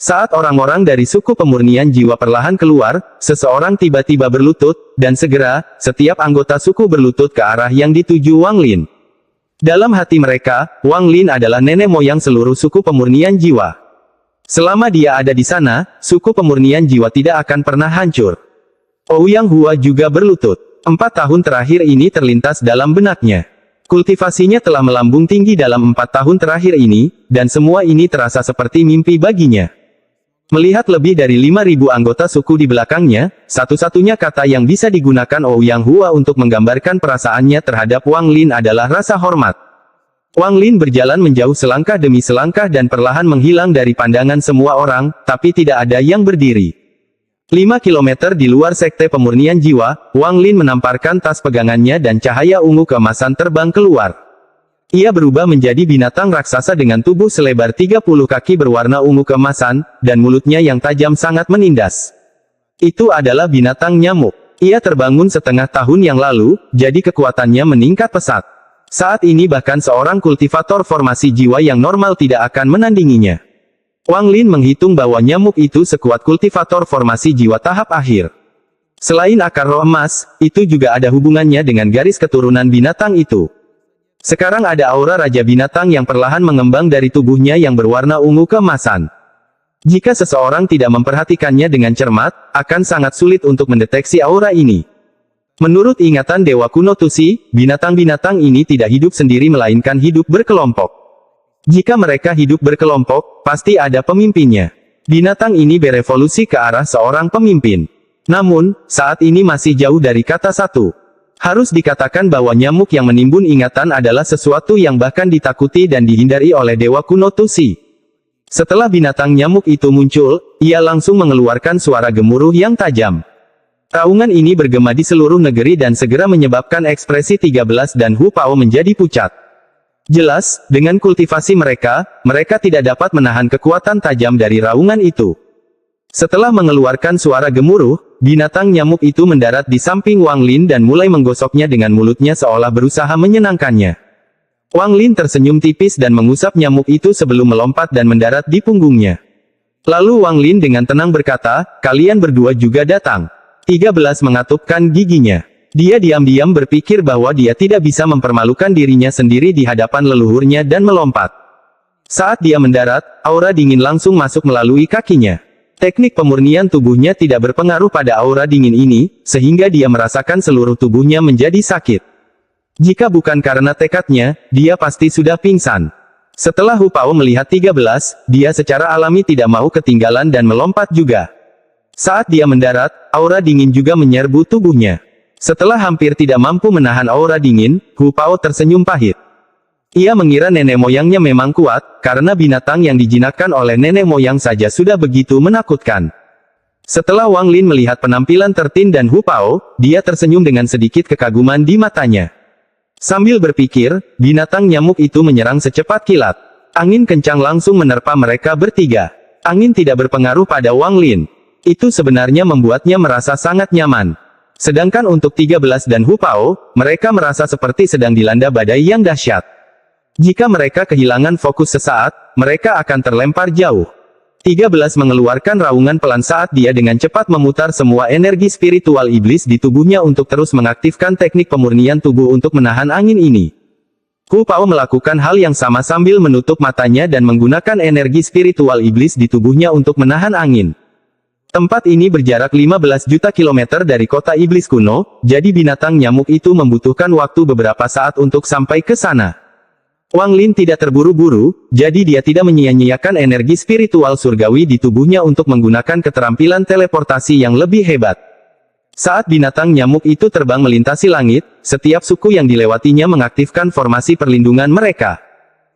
Saat orang-orang dari suku pemurnian jiwa perlahan keluar, seseorang tiba-tiba berlutut, dan segera, setiap anggota suku berlutut ke arah yang dituju Wang Lin. Dalam hati mereka, Wang Lin adalah nenek moyang seluruh suku pemurnian jiwa. Selama dia ada di sana, suku pemurnian jiwa tidak akan pernah hancur. Ouyang Hua juga berlutut. 4 tahun terakhir ini terlintas dalam benaknya. Kultivasinya telah melambung tinggi dalam 4 tahun terakhir ini, dan semua ini terasa seperti mimpi baginya. Melihat lebih dari 5.000 anggota suku di belakangnya, satu-satunya kata yang bisa digunakan Ouyang Hua untuk menggambarkan perasaannya terhadap Wang Lin adalah rasa hormat. Wang Lin berjalan menjauh selangkah demi selangkah dan perlahan menghilang dari pandangan semua orang, tapi tidak ada yang berdiri. 5 kilometer di luar sekte pemurnian jiwa, Wang Lin menamparkan tas pegangannya dan cahaya ungu keemasan terbang keluar. Ia berubah menjadi binatang raksasa dengan tubuh selebar 30 kaki berwarna ungu keemasan, dan mulutnya yang tajam sangat menindas. Itu adalah binatang nyamuk. Ia terbangun setengah tahun yang lalu, jadi kekuatannya meningkat pesat. Saat ini bahkan seorang kultivator formasi jiwa yang normal tidak akan menandinginya. Wang Lin menghitung bahwa nyamuk itu sekuat kultivator formasi jiwa tahap akhir. Selain akar roh emas, itu juga ada hubungannya dengan garis keturunan binatang itu. Sekarang ada aura Raja Binatang yang perlahan mengembang dari tubuhnya yang berwarna ungu keemasan. Jika seseorang tidak memperhatikannya dengan cermat, akan sangat sulit untuk mendeteksi aura ini. Menurut ingatan Dewa Kuno Tusi, binatang-binatang ini tidak hidup sendiri melainkan hidup berkelompok. Jika mereka hidup berkelompok, pasti ada pemimpinnya. Binatang ini berevolusi ke arah seorang pemimpin. Namun, saat ini masih jauh dari kata satu. Harus dikatakan bahwa nyamuk yang menimbun ingatan adalah sesuatu yang bahkan ditakuti dan dihindari oleh Dewa Kuno Tusi. Setelah binatang nyamuk itu muncul, ia langsung mengeluarkan suara gemuruh yang tajam. Raungan ini bergema di seluruh negeri dan segera menyebabkan ekspresi 13 dan Hu Pao menjadi pucat. Jelas, dengan kultivasi mereka tidak dapat menahan kekuatan tajam dari raungan itu. Setelah mengeluarkan suara gemuruh, binatang nyamuk itu mendarat di samping Wang Lin dan mulai menggosoknya dengan mulutnya seolah berusaha menyenangkannya. Wang Lin tersenyum tipis dan mengusap nyamuk itu sebelum melompat dan mendarat di punggungnya. Lalu Wang Lin dengan tenang berkata, "Kalian berdua juga datang." 13 mengatupkan giginya. Dia diam-diam berpikir bahwa dia tidak bisa mempermalukan dirinya sendiri di hadapan leluhurnya dan melompat. Saat dia mendarat, aura dingin langsung masuk melalui kakinya. Teknik pemurnian tubuhnya tidak berpengaruh pada aura dingin ini, sehingga dia merasakan seluruh tubuhnya menjadi sakit. Jika bukan karena tekadnya, dia pasti sudah pingsan. Setelah Hu Pao melihat 13, dia secara alami tidak mau ketinggalan dan melompat juga. Saat dia mendarat, aura dingin juga menyerbu tubuhnya. Setelah hampir tidak mampu menahan aura dingin, Hu Pao tersenyum pahit. Ia mengira nenek moyangnya memang kuat, karena binatang yang dijinakkan oleh nenek moyang saja sudah begitu menakutkan. Setelah Wang Lin melihat penampilan Tertin dan Hu Pao, dia tersenyum dengan sedikit kekaguman di matanya. Sambil berpikir, binatang nyamuk itu menyerang secepat kilat. Angin kencang langsung menerpa mereka bertiga. Angin tidak berpengaruh pada Wang Lin. Itu sebenarnya membuatnya merasa sangat nyaman. Sedangkan untuk 13 dan Hu Pao, mereka merasa seperti sedang dilanda badai yang dahsyat. Jika mereka kehilangan fokus sesaat, mereka akan terlempar jauh. 13 mengeluarkan raungan pelan saat dia dengan cepat memutar semua energi spiritual iblis di tubuhnya untuk terus mengaktifkan teknik pemurnian tubuh untuk menahan angin ini. Hu Pao melakukan hal yang sama sambil menutup matanya dan menggunakan energi spiritual iblis di tubuhnya untuk menahan angin. Tempat ini berjarak 15 juta kilometer dari kota iblis kuno, jadi binatang nyamuk itu membutuhkan waktu beberapa saat untuk sampai ke sana. Wang Lin tidak terburu-buru, jadi dia tidak menyia-nyiakan energi spiritual surgawi di tubuhnya untuk menggunakan keterampilan teleportasi yang lebih hebat. Saat binatang nyamuk itu terbang melintasi langit, setiap suku yang dilewatinya mengaktifkan formasi perlindungan mereka.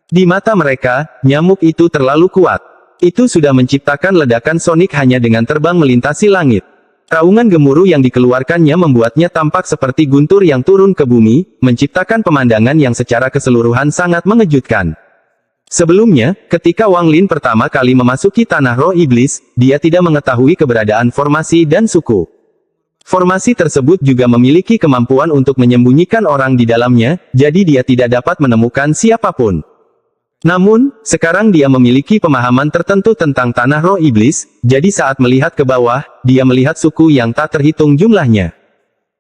Di mata mereka, nyamuk itu terlalu kuat. Itu sudah menciptakan ledakan sonik hanya dengan terbang melintasi langit. Raungan gemuruh yang dikeluarkannya membuatnya tampak seperti guntur yang turun ke bumi, menciptakan pemandangan yang secara keseluruhan sangat mengejutkan. Sebelumnya, ketika Wang Lin pertama kali memasuki tanah roh iblis, dia tidak mengetahui keberadaan formasi dan suku. Formasi tersebut juga memiliki kemampuan untuk menyembunyikan orang di dalamnya, jadi dia tidak dapat menemukan siapapun. Namun, sekarang dia memiliki pemahaman tertentu tentang tanah roh iblis, jadi saat melihat ke bawah, dia melihat suku yang tak terhitung jumlahnya.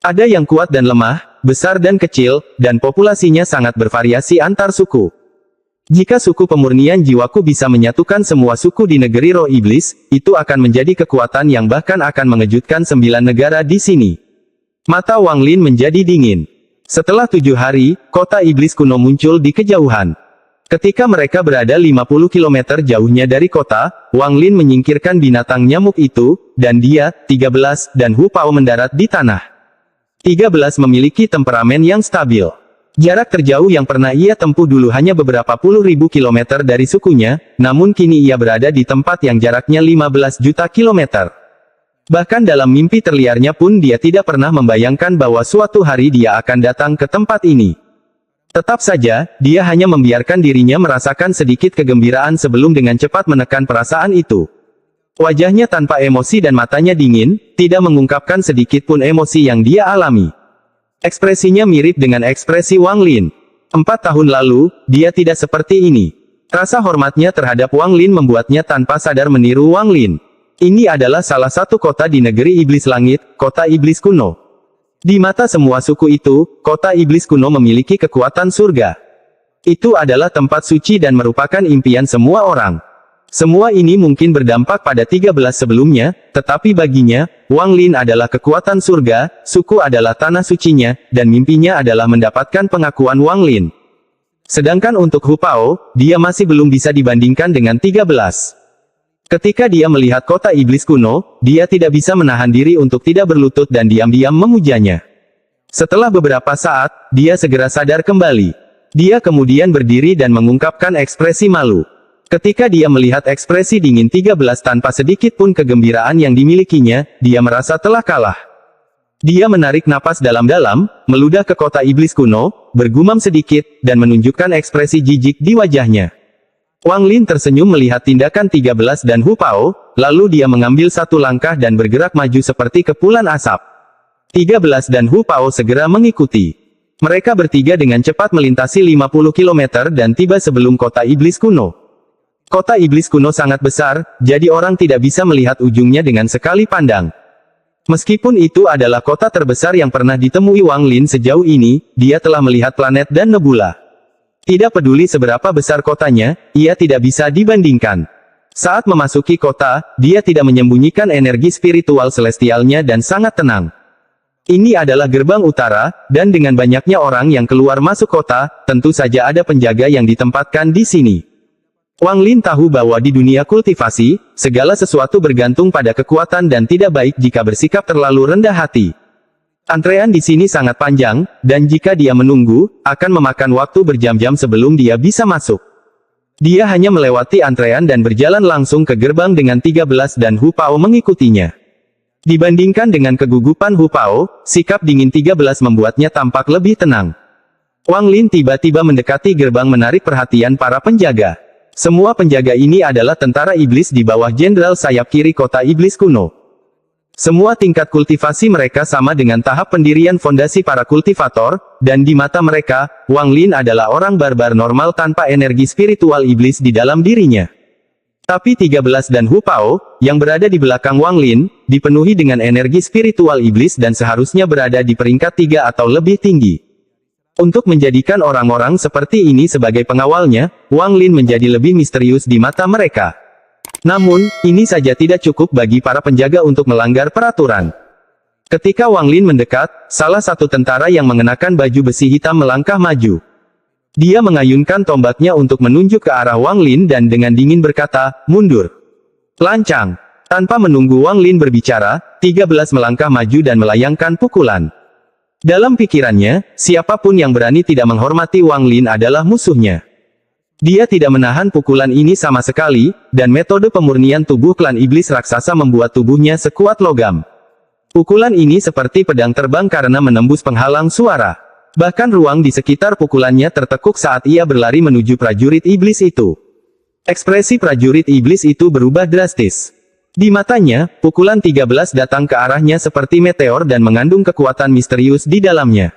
Ada yang kuat dan lemah, besar dan kecil, dan populasinya sangat bervariasi antar suku. Jika suku pemurnian jiwaku bisa menyatukan semua suku di negeri roh iblis, itu akan menjadi kekuatan yang bahkan akan mengejutkan 9 negara di sini. Mata Wang Lin menjadi dingin. Setelah 7 hari, kota iblis kuno muncul di kejauhan. Ketika mereka berada 50 km jauhnya dari kota, Wang Lin menyingkirkan binatang nyamuk itu, dan dia, 13, dan Hu Pao mendarat di tanah. 13 memiliki temperamen yang stabil. Jarak terjauh yang pernah ia tempuh dulu hanya beberapa puluh ribu kilometer dari sukunya, namun kini ia berada di tempat yang jaraknya 15 juta kilometer. Bahkan dalam mimpi terliarnya pun dia tidak pernah membayangkan bahwa suatu hari dia akan datang ke tempat ini. Tetap saja, dia hanya membiarkan dirinya merasakan sedikit kegembiraan sebelum dengan cepat menekan perasaan itu. Wajahnya tanpa emosi dan matanya dingin, tidak mengungkapkan sedikit pun emosi yang dia alami. Ekspresinya mirip dengan ekspresi Wang Lin. 4 tahun lalu, dia tidak seperti ini. Rasa hormatnya terhadap Wang Lin membuatnya tanpa sadar meniru Wang Lin. Ini adalah salah satu kota di negeri iblis langit, kota iblis kuno. Di mata semua suku itu, kota iblis kuno memiliki kekuatan surga. Itu adalah tempat suci dan merupakan impian semua orang. Semua ini mungkin berdampak pada 13 sebelumnya, tetapi baginya, Wang Lin adalah kekuatan surga, suku adalah tanah sucinya, dan mimpinya adalah mendapatkan pengakuan Wang Lin. Sedangkan untuk Hu Pao, dia masih belum bisa dibandingkan dengan 13. Ketika dia melihat kota iblis kuno, dia tidak bisa menahan diri untuk tidak berlutut dan diam-diam memujanya. Setelah beberapa saat, dia segera sadar kembali. Dia kemudian berdiri dan mengungkapkan ekspresi malu. Ketika dia melihat ekspresi dingin 13 tanpa sedikit pun kegembiraan yang dimilikinya, dia merasa telah kalah. Dia menarik napas dalam-dalam, meludah ke kota iblis kuno, bergumam sedikit, dan menunjukkan ekspresi jijik di wajahnya. Wang Lin tersenyum melihat tindakan 13 dan Hu Pao, lalu dia mengambil satu langkah dan bergerak maju seperti kepulan asap. 13 dan Hu Pao segera mengikuti. Mereka bertiga dengan cepat melintasi 50 km dan tiba sebelum kota iblis kuno. Kota iblis kuno sangat besar, jadi orang tidak bisa melihat ujungnya dengan sekali pandang. Meskipun itu adalah kota terbesar yang pernah ditemui Wang Lin sejauh ini, dia telah melihat planet dan nebula. Tidak peduli seberapa besar kotanya, ia tidak bisa dibandingkan. Saat memasuki kota, dia tidak menyembunyikan energi spiritual celestialnya dan sangat tenang. Ini adalah gerbang utara, dan dengan banyaknya orang yang keluar masuk kota, tentu saja ada penjaga yang ditempatkan di sini. Wang Lin tahu bahwa di dunia kultivasi, segala sesuatu bergantung pada kekuatan dan tidak baik jika bersikap terlalu rendah hati. Antrean di sini sangat panjang, dan jika dia menunggu, akan memakan waktu berjam-jam sebelum dia bisa masuk. Dia hanya melewati antrean dan berjalan langsung ke gerbang dengan 13 dan Hu Pao mengikutinya. Dibandingkan dengan kegugupan Hu Pao, sikap dingin 13 membuatnya tampak lebih tenang. Wang Lin tiba-tiba mendekati gerbang menarik perhatian para penjaga. Semua penjaga ini adalah tentara iblis di bawah jenderal sayap kiri kota iblis kuno. Semua tingkat kultivasi mereka sama dengan tahap pendirian fondasi para kultivator, dan di mata mereka, Wang Lin adalah orang barbar normal tanpa energi spiritual iblis di dalam dirinya. Tapi 13 dan Hu Pao, yang berada di belakang Wang Lin, dipenuhi dengan energi spiritual iblis dan seharusnya berada di peringkat 3 atau lebih tinggi. Untuk menjadikan orang-orang seperti ini sebagai pengawalnya, Wang Lin menjadi lebih misterius di mata mereka. Namun, ini saja tidak cukup bagi para penjaga untuk melanggar peraturan. Ketika Wang Lin mendekat, salah satu tentara yang mengenakan baju besi hitam melangkah maju. Dia mengayunkan tombaknya untuk menunjuk ke arah Wang Lin dan dengan dingin berkata, "Mundur." Lancang. Tanpa menunggu Wang Lin berbicara, 13 melangkah maju dan melayangkan pukulan. Dalam pikirannya, siapapun yang berani tidak menghormati Wang Lin adalah musuhnya. Dia tidak menahan pukulan ini sama sekali, dan metode pemurnian tubuh klan iblis raksasa membuat tubuhnya sekuat logam. Pukulan ini seperti pedang terbang karena menembus penghalang suara. Bahkan ruang di sekitar pukulannya tertekuk saat ia berlari menuju prajurit iblis itu. Ekspresi prajurit iblis itu berubah drastis. Di matanya, pukulan 13 datang ke arahnya seperti meteor dan mengandung kekuatan misterius di dalamnya.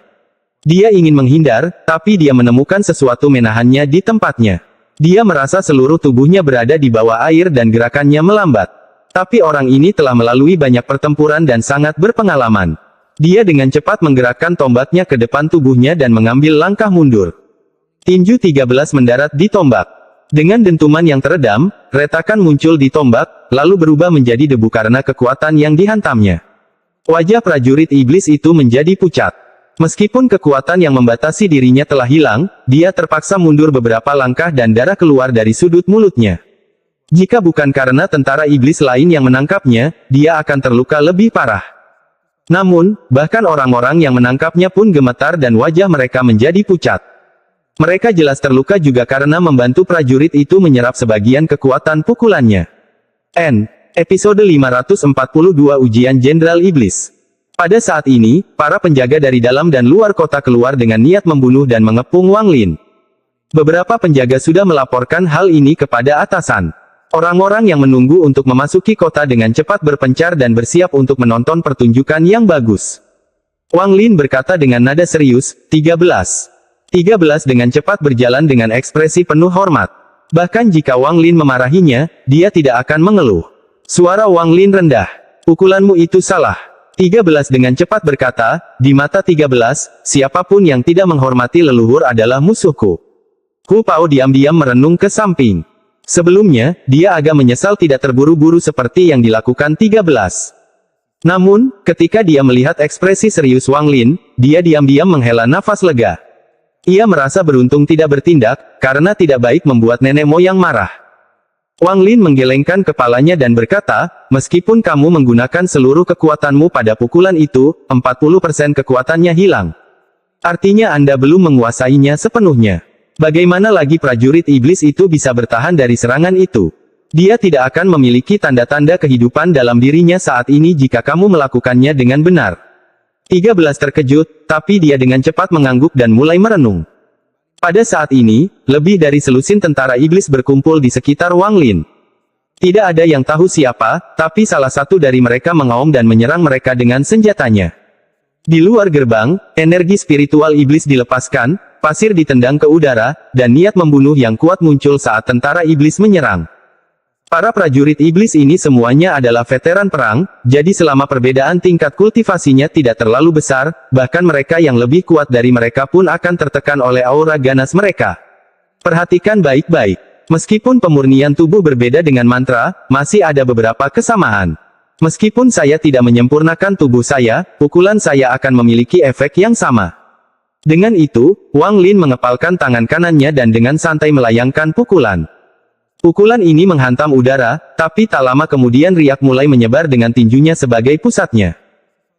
Dia ingin menghindar, tapi dia menemukan sesuatu menahannya di tempatnya. Dia merasa seluruh tubuhnya berada di bawah air dan gerakannya melambat. Tapi orang ini telah melalui banyak pertempuran dan sangat berpengalaman. Dia dengan cepat menggerakkan tombaknya ke depan tubuhnya dan mengambil langkah mundur. Tinju 13 mendarat di tombak. Dengan dentuman yang teredam, retakan muncul di tombak, lalu berubah menjadi debu karena kekuatan yang dihantamnya. Wajah prajurit iblis itu menjadi pucat. Meskipun kekuatan yang membatasi dirinya telah hilang, dia terpaksa mundur beberapa langkah dan darah keluar dari sudut mulutnya. Jika bukan karena tentara iblis lain yang menangkapnya, dia akan terluka lebih parah. Namun, bahkan orang-orang yang menangkapnya pun gemetar dan wajah mereka menjadi pucat. Mereka jelas terluka juga karena membantu prajurit itu menyerap sebagian kekuatan pukulannya. Episode 542 Ujian Jenderal Iblis. Pada saat ini, para penjaga dari dalam dan luar kota keluar dengan niat membunuh dan mengepung Wang Lin. Beberapa penjaga sudah melaporkan hal ini kepada atasan. Orang-orang yang menunggu untuk memasuki kota dengan cepat berpencar dan bersiap untuk menonton pertunjukan yang bagus. Wang Lin berkata dengan nada serius, 13 dengan cepat berjalan dengan ekspresi penuh hormat. Bahkan jika Wang Lin memarahinya, dia tidak akan mengeluh. Suara Wang Lin rendah. Pukulanmu itu salah. 13 dengan cepat berkata, di mata 13, siapapun yang tidak menghormati leluhur adalah musuhku. Hu Pao diam-diam merenung ke samping. Sebelumnya, dia agak menyesal tidak terburu-buru seperti yang dilakukan 13. Namun, ketika dia melihat ekspresi serius Wang Lin, dia diam-diam menghela nafas lega. Ia merasa beruntung tidak bertindak, karena tidak baik membuat nenek moyang marah. Wang Lin menggelengkan kepalanya dan berkata, meskipun kamu menggunakan seluruh kekuatanmu pada pukulan itu, 40% kekuatannya hilang. Artinya Anda belum menguasainya sepenuhnya. Bagaimana lagi prajurit iblis itu bisa bertahan dari serangan itu? Dia tidak akan memiliki tanda-tanda kehidupan dalam dirinya saat ini jika kamu melakukannya dengan benar. 13 terkejut, tapi dia dengan cepat mengangguk dan mulai merenung. Pada saat ini, lebih dari selusin tentara iblis berkumpul di sekitar Wang Lin. Tidak ada yang tahu siapa, tapi salah satu dari mereka mengaum dan menyerang mereka dengan senjatanya. Di luar gerbang, energi spiritual iblis dilepaskan, pasir ditendang ke udara, dan niat membunuh yang kuat muncul saat tentara iblis menyerang. Para prajurit iblis ini semuanya adalah veteran perang, jadi selama perbedaan tingkat kultivasinya tidak terlalu besar, bahkan mereka yang lebih kuat dari mereka pun akan tertekan oleh aura ganas mereka. Perhatikan baik-baik. Meskipun pemurnian tubuh berbeda dengan mantra, masih ada beberapa kesamaan. Meskipun saya tidak menyempurnakan tubuh saya, pukulan saya akan memiliki efek yang sama. Dengan itu, Wang Lin mengepalkan tangan kanannya dan dengan santai melayangkan pukulan. Pukulan ini menghantam udara, tapi tak lama kemudian riak mulai menyebar dengan tinjunya sebagai pusatnya.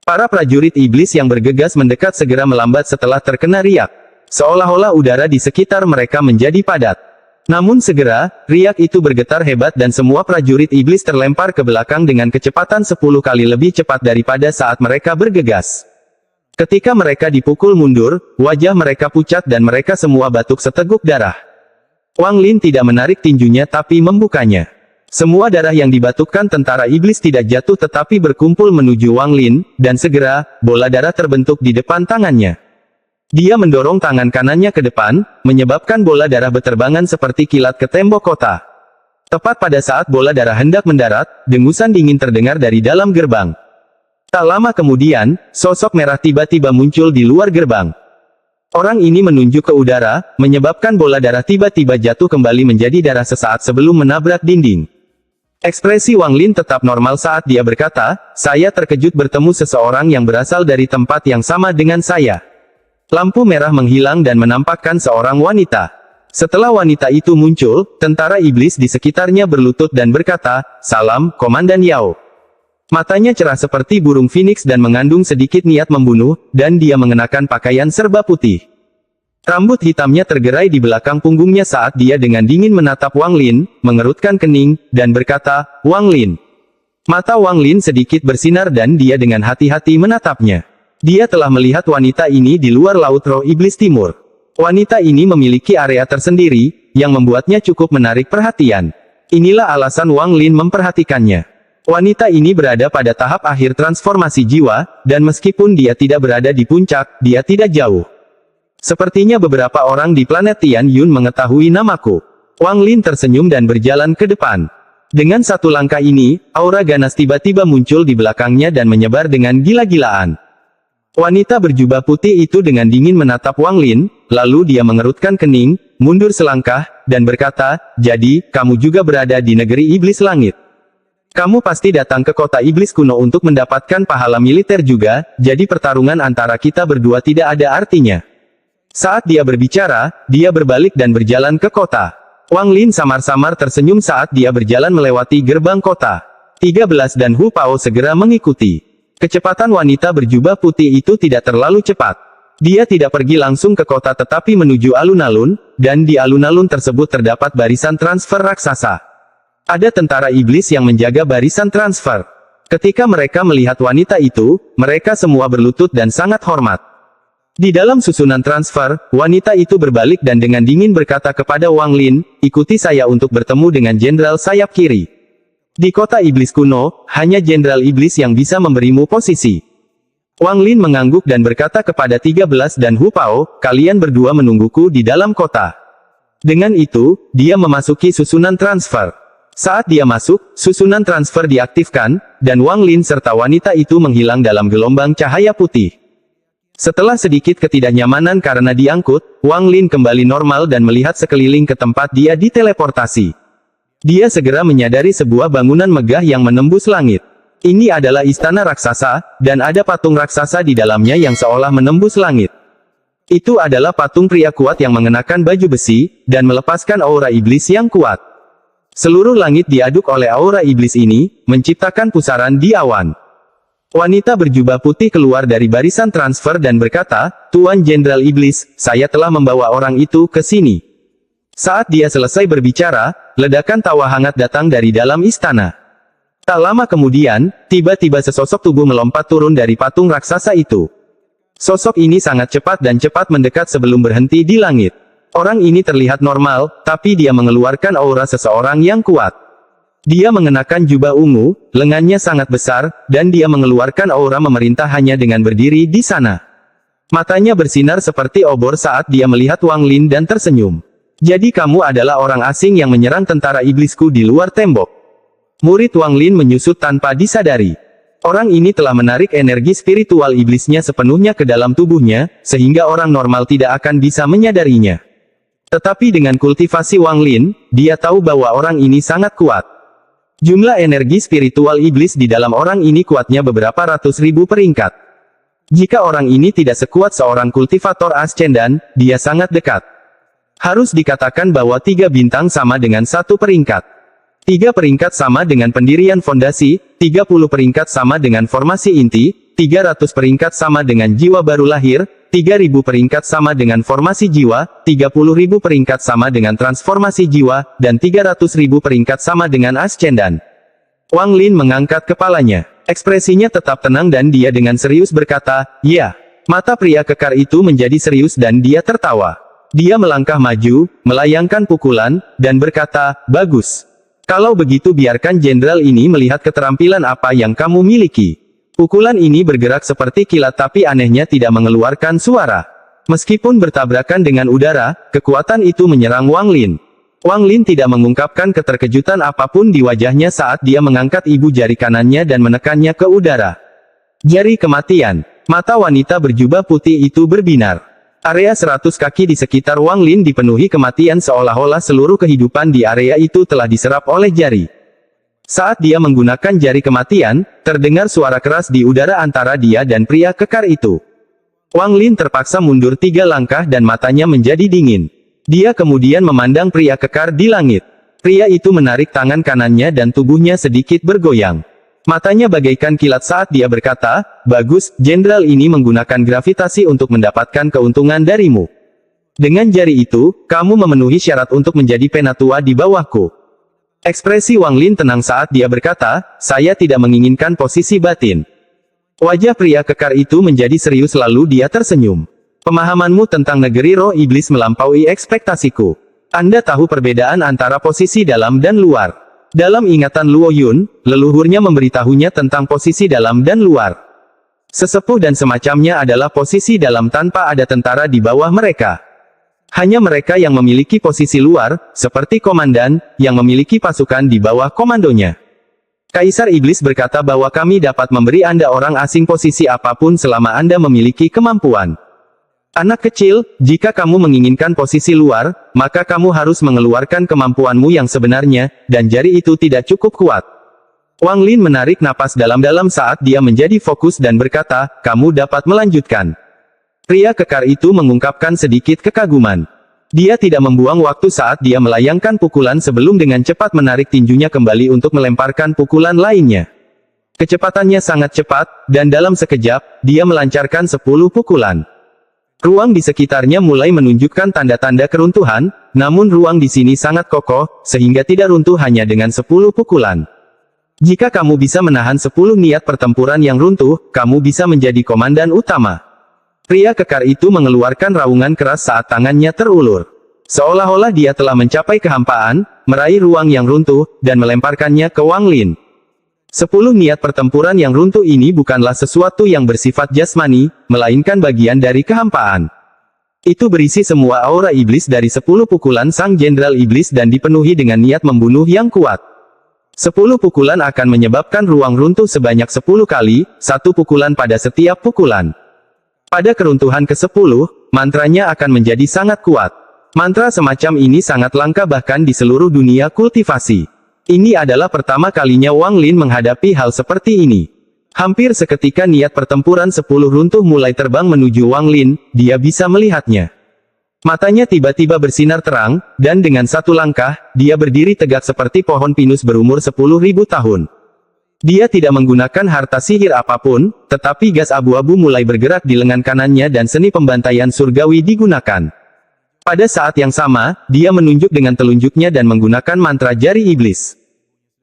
Para prajurit iblis yang bergegas mendekat segera melambat setelah terkena riak. Seolah-olah udara di sekitar mereka menjadi padat. Namun segera, riak itu bergetar hebat dan semua prajurit iblis terlempar ke belakang dengan kecepatan 10 kali lebih cepat daripada saat mereka bergegas. Ketika mereka dipukul mundur, wajah mereka pucat dan mereka semua batuk seteguk darah. Wang Lin tidak menarik tinjunya tapi membukanya. Semua darah yang dibatukkan tentara iblis tidak jatuh tetapi berkumpul menuju Wang Lin, dan segera, bola darah terbentuk di depan tangannya. Dia mendorong tangan kanannya ke depan, menyebabkan bola darah beterbangan seperti kilat ke tembok kota. Tepat pada saat bola darah hendak mendarat, dengusan dingin terdengar dari dalam gerbang. Tak lama kemudian, sosok merah tiba-tiba muncul di luar gerbang. Orang ini menunjuk ke udara, menyebabkan bola darah tiba-tiba jatuh kembali menjadi darah sesaat sebelum menabrak dinding. Ekspresi Wang Lin tetap normal saat dia berkata, saya terkejut bertemu seseorang yang berasal dari tempat yang sama dengan saya. Lampu merah menghilang dan menampakkan seorang wanita. Setelah wanita itu muncul, tentara iblis di sekitarnya berlutut dan berkata, salam, Komandan Yao. Matanya cerah seperti burung phoenix dan mengandung sedikit niat membunuh, dan dia mengenakan pakaian serba putih. Rambut hitamnya tergerai di belakang punggungnya saat dia dengan dingin menatap Wang Lin, mengerutkan kening, dan berkata, Wang Lin. Mata Wang Lin sedikit bersinar dan dia dengan hati-hati menatapnya. Dia telah melihat wanita ini di luar Laut Roh Iblis Timur. Wanita ini memiliki area tersendiri, yang membuatnya cukup menarik perhatian. Inilah alasan Wang Lin memperhatikannya. Wanita ini berada pada tahap akhir transformasi jiwa, dan meskipun dia tidak berada di puncak, dia tidak jauh. Sepertinya beberapa orang di planet Tian Yun mengetahui namaku. Wang Lin tersenyum dan berjalan ke depan. Dengan satu langkah ini, aura ganas tiba-tiba muncul di belakangnya dan menyebar dengan gila-gilaan. Wanita berjubah putih itu dengan dingin menatap Wang Lin, lalu dia mengerutkan kening, mundur selangkah, dan berkata, "Jadi, kamu juga berada di negeri iblis langit. Kamu pasti datang ke kota iblis kuno untuk mendapatkan pahala militer juga, jadi pertarungan antara kita berdua tidak ada artinya." Saat dia berbicara, dia berbalik dan berjalan ke kota. Wang Lin samar-samar tersenyum saat dia berjalan melewati gerbang kota. 13 dan Hu Pao segera mengikuti. Kecepatan wanita berjubah putih itu tidak terlalu cepat. Dia tidak pergi langsung ke kota tetapi menuju alun-alun, dan di alun-alun tersebut terdapat barisan transfer raksasa. Ada tentara iblis yang menjaga barisan transfer. Ketika mereka melihat wanita itu, mereka semua berlutut dan sangat hormat. Di dalam susunan transfer, wanita itu berbalik dan dengan dingin berkata kepada Wang Lin, "Ikuti saya untuk bertemu dengan jenderal sayap kiri. Di kota iblis kuno, hanya jenderal iblis yang bisa memberimu posisi." Wang Lin mengangguk dan berkata kepada 13 dan Hu Pao, "Kalian berdua menungguku di dalam kota." Dengan itu, dia memasuki susunan transfer. Saat dia masuk, susunan transfer diaktifkan, dan Wang Lin serta wanita itu menghilang dalam gelombang cahaya putih. Setelah sedikit ketidaknyamanan karena diangkut, Wang Lin kembali normal dan melihat sekeliling ke tempat dia diteleportasi. Dia segera menyadari sebuah bangunan megah yang menembus langit. Ini adalah istana raksasa, dan ada patung raksasa di dalamnya yang seolah menembus langit. Itu adalah patung pria kuat yang mengenakan baju besi, dan melepaskan aura iblis yang kuat. Seluruh langit diaduk oleh aura iblis ini, menciptakan pusaran di awan. Wanita berjubah putih keluar dari barisan transfer dan berkata, "Tuan Jenderal Iblis, saya telah membawa orang itu ke sini." Saat dia selesai berbicara, ledakan tawa hangat datang dari dalam istana. Tak lama kemudian, tiba-tiba sesosok tubuh melompat turun dari patung raksasa itu. Sosok ini sangat cepat dan cepat mendekat sebelum berhenti di langit. Orang ini terlihat normal, tapi dia mengeluarkan aura seseorang yang kuat. Dia mengenakan jubah ungu, lengannya sangat besar, dan dia mengeluarkan aura memerintah hanya dengan berdiri di sana. Matanya bersinar seperti obor saat dia melihat Wang Lin dan tersenyum. "Jadi kamu adalah orang asing yang menyerang tentara iblisku di luar tembok." Murid Wang Lin menyusut tanpa disadari. Orang ini telah menarik energi spiritual iblisnya sepenuhnya ke dalam tubuhnya, sehingga orang normal tidak akan bisa menyadarinya. Tetapi dengan kultivasi Wang Lin, dia tahu bahwa orang ini sangat kuat. Jumlah energi spiritual iblis di dalam orang ini kuatnya beberapa ratus ribu peringkat. Jika orang ini tidak sekuat seorang kultivator ascendan, dia sangat dekat. Harus dikatakan bahwa 3 bintang sama dengan 1 peringkat. 3 peringkat sama dengan pendirian fondasi, 30 peringkat sama dengan formasi inti, 300 peringkat sama dengan jiwa baru lahir, 3.000 peringkat sama dengan formasi jiwa, 30.000 peringkat sama dengan transformasi jiwa, dan 300.000 peringkat sama dengan ascendan. Wang Lin mengangkat kepalanya. Ekspresinya tetap tenang dan dia dengan serius berkata, "Ya." Mata pria kekar itu menjadi serius dan dia tertawa. Dia melangkah maju, melayangkan pukulan, dan berkata, "Bagus. Kalau begitu biarkan jenderal ini melihat keterampilan apa yang kamu miliki." Pukulan ini bergerak seperti kilat tapi anehnya tidak mengeluarkan suara. Meskipun bertabrakan dengan udara, kekuatan itu menyerang Wang Lin. Wang Lin tidak mengungkapkan keterkejutan apapun di wajahnya saat dia mengangkat ibu jari kanannya dan menekannya ke udara. Jari kematian. Mata wanita berjubah putih itu berbinar. Area 100 kaki di sekitar Wang Lin dipenuhi kematian seolah-olah seluruh kehidupan di area itu telah diserap oleh jari. Saat dia menggunakan jari kematian, terdengar suara keras di udara antara dia dan pria kekar itu. Wang Lin terpaksa mundur 3 langkah dan matanya menjadi dingin. Dia kemudian memandang pria kekar di langit. Pria itu menarik tangan kanannya dan tubuhnya sedikit bergoyang. Matanya bagaikan kilat saat dia berkata, "Bagus, jenderal ini menggunakan gravitasi untuk mendapatkan keuntungan darimu. Dengan jari itu, kamu memenuhi syarat untuk menjadi penatua di bawahku." Ekspresi Wang Lin tenang saat dia berkata, "Saya tidak menginginkan posisi batin." Wajah pria kekar itu menjadi serius lalu dia tersenyum. "Pemahamanmu tentang negeri roh iblis melampaui ekspektasiku. Anda tahu perbedaan antara posisi dalam dan luar." Dalam ingatan Luo Yun, leluhurnya memberitahunya tentang posisi dalam dan luar. Sesepuh dan semacamnya adalah posisi dalam tanpa ada tentara di bawah mereka. Hanya mereka yang memiliki posisi luar, seperti komandan, yang memiliki pasukan di bawah komandonya. Kaisar Iblis berkata bahwa kami dapat memberi Anda orang asing posisi apapun selama Anda memiliki kemampuan. Anak kecil, jika kamu menginginkan posisi luar, maka kamu harus mengeluarkan kemampuanmu yang sebenarnya, dan jari itu tidak cukup kuat. Wang Lin menarik napas dalam-dalam saat dia menjadi fokus dan berkata, kamu dapat melanjutkan. Pria kekar itu mengungkapkan sedikit kekaguman. Dia tidak membuang waktu saat dia melayangkan pukulan sebelum dengan cepat menarik tinjunya kembali untuk melemparkan pukulan lainnya. Kecepatannya sangat cepat, dan dalam sekejap, dia melancarkan 10 pukulan. Ruang di sekitarnya mulai menunjukkan tanda-tanda keruntuhan, namun ruang di sini sangat kokoh, sehingga tidak runtuh hanya dengan 10 pukulan. Jika kamu bisa menahan 10 niat pertempuran yang runtuh, kamu bisa menjadi komandan utama. Pria kekar itu mengeluarkan raungan keras saat tangannya terulur. Seolah-olah dia telah mencapai kehampaan, meraih ruang yang runtuh, dan melemparkannya ke Wang Lin. 10 niat pertempuran yang runtuh ini bukanlah sesuatu yang bersifat jasmani, melainkan bagian dari kehampaan. Itu berisi semua aura iblis dari 10 pukulan Sang Jenderal Iblis dan dipenuhi dengan niat membunuh yang kuat. 10 pukulan akan menyebabkan ruang runtuh sebanyak 10 kali, 1 pukulan pada setiap pukulan. Pada keruntuhan ke-10, mantranya akan menjadi sangat kuat. Mantra semacam ini sangat langka bahkan di seluruh dunia kultivasi. Ini adalah pertama kalinya Wang Lin menghadapi hal seperti ini. Hampir seketika niat pertempuran 10 runtuh mulai terbang menuju Wang Lin, dia bisa melihatnya. Matanya tiba-tiba bersinar terang, dan dengan satu langkah, dia berdiri tegak seperti pohon pinus berumur 10.000 tahun. Dia tidak menggunakan harta sihir apapun, tetapi gas abu-abu mulai bergerak di lengan kanannya dan seni pembantaian surgawi digunakan. Pada saat yang sama, dia menunjuk dengan telunjuknya dan menggunakan mantra jari iblis.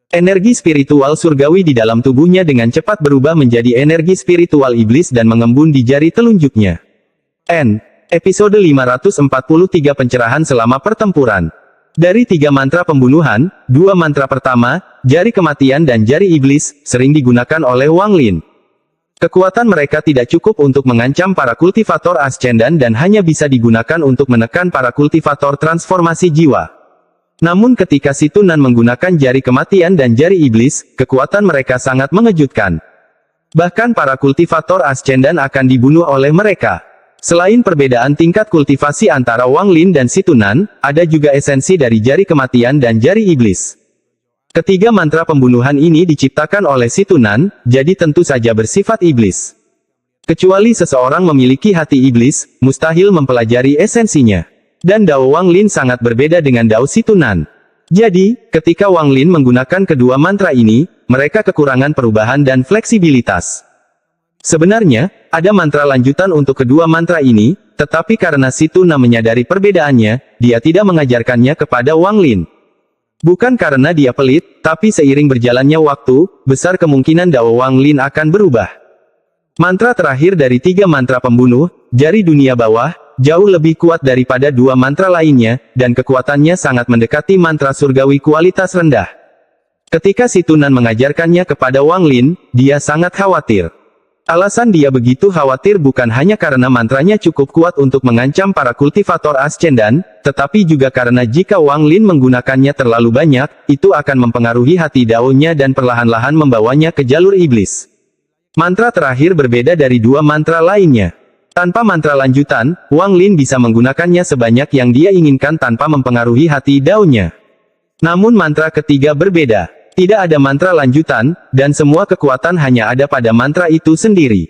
Energi spiritual surgawi di dalam tubuhnya dengan cepat berubah menjadi energi spiritual iblis dan mengembun di jari telunjuknya. Episode 543 Pencerahan selama pertempuran. Dari 3 mantra pembunuhan, 2 mantra pertama, jari kematian dan jari iblis, sering digunakan oleh Wang Lin. Kekuatan mereka tidak cukup untuk mengancam para kultivator ascendan dan hanya bisa digunakan untuk menekan para kultivator transformasi jiwa. Namun ketika Si Tunan menggunakan jari kematian dan jari iblis, kekuatan mereka sangat mengejutkan. Bahkan para kultivator ascendan akan dibunuh oleh mereka. Selain perbedaan tingkat kultivasi antara Wang Lin dan Si Tunan, ada juga esensi dari jari kematian dan jari iblis. Ketiga mantra pembunuhan ini diciptakan oleh Si Tunan, jadi tentu saja bersifat iblis. Kecuali seseorang memiliki hati iblis, mustahil mempelajari esensinya. Dan Dao Wang Lin sangat berbeda dengan Dao Si Tunan. Jadi, ketika Wang Lin menggunakan kedua mantra ini, mereka kekurangan perubahan dan fleksibilitas. Sebenarnya, ada mantra lanjutan untuk kedua mantra ini, tetapi karena Si Tunan menyadari perbedaannya, dia tidak mengajarkannya kepada Wang Lin. Bukan karena dia pelit, tapi seiring berjalannya waktu, besar kemungkinan Dao Wang Lin akan berubah. Mantra terakhir dari 3 mantra pembunuh, jari dunia bawah, jauh lebih kuat daripada 2 mantra lainnya, dan kekuatannya sangat mendekati mantra surgawi kualitas rendah. Ketika Si Tunan mengajarkannya kepada Wang Lin, dia sangat khawatir. Alasan dia begitu khawatir bukan hanya karena mantranya cukup kuat untuk mengancam para kultivator ascendan, tetapi juga karena jika Wang Lin menggunakannya terlalu banyak, itu akan mempengaruhi hati Dao-nya dan perlahan-lahan membawanya ke jalur iblis. Mantra terakhir berbeda dari 2 mantra lainnya. Tanpa mantra lanjutan, Wang Lin bisa menggunakannya sebanyak yang dia inginkan tanpa mempengaruhi hati Dao-nya. Namun mantra ketiga berbeda. Tidak ada mantra lanjutan, dan semua kekuatan hanya ada pada mantra itu sendiri.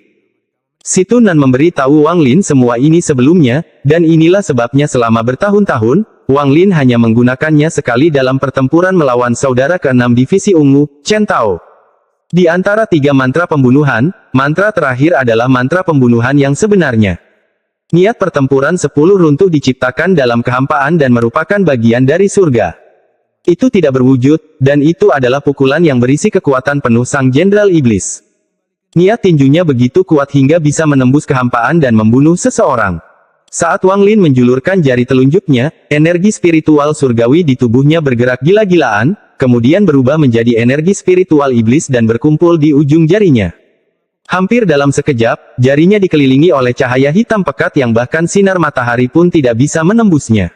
Si Tunan memberi tahu Wang Lin semua ini sebelumnya, dan inilah sebabnya selama bertahun-tahun, Wang Lin hanya menggunakannya sekali dalam pertempuran melawan saudara ke-6 divisi ungu, Chen Tao. Di antara 3 mantra pembunuhan, mantra terakhir adalah mantra pembunuhan yang sebenarnya. Niat pertempuran 10 runtuh diciptakan dalam kehampaan dan merupakan bagian dari surga. Itu tidak berwujud, dan itu adalah pukulan yang berisi kekuatan penuh Sang Jenderal Iblis. Niat tinjunya begitu kuat hingga bisa menembus kehampaan dan membunuh seseorang. Saat Wang Lin menjulurkan jari telunjuknya, energi spiritual surgawi di tubuhnya bergerak gila-gilaan, kemudian berubah menjadi energi spiritual iblis dan berkumpul di ujung jarinya. Hampir dalam sekejap, jarinya dikelilingi oleh cahaya hitam pekat yang bahkan sinar matahari pun tidak bisa menembusnya.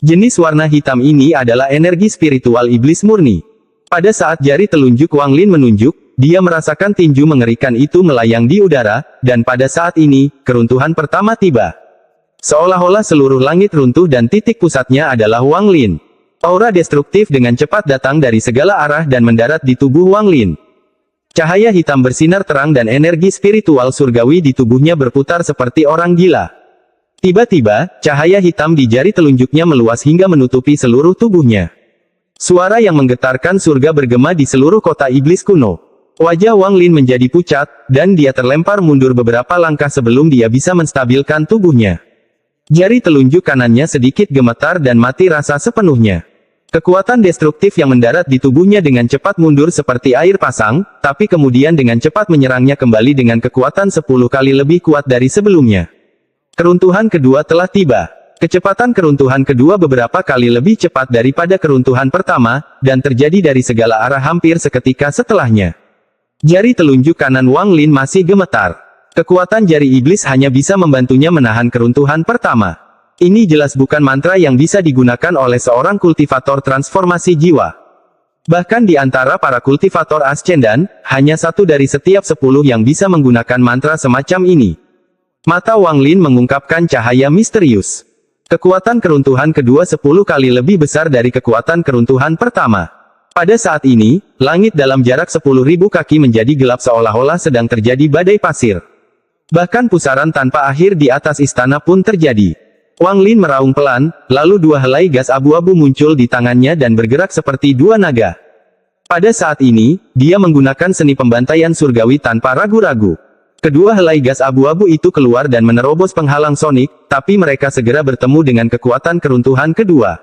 Jenis warna hitam ini adalah energi spiritual iblis murni. Pada saat jari telunjuk Wang Lin menunjuk, dia merasakan tinju mengerikan itu melayang di udara, dan pada saat ini, keruntuhan pertama tiba. Seolah-olah seluruh langit runtuh dan titik pusatnya adalah Wang Lin. Aura destruktif dengan cepat datang dari segala arah dan mendarat di tubuh Wang Lin. Cahaya hitam bersinar terang dan energi spiritual surgawi di tubuhnya berputar seperti orang gila. Tiba-tiba, cahaya hitam di jari telunjuknya meluas hingga menutupi seluruh tubuhnya. Suara yang menggetarkan surga bergema di seluruh kota iblis kuno. Wajah Wang Lin menjadi pucat, dan dia terlempar mundur beberapa langkah sebelum dia bisa menstabilkan tubuhnya. Jari telunjuk kanannya sedikit gemetar dan mati rasa sepenuhnya. Kekuatan destruktif yang mendarat di tubuhnya dengan cepat mundur seperti air pasang, tapi kemudian dengan cepat menyerangnya kembali dengan kekuatan 10 kali lebih kuat dari sebelumnya. Keruntuhan kedua telah tiba. Kecepatan keruntuhan kedua beberapa kali lebih cepat daripada keruntuhan pertama, dan terjadi dari segala arah hampir seketika setelahnya. Jari telunjuk kanan Wang Lin masih gemetar. Kekuatan jari iblis hanya bisa membantunya menahan keruntuhan pertama. Ini jelas bukan mantra yang bisa digunakan oleh seorang kultivator transformasi jiwa. Bahkan di antara para kultivator ascendan, hanya satu dari setiap 10 yang bisa menggunakan mantra semacam ini. Mata Wang Lin mengungkapkan cahaya misterius. Kekuatan keruntuhan kedua 10 kali lebih besar dari kekuatan keruntuhan pertama. Pada saat ini, langit dalam jarak 10.000 kaki menjadi gelap seolah-olah sedang terjadi badai pasir. Bahkan pusaran tanpa akhir di atas istana pun terjadi. Wang Lin meraung pelan, lalu dua helai gas abu-abu muncul di tangannya dan bergerak seperti dua naga. Pada saat ini, dia menggunakan seni pembantaian surgawi tanpa ragu-ragu. Kedua helai gas abu-abu itu keluar dan menerobos penghalang sonik, tapi mereka segera bertemu dengan kekuatan keruntuhan kedua.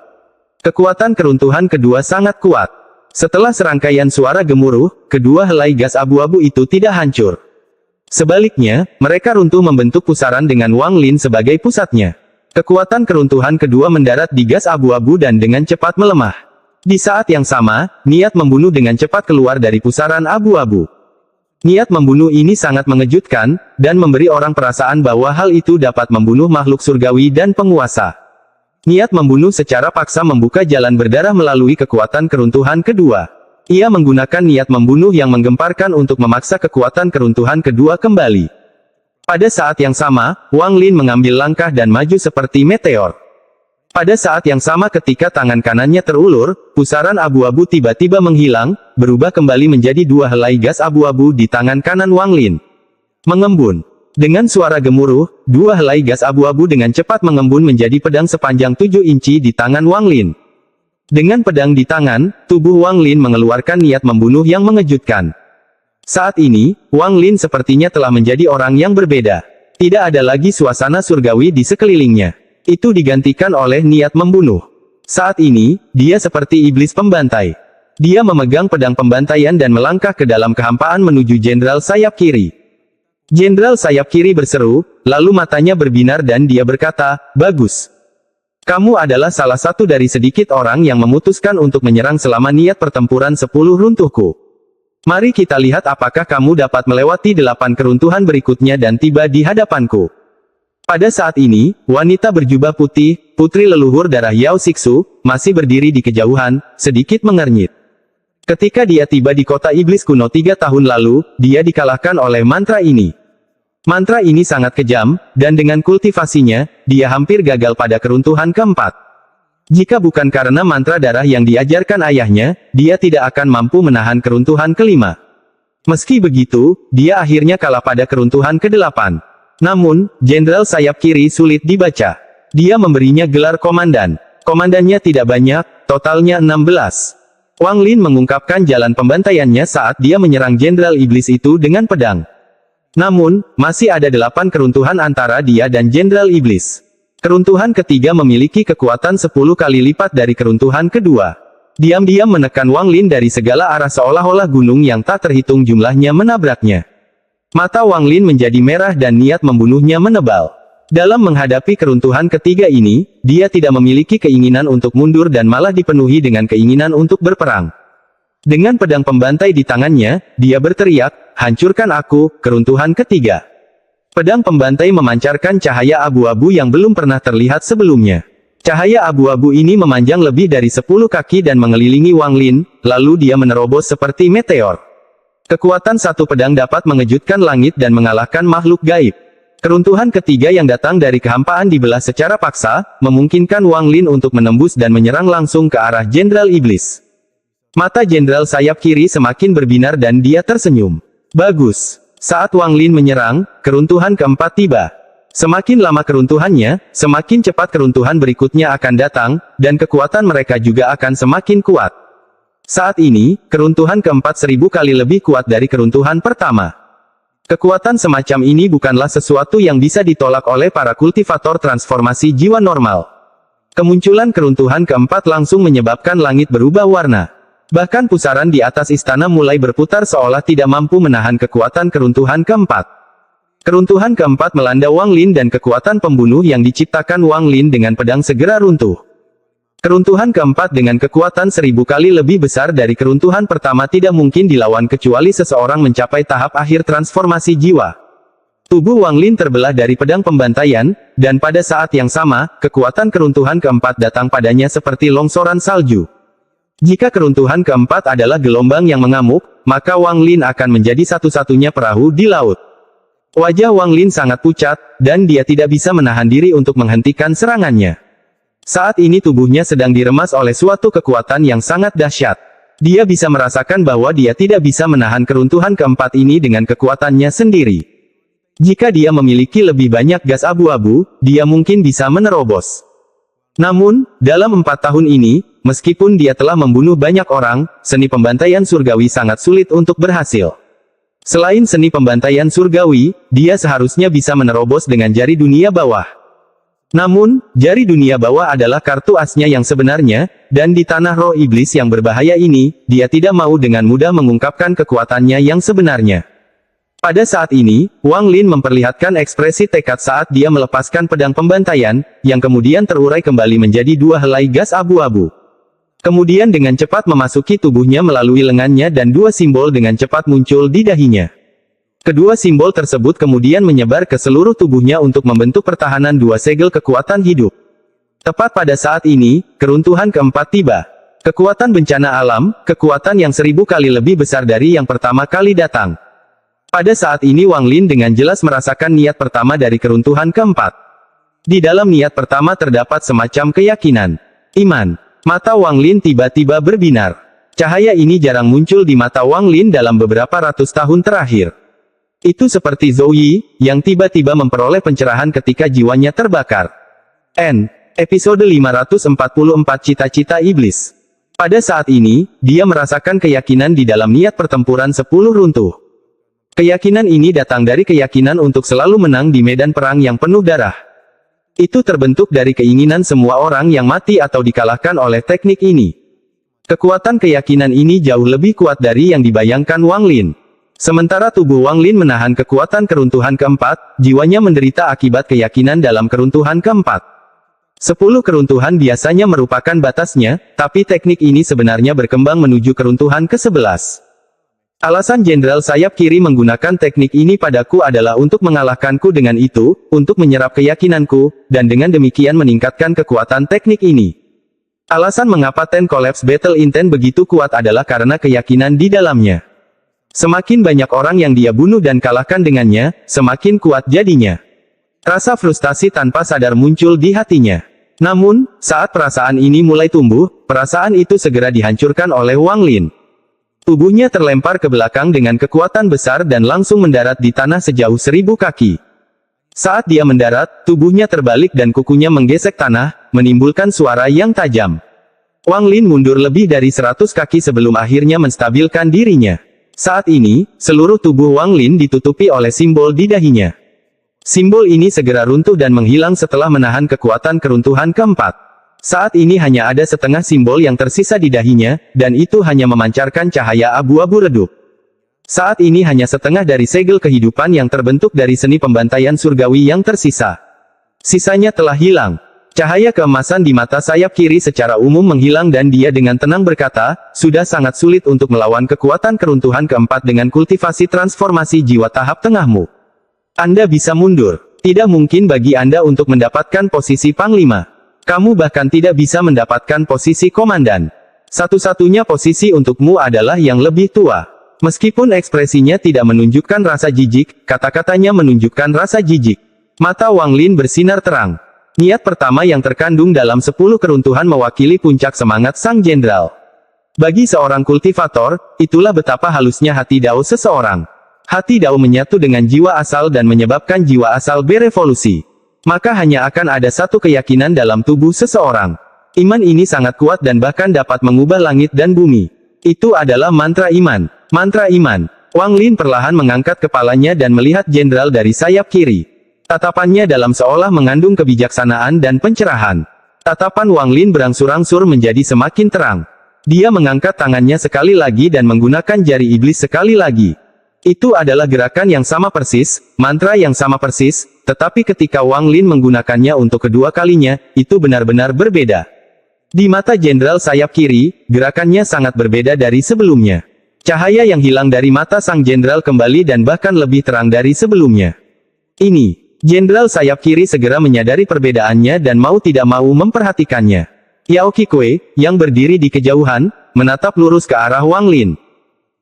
Kekuatan keruntuhan kedua sangat kuat. Setelah serangkaian suara gemuruh, kedua helai gas abu-abu itu tidak hancur. Sebaliknya, mereka runtuh membentuk pusaran dengan Wang Lin sebagai pusatnya. Kekuatan keruntuhan kedua mendarat di gas abu-abu dan dengan cepat melemah. Di saat yang sama, niat membunuh dengan cepat keluar dari pusaran abu-abu. Niat membunuh ini sangat mengejutkan, dan memberi orang perasaan bahwa hal itu dapat membunuh makhluk surgawi dan penguasa. Niat membunuh secara paksa membuka jalan berdarah melalui kekuatan keruntuhan kedua. Ia menggunakan niat membunuh yang menggemparkan untuk memaksa kekuatan keruntuhan kedua kembali. Pada saat yang sama, Wang Lin mengambil langkah dan maju seperti meteor. Pada saat yang sama ketika tangan kanannya terulur, pusaran abu-abu tiba-tiba menghilang, berubah kembali menjadi dua helai gas abu-abu di tangan kanan Wang Lin. Mengembun. Dengan suara gemuruh, dua helai gas abu-abu dengan cepat mengembun menjadi pedang sepanjang 7 inci di tangan Wang Lin. Dengan pedang di tangan, tubuh Wang Lin mengeluarkan niat membunuh yang mengejutkan. Saat ini, Wang Lin sepertinya telah menjadi orang yang berbeda. Tidak ada lagi suasana surgawi di sekelilingnya. Itu digantikan oleh niat membunuh. Saat ini, dia seperti iblis pembantai. Dia memegang pedang pembantaian dan melangkah ke dalam kehampaan menuju Jenderal Sayap Kiri. Jenderal Sayap Kiri berseru, lalu matanya berbinar dan dia berkata, "Bagus. Kamu adalah salah satu dari sedikit orang yang memutuskan untuk menyerang selama niat pertempuran 10 runtuhku. Mari kita lihat apakah kamu dapat melewati 8 keruntuhan berikutnya dan tiba di hadapanku." Pada saat ini, wanita berjubah putih, putri leluhur darah Yao Xixu, masih berdiri di kejauhan, sedikit mengernyit. Ketika dia tiba di kota iblis kuno 3 tahun lalu, dia dikalahkan oleh mantra ini. Mantra ini sangat kejam, dan dengan kultivasinya, dia hampir gagal pada keruntuhan keempat. Jika bukan karena mantra darah yang diajarkan ayahnya, dia tidak akan mampu menahan keruntuhan kelima. Meski begitu, dia akhirnya kalah pada keruntuhan ke-8. Namun, Jenderal Sayap Kiri sulit dibaca. Dia memberinya gelar komandan. Komandannya tidak banyak, totalnya 16. Wang Lin mengungkapkan jalan pembantaiannya saat dia menyerang Jenderal Iblis itu dengan pedang. Namun, masih ada 8 keruntuhan antara dia dan Jenderal Iblis. Keruntuhan ketiga memiliki kekuatan 10 kali lipat dari keruntuhan kedua. Diam-diam menekan Wang Lin dari segala arah seolah-olah gunung yang tak terhitung jumlahnya menabraknya. Mata Wang Lin menjadi merah dan niat membunuhnya menebal. Dalam menghadapi keruntuhan ketiga ini, dia tidak memiliki keinginan untuk mundur dan malah dipenuhi dengan keinginan untuk berperang. Dengan pedang pembantai di tangannya, dia berteriak, hancurkan aku, keruntuhan ketiga. Pedang pembantai memancarkan cahaya abu-abu yang belum pernah terlihat sebelumnya. Cahaya abu-abu ini memanjang lebih dari 10 kaki dan mengelilingi Wang Lin, lalu dia menerobos seperti meteor. Kekuatan satu pedang dapat mengejutkan langit dan mengalahkan makhluk gaib. Keruntuhan ketiga yang datang dari kehampaan dibelah secara paksa, memungkinkan Wang Lin untuk menembus dan menyerang langsung ke arah Jenderal Iblis. Mata Jenderal sayap kiri semakin berbinar dan dia tersenyum. Bagus. Saat Wang Lin menyerang, keruntuhan keempat tiba. Semakin lama keruntuhannya, semakin cepat keruntuhan berikutnya akan datang, dan kekuatan mereka juga akan semakin kuat. Saat ini, keruntuhan keempat 1000 kali lebih kuat dari keruntuhan pertama. Kekuatan semacam ini bukanlah sesuatu yang bisa ditolak oleh para kultivator transformasi jiwa normal. Kemunculan keruntuhan keempat langsung menyebabkan langit berubah warna. Bahkan pusaran di atas istana mulai berputar seolah tidak mampu menahan kekuatan keruntuhan keempat. Keruntuhan keempat melanda Wang Lin dan kekuatan pembunuh yang diciptakan Wang Lin dengan pedang segera runtuh. Keruntuhan keempat dengan kekuatan 1000 kali lebih besar dari keruntuhan pertama tidak mungkin dilawan kecuali seseorang mencapai tahap akhir transformasi jiwa. Tubuh Wang Lin terbelah dari pedang pembantaian, dan pada saat yang sama, kekuatan keruntuhan keempat datang padanya seperti longsoran salju. Jika keruntuhan keempat adalah gelombang yang mengamuk, maka Wang Lin akan menjadi satu-satunya perahu di laut. Wajah Wang Lin sangat pucat, dan dia tidak bisa menahan diri untuk menghentikan serangannya. Saat ini tubuhnya sedang diremas oleh suatu kekuatan yang sangat dahsyat. Dia bisa merasakan bahwa dia tidak bisa menahan keruntuhan keempat ini dengan kekuatannya sendiri. Jika dia memiliki lebih banyak gas abu-abu, dia mungkin bisa menerobos. Namun, dalam 4 tahun ini, meskipun dia telah membunuh banyak orang, seni pembantaian surgawi sangat sulit untuk berhasil. Selain seni pembantaian surgawi, dia seharusnya bisa menerobos dengan jari dunia bawah. Namun, jari dunia bawah adalah kartu asnya yang sebenarnya, dan di tanah roh iblis yang berbahaya ini, dia tidak mau dengan mudah mengungkapkan kekuatannya yang sebenarnya. Pada saat ini, Wang Lin memperlihatkan ekspresi tekad saat dia melepaskan pedang pembantaian, yang kemudian terurai kembali menjadi 2 helai gas abu-abu. Kemudian dengan cepat memasuki tubuhnya melalui lengannya dan 2 simbol dengan cepat muncul di dahinya. Kedua simbol tersebut kemudian menyebar ke seluruh tubuhnya untuk membentuk pertahanan 2 segel kekuatan hidup. Tepat pada saat ini, keruntuhan keempat tiba. Kekuatan bencana alam, kekuatan yang 1000 kali lebih besar dari yang pertama kali datang. Pada saat ini Wang Lin dengan jelas merasakan niat pertama dari keruntuhan keempat. Di dalam niat pertama terdapat semacam keyakinan, iman. Mata Wang Lin tiba-tiba berbinar. Cahaya ini jarang muncul di mata Wang Lin dalam beberapa ratus tahun terakhir. Itu seperti Zhou Yi, yang tiba-tiba memperoleh pencerahan ketika jiwanya terbakar. Episode 544 Cita-Cita Iblis. Pada saat ini, dia merasakan keyakinan di dalam niat pertempuran 10 runtuh. Keyakinan ini datang dari keyakinan untuk selalu menang di medan perang yang penuh darah. Itu terbentuk dari keinginan semua orang yang mati atau dikalahkan oleh teknik ini. Kekuatan keyakinan ini jauh lebih kuat dari yang dibayangkan Wang Lin. Sementara tubuh Wang Lin menahan kekuatan keruntuhan keempat, jiwanya menderita akibat keyakinan dalam keruntuhan keempat. 10 keruntuhan biasanya merupakan batasnya, tapi teknik ini sebenarnya berkembang menuju keruntuhan ke-11. Alasan Jenderal Sayap Kiri menggunakan teknik ini padaku adalah untuk mengalahkanku dengan itu, untuk menyerap keyakinanku, dan dengan demikian meningkatkan kekuatan teknik ini. Alasan mengapa Ten Collapse Battle Intent begitu kuat adalah karena keyakinan di dalamnya. Semakin banyak orang yang dia bunuh dan kalahkan dengannya, semakin kuat jadinya. Rasa frustasi tanpa sadar muncul di hatinya. Namun, saat perasaan ini mulai tumbuh, perasaan itu segera dihancurkan oleh Wang Lin. Tubuhnya terlempar ke belakang dengan kekuatan besar dan langsung mendarat di tanah sejauh 1000 kaki. Saat dia mendarat, tubuhnya terbalik dan kukunya menggesek tanah, menimbulkan suara yang tajam. Wang Lin mundur lebih dari 100 kaki sebelum akhirnya menstabilkan dirinya. Saat ini, seluruh tubuh Wang Lin ditutupi oleh simbol di dahinya. Simbol ini segera runtuh dan menghilang setelah menahan kekuatan keruntuhan keempat. Saat ini hanya ada setengah simbol yang tersisa di dahinya, dan itu hanya memancarkan cahaya abu-abu redup. Saat ini hanya setengah dari segel kehidupan yang terbentuk dari seni pembantaian surgawi yang tersisa. Sisanya telah hilang. Cahaya keemasan di mata sayap kiri secara umum menghilang dan dia dengan tenang berkata, sudah sangat sulit untuk melawan kekuatan keruntuhan keempat dengan kultivasi transformasi jiwa tahap tengahmu. Anda bisa mundur. Tidak mungkin bagi Anda untuk mendapatkan posisi Panglima. Kamu bahkan tidak bisa mendapatkan posisi Komandan. Satu-satunya posisi untukmu adalah yang lebih tua. Meskipun ekspresinya tidak menunjukkan rasa jijik, kata-katanya menunjukkan rasa jijik. Mata Wang Lin bersinar terang. Niat pertama yang terkandung dalam 10 keruntuhan mewakili puncak semangat Sang Jenderal. Bagi seorang kultivator, itulah betapa halusnya hati Dao seseorang. Hati Dao menyatu dengan jiwa asal dan menyebabkan jiwa asal berevolusi. Maka hanya akan ada satu keyakinan dalam tubuh seseorang. Iman ini sangat kuat dan bahkan dapat mengubah langit dan bumi. Itu adalah mantra iman. Mantra iman. Wang Lin perlahan mengangkat kepalanya dan melihat jenderal dari sayap kiri. Tatapannya dalam seolah mengandung kebijaksanaan dan pencerahan. Tatapan Wang Lin berangsur-angsur menjadi semakin terang. Dia mengangkat tangannya sekali lagi dan menggunakan jari iblis sekali lagi. Itu adalah gerakan yang sama persis, mantra yang sama persis, tetapi ketika Wang Lin menggunakannya untuk kedua kalinya, itu benar-benar berbeda. Di mata jenderal sayap kiri, gerakannya sangat berbeda dari sebelumnya. Cahaya yang hilang dari mata sang jenderal kembali dan bahkan lebih terang dari sebelumnya. Ini. Jenderal sayap kiri segera menyadari perbedaannya dan mau tidak mau memperhatikannya. Yao Qikui, yang berdiri di kejauhan, menatap lurus ke arah Wang Lin.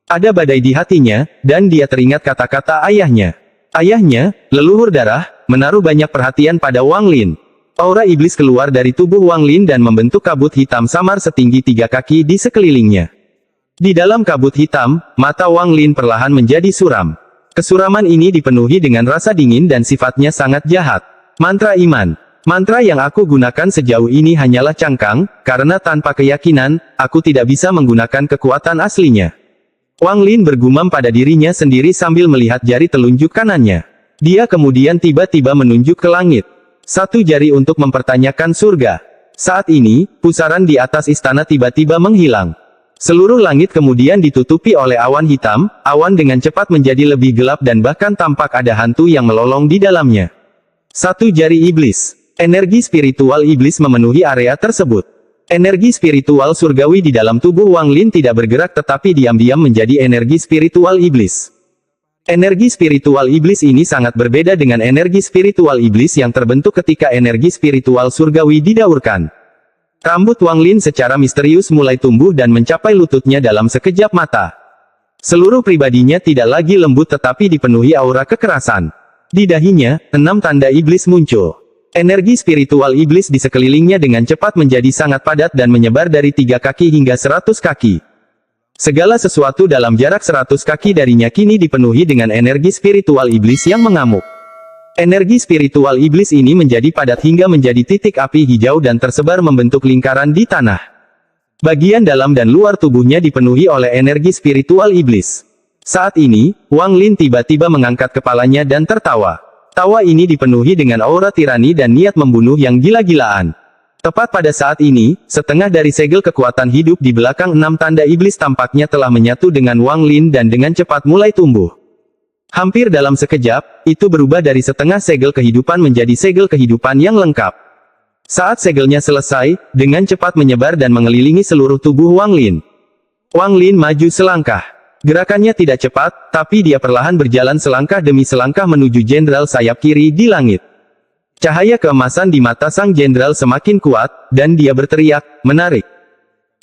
Ada badai di hatinya, dan dia teringat kata-kata ayahnya. Ayahnya, leluhur darah, menaruh banyak perhatian pada Wang Lin. Aura iblis keluar dari tubuh Wang Lin dan membentuk kabut hitam samar setinggi 3 kaki di sekelilingnya. Di dalam kabut hitam, mata Wang Lin perlahan menjadi suram. Kesuraman ini dipenuhi dengan rasa dingin dan sifatnya sangat jahat. Mantra iman. Mantra yang aku gunakan sejauh ini hanyalah cangkang, karena tanpa keyakinan, aku tidak bisa menggunakan kekuatan aslinya. Wang Lin bergumam pada dirinya sendiri sambil melihat jari telunjuk kanannya. Dia kemudian tiba-tiba menunjuk ke langit. Satu jari untuk mempertanyakan surga. Saat ini, pusaran di atas istana tiba-tiba menghilang. Seluruh langit kemudian ditutupi oleh awan hitam, awan dengan cepat menjadi lebih gelap dan bahkan tampak ada hantu yang melolong di dalamnya. Satu jari iblis. Energi spiritual iblis memenuhi area tersebut. Energi spiritual surgawi di dalam tubuh Wang Lin tidak bergerak tetapi diam-diam menjadi energi spiritual iblis. Energi spiritual iblis ini sangat berbeda dengan energi spiritual iblis yang terbentuk ketika energi spiritual surgawi didaurkan. Rambut Wang Lin secara misterius mulai tumbuh dan mencapai lututnya dalam sekejap mata. Seluruh pribadinya tidak lagi lembut tetapi dipenuhi aura kekerasan. Di dahinya, 6 tanda iblis muncul. Energi spiritual iblis di sekelilingnya dengan cepat menjadi sangat padat dan menyebar dari 3 kaki hingga 100 kaki. Segala sesuatu dalam jarak 100 kaki darinya kini dipenuhi dengan energi spiritual iblis yang mengamuk. Energi spiritual iblis ini menjadi padat hingga menjadi titik api hijau dan tersebar membentuk lingkaran di tanah. Bagian dalam dan luar tubuhnya dipenuhi oleh energi spiritual iblis. Saat ini, Wang Lin tiba-tiba mengangkat kepalanya dan tertawa. Tawa ini dipenuhi dengan aura tirani dan niat membunuh yang gila-gilaan. Tepat pada saat ini, setengah dari segel kekuatan hidup di belakang 6 tanda iblis tampaknya telah menyatu dengan Wang Lin dan dengan cepat mulai tumbuh. Hampir dalam sekejap, itu berubah dari setengah segel kehidupan menjadi segel kehidupan yang lengkap. Saat segelnya selesai, dengan cepat menyebar dan mengelilingi seluruh tubuh Wang Lin. Wang Lin maju selangkah. Gerakannya tidak cepat, tapi dia perlahan berjalan selangkah demi selangkah menuju jenderal sayap kiri di langit. Cahaya keemasan di mata sang jenderal semakin kuat, dan dia berteriak, menarik.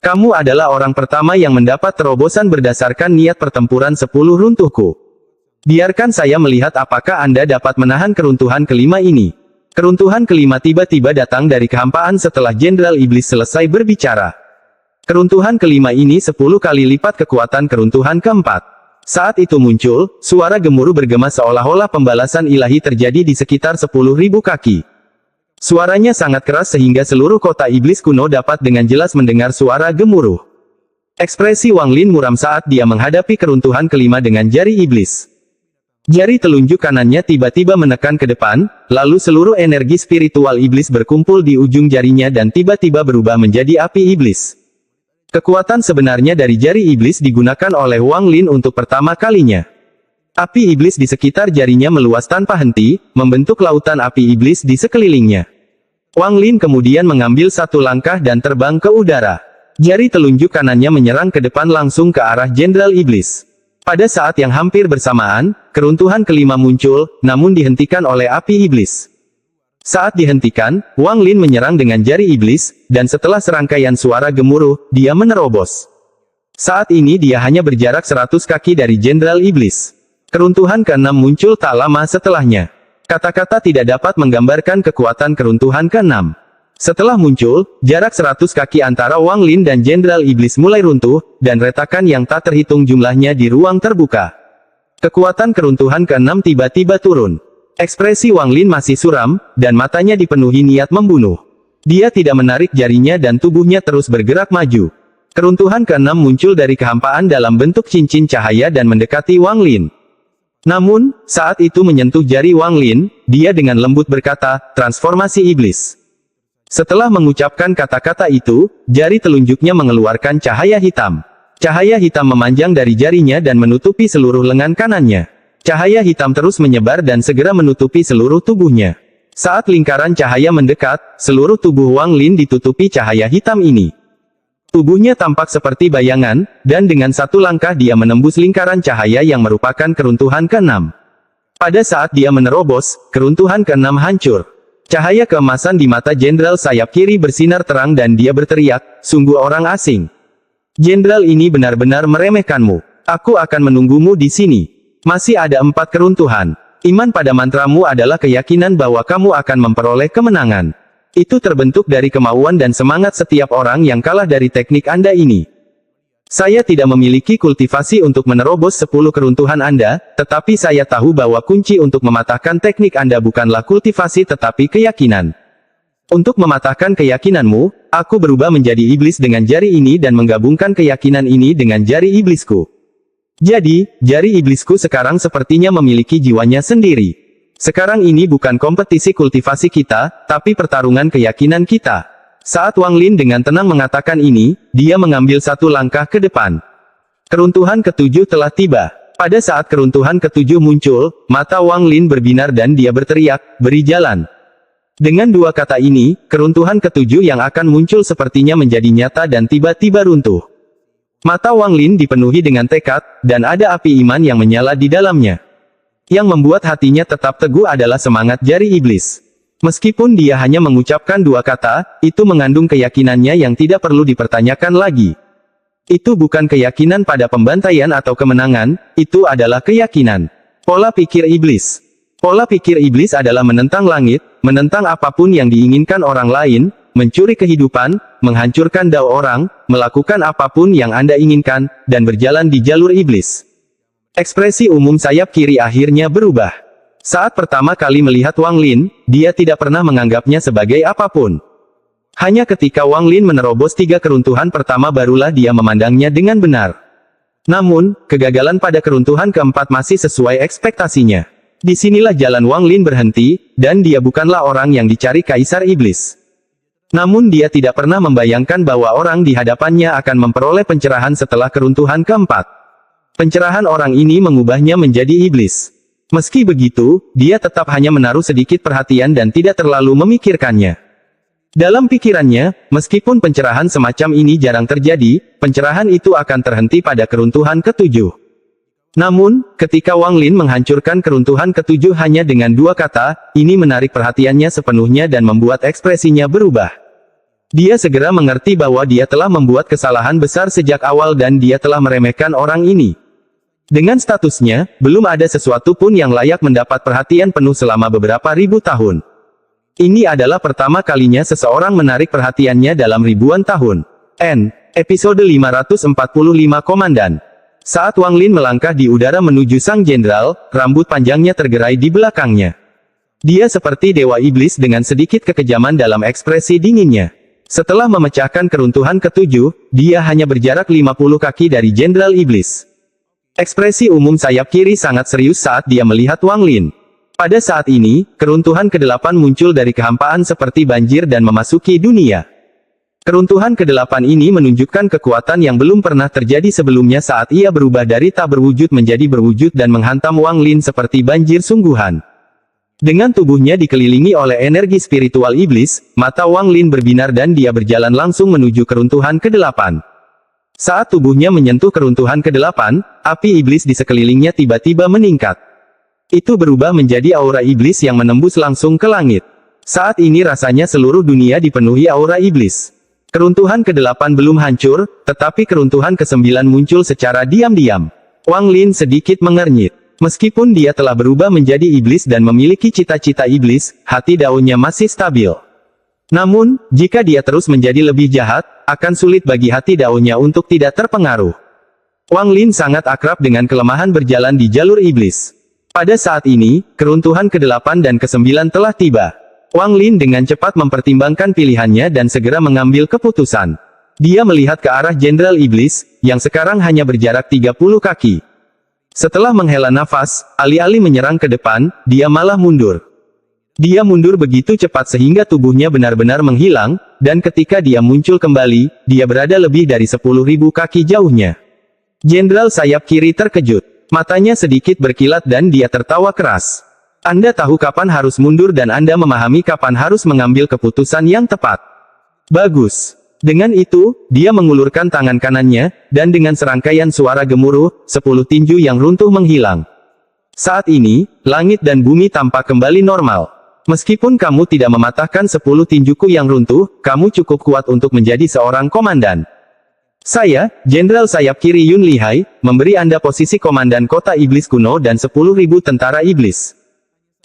Kamu adalah orang pertama yang mendapat terobosan berdasarkan niat pertempuran 10 runtuhku. Biarkan saya melihat apakah Anda dapat menahan keruntuhan kelima ini. Keruntuhan kelima tiba-tiba datang dari kehampaan setelah Jenderal Iblis selesai berbicara. Keruntuhan kelima ini 10 kali lipat kekuatan keruntuhan keempat. Saat itu muncul, suara gemuruh bergema seolah-olah pembalasan ilahi terjadi di sekitar 10.000 kaki. Suaranya sangat keras sehingga seluruh kota iblis kuno dapat dengan jelas mendengar suara gemuruh. Ekspresi Wang Lin muram saat dia menghadapi keruntuhan kelima dengan jari iblis. Jari telunjuk kanannya tiba-tiba menekan ke depan, lalu seluruh energi spiritual iblis berkumpul di ujung jarinya dan tiba-tiba berubah menjadi api iblis. Kekuatan sebenarnya dari jari iblis digunakan oleh Wang Lin untuk pertama kalinya. Api iblis di sekitar jarinya meluas tanpa henti, membentuk lautan api iblis di sekelilingnya. Wang Lin kemudian mengambil satu langkah dan terbang ke udara. Jari telunjuk kanannya menyerang ke depan langsung ke arah Jenderal Iblis. Pada saat yang hampir bersamaan, keruntuhan kelima muncul, namun dihentikan oleh api iblis. Saat dihentikan, Wang Lin menyerang dengan jari iblis, dan setelah serangkaian suara gemuruh, dia menerobos. Saat ini dia hanya berjarak 100 kaki dari Jenderal Iblis. Keruntuhan ke-6 muncul tak lama setelahnya. Kata-kata tidak dapat menggambarkan kekuatan keruntuhan ke-6. Setelah muncul, jarak 100 kaki antara Wang Lin dan Jenderal Iblis mulai runtuh, dan retakan yang tak terhitung jumlahnya di ruang terbuka. Kekuatan keruntuhan ke-6 tiba-tiba turun. Ekspresi Wang Lin masih suram, dan matanya dipenuhi niat membunuh. Dia tidak menarik jarinya dan tubuhnya terus bergerak maju. Keruntuhan ke-6 muncul dari kehampaan dalam bentuk cincin cahaya dan mendekati Wang Lin. Namun, saat itu menyentuh jari Wang Lin, dia dengan lembut berkata, "Transformasi iblis." Setelah mengucapkan kata-kata itu, jari telunjuknya mengeluarkan cahaya hitam. Cahaya hitam memanjang dari jarinya dan menutupi seluruh lengan kanannya. Cahaya hitam terus menyebar dan segera menutupi seluruh tubuhnya. Saat lingkaran cahaya mendekat, seluruh tubuh Wang Lin ditutupi cahaya hitam ini. Tubuhnya tampak seperti bayangan, dan dengan satu langkah dia menembus lingkaran cahaya yang merupakan keruntuhan ke-6. Pada saat dia menerobos, keruntuhan ke-6 hancur. Cahaya keemasan di mata Jenderal sayap kiri bersinar terang dan dia berteriak, "Sungguh orang asing. Jenderal ini benar-benar meremehkanmu. Aku akan menunggumu di sini. Masih ada 4 keruntuhan. Iman pada mantramu adalah keyakinan bahwa kamu akan memperoleh kemenangan. Itu terbentuk dari kemauan dan semangat setiap orang yang kalah dari teknik Anda ini. Saya tidak memiliki kultivasi untuk menerobos 10 keruntuhan Anda, tetapi saya tahu bahwa kunci untuk mematahkan teknik Anda bukanlah kultivasi tetapi keyakinan. Untuk mematahkan keyakinanmu, aku berubah menjadi iblis dengan jari ini dan menggabungkan keyakinan ini dengan jari iblisku. Jadi, jari iblisku sekarang sepertinya memiliki jiwanya sendiri. Sekarang ini bukan kompetisi kultivasi kita, tapi pertarungan keyakinan kita." Saat Wang Lin dengan tenang mengatakan ini, dia mengambil satu langkah ke depan. Keruntuhan ke-7 telah tiba. Pada saat keruntuhan ke-7 muncul, mata Wang Lin berbinar dan dia berteriak, "Beri jalan." Dengan dua kata ini, keruntuhan ke-7 yang akan muncul sepertinya menjadi nyata dan tiba-tiba runtuh. Mata Wang Lin dipenuhi dengan tekad, dan ada api iman yang menyala di dalamnya. Yang membuat hatinya tetap teguh adalah semangat jari iblis. Meskipun dia hanya mengucapkan dua kata, itu mengandung keyakinannya yang tidak perlu dipertanyakan lagi. Itu bukan keyakinan pada pembantaian atau kemenangan, itu adalah keyakinan. Pola pikir iblis. Pola pikir iblis adalah menentang langit, menentang apapun yang diinginkan orang lain, mencuri kehidupan, menghancurkan dao orang, melakukan apapun yang Anda inginkan, dan berjalan di jalur iblis. Ekspresi umum sayap kiri akhirnya berubah. Saat pertama kali melihat Wang Lin, dia tidak pernah menganggapnya sebagai apapun. Hanya ketika Wang Lin menerobos 3 keruntuhan pertama barulah dia memandangnya dengan benar. Namun, kegagalan pada keruntuhan keempat masih sesuai ekspektasinya. Disinilah jalan Wang Lin berhenti, dan dia bukanlah orang yang dicari Kaisar Iblis. Namun dia tidak pernah membayangkan bahwa orang di hadapannya akan memperoleh pencerahan setelah keruntuhan keempat. Pencerahan orang ini mengubahnya menjadi iblis. Meski begitu, dia tetap hanya menaruh sedikit perhatian dan tidak terlalu memikirkannya. Dalam pikirannya, meskipun pencerahan semacam ini jarang terjadi, pencerahan itu akan terhenti pada keruntuhan ke-7. Namun, ketika Wang Lin menghancurkan keruntuhan ke-7 hanya dengan dua kata, ini menarik perhatiannya sepenuhnya dan membuat ekspresinya berubah. Dia segera mengerti bahwa dia telah membuat kesalahan besar sejak awal dan dia telah meremehkan orang ini. Dengan statusnya, belum ada sesuatu pun yang layak mendapat perhatian penuh selama beberapa ribu tahun. Ini adalah pertama kalinya seseorang menarik perhatiannya dalam ribuan tahun. Episode 545 Komandan. Saat Wang Lin melangkah di udara menuju sang jenderal, rambut panjangnya tergerai di belakangnya. Dia seperti dewa iblis dengan sedikit kekejaman dalam ekspresi dinginnya. Setelah memecahkan keruntuhan ke-7, dia hanya berjarak 50 kaki dari Jenderal Iblis. Ekspresi umum sayap kiri sangat serius saat dia melihat Wang Lin. Pada saat ini, keruntuhan ke-8 muncul dari kehampaan seperti banjir dan memasuki dunia. Keruntuhan ke-8 ini menunjukkan kekuatan yang belum pernah terjadi sebelumnya saat ia berubah dari tak berwujud menjadi berwujud dan menghantam Wang Lin seperti banjir sungguhan. Dengan tubuhnya dikelilingi oleh energi spiritual iblis, mata Wang Lin berbinar dan dia berjalan langsung menuju keruntuhan ke-8. Saat tubuhnya menyentuh keruntuhan ke-8, api iblis di sekelilingnya tiba-tiba meningkat. Itu berubah menjadi aura iblis yang menembus langsung ke langit. Saat ini rasanya seluruh dunia dipenuhi aura iblis. Keruntuhan ke-8 belum hancur, tetapi keruntuhan ke-9 muncul secara diam-diam. Wang Lin sedikit mengernyit. Meskipun dia telah berubah menjadi iblis dan memiliki cita-cita iblis, hati daunnya masih stabil. Namun, jika dia terus menjadi lebih jahat, akan sulit bagi hati daunnya untuk tidak terpengaruh. Wang Lin sangat akrab dengan kelemahan berjalan di jalur iblis. Pada saat ini, keruntuhan ke-8 dan ke-9 telah tiba. Wang Lin dengan cepat mempertimbangkan pilihannya dan segera mengambil keputusan. Dia melihat ke arah Jenderal Iblis, yang sekarang hanya berjarak 30 kaki. Setelah menghela nafas, alih-alih menyerang ke depan, dia malah mundur. Dia mundur begitu cepat sehingga tubuhnya benar-benar menghilang, dan ketika dia muncul kembali, dia berada lebih dari 10.000 kaki jauhnya. Jenderal sayap kiri terkejut. Matanya sedikit berkilat dan dia tertawa keras. Anda tahu kapan harus mundur dan Anda memahami kapan harus mengambil keputusan yang tepat. Bagus. Dengan itu, dia mengulurkan tangan kanannya, dan dengan serangkaian suara gemuruh, 10 tinju yang runtuh menghilang. Saat ini, langit dan bumi tampak kembali normal. Meskipun kamu tidak mematahkan 10 tinjuku yang runtuh, kamu cukup kuat untuk menjadi seorang komandan. Saya, Jenderal Sayap Kiri Yun Lihai, memberi Anda posisi komandan kota iblis kuno dan 10.000 tentara iblis.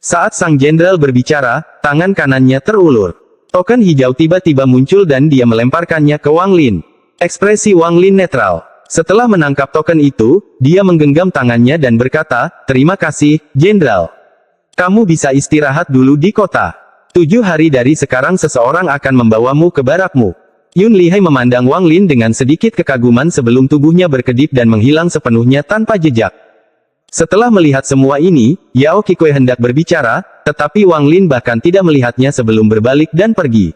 Saat sang jenderal berbicara, tangan kanannya terulur. Token hijau tiba-tiba muncul dan dia melemparkannya ke Wang Lin. Ekspresi Wang Lin netral. Setelah menangkap token itu, dia menggenggam tangannya dan berkata, "Terima kasih, Jenderal. Kamu bisa istirahat dulu di kota. 7 hari dari sekarang seseorang akan membawamu ke barakmu." Yun Lihai memandang Wang Lin dengan sedikit kekaguman sebelum tubuhnya berkedip dan menghilang sepenuhnya tanpa jejak. Setelah melihat semua ini, Yao Qikui hendak berbicara, tetapi Wang Lin bahkan tidak melihatnya sebelum berbalik dan pergi.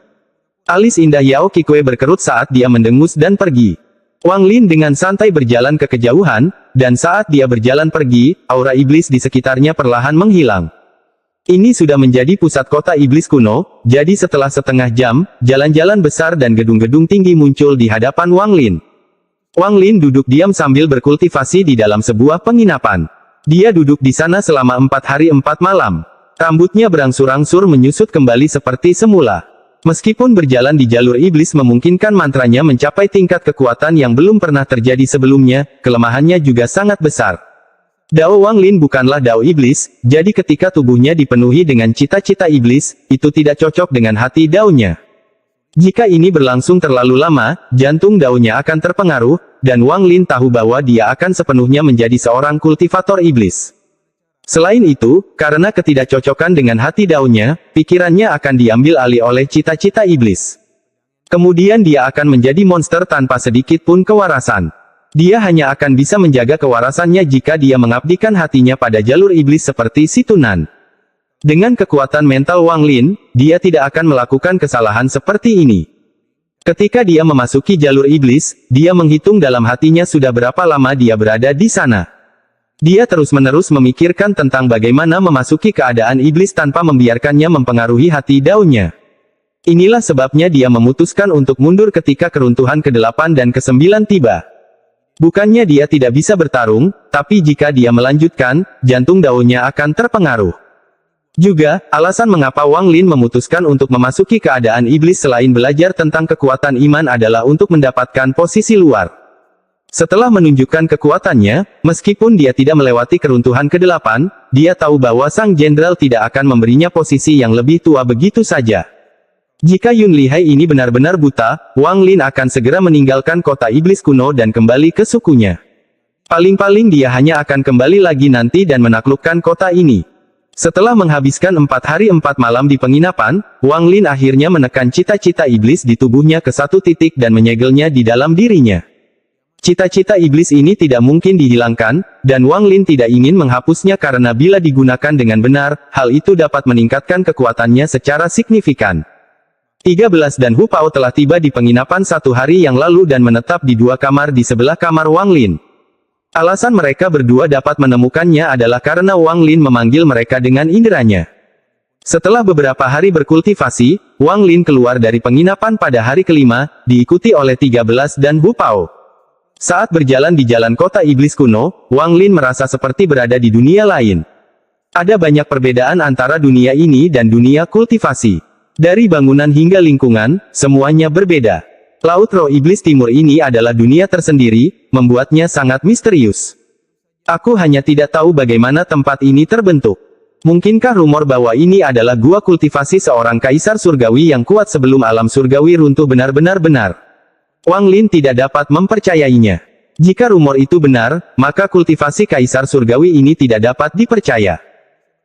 Alis indah Yao Qikui berkerut saat dia mendengus dan pergi. Wang Lin dengan santai berjalan ke kejauhan, dan saat dia berjalan pergi, aura iblis di sekitarnya perlahan menghilang. Ini sudah menjadi pusat kota iblis kuno, jadi setelah setengah jam, jalan-jalan besar dan gedung-gedung tinggi muncul di hadapan Wang Lin. Wang Lin duduk diam sambil berkultivasi di dalam sebuah penginapan. Dia duduk di sana selama 4 hari 4 malam. Rambutnya berangsur-angsur menyusut kembali seperti semula. Meskipun berjalan di jalur iblis memungkinkan mantranya mencapai tingkat kekuatan yang belum pernah terjadi sebelumnya, kelemahannya juga sangat besar. Dao Wang Lin bukanlah dao iblis, jadi ketika tubuhnya dipenuhi dengan cita-cita iblis, itu tidak cocok dengan hati daonya. Jika ini berlangsung terlalu lama, jantung daonya akan terpengaruh, dan Wang Lin tahu bahwa dia akan sepenuhnya menjadi seorang kultivator iblis. Selain itu, karena ketidakcocokan dengan hati daonya, pikirannya akan diambil alih oleh cita-cita iblis. Kemudian dia akan menjadi monster tanpa sedikit pun kewarasan. Dia hanya akan bisa menjaga kewarasannya jika dia mengabdikan hatinya pada jalur iblis seperti si Tunan. Dengan kekuatan mental Wang Lin, dia tidak akan melakukan kesalahan seperti ini. Ketika dia memasuki jalur iblis, dia menghitung dalam hatinya sudah berapa lama dia berada di sana. Dia terus-menerus memikirkan tentang bagaimana memasuki keadaan iblis tanpa membiarkannya mempengaruhi hati daunnya. Inilah sebabnya dia memutuskan untuk mundur ketika keruntuhan ke-8 dan ke-9 tiba. Bukannya dia tidak bisa bertarung, tapi jika dia melanjutkan, jantung daunnya akan terpengaruh. Juga, alasan mengapa Wang Lin memutuskan untuk memasuki keadaan iblis selain belajar tentang kekuatan iman adalah untuk mendapatkan posisi luar. Setelah menunjukkan kekuatannya, meskipun dia tidak melewati keruntuhan ke-8, dia tahu bahwa sang jenderal tidak akan memberinya posisi yang lebih tua begitu saja. Jika Yun Lihai ini benar-benar buta, Wang Lin akan segera meninggalkan kota iblis kuno dan kembali ke sukunya. Paling-paling dia hanya akan kembali lagi nanti dan menaklukkan kota ini. Setelah menghabiskan 4 hari 4 malam di penginapan, Wang Lin akhirnya menekan cita-cita iblis di tubuhnya ke satu titik dan menyegelnya di dalam dirinya. Cita-cita iblis ini tidak mungkin dihilangkan, dan Wang Lin tidak ingin menghapusnya karena bila digunakan dengan benar, hal itu dapat meningkatkan kekuatannya secara signifikan. 13 dan Hu Pao telah tiba di penginapan 1 hari yang lalu dan menetap di 2 kamar di sebelah kamar Wang Lin. Alasan mereka berdua dapat menemukannya adalah karena Wang Lin memanggil mereka dengan inderanya. Setelah beberapa hari berkultivasi, Wang Lin keluar dari penginapan pada hari kelima, diikuti oleh 13 dan Hu Pao. Saat berjalan di jalan kota iblis kuno, Wang Lin merasa seperti berada di dunia lain. Ada banyak perbedaan antara dunia ini dan dunia kultivasi. Dari bangunan hingga lingkungan, semuanya berbeda. Laut Roh Iblis Timur ini adalah dunia tersendiri, membuatnya sangat misterius. Aku hanya tidak tahu bagaimana tempat ini terbentuk. Mungkinkah rumor bahwa ini adalah gua kultivasi seorang kaisar surgawi yang kuat sebelum alam surgawi runtuh benar-benar benar? Wang Lin tidak dapat mempercayainya. Jika rumor itu benar, maka kultivasi kaisar surgawi ini tidak dapat dipercaya.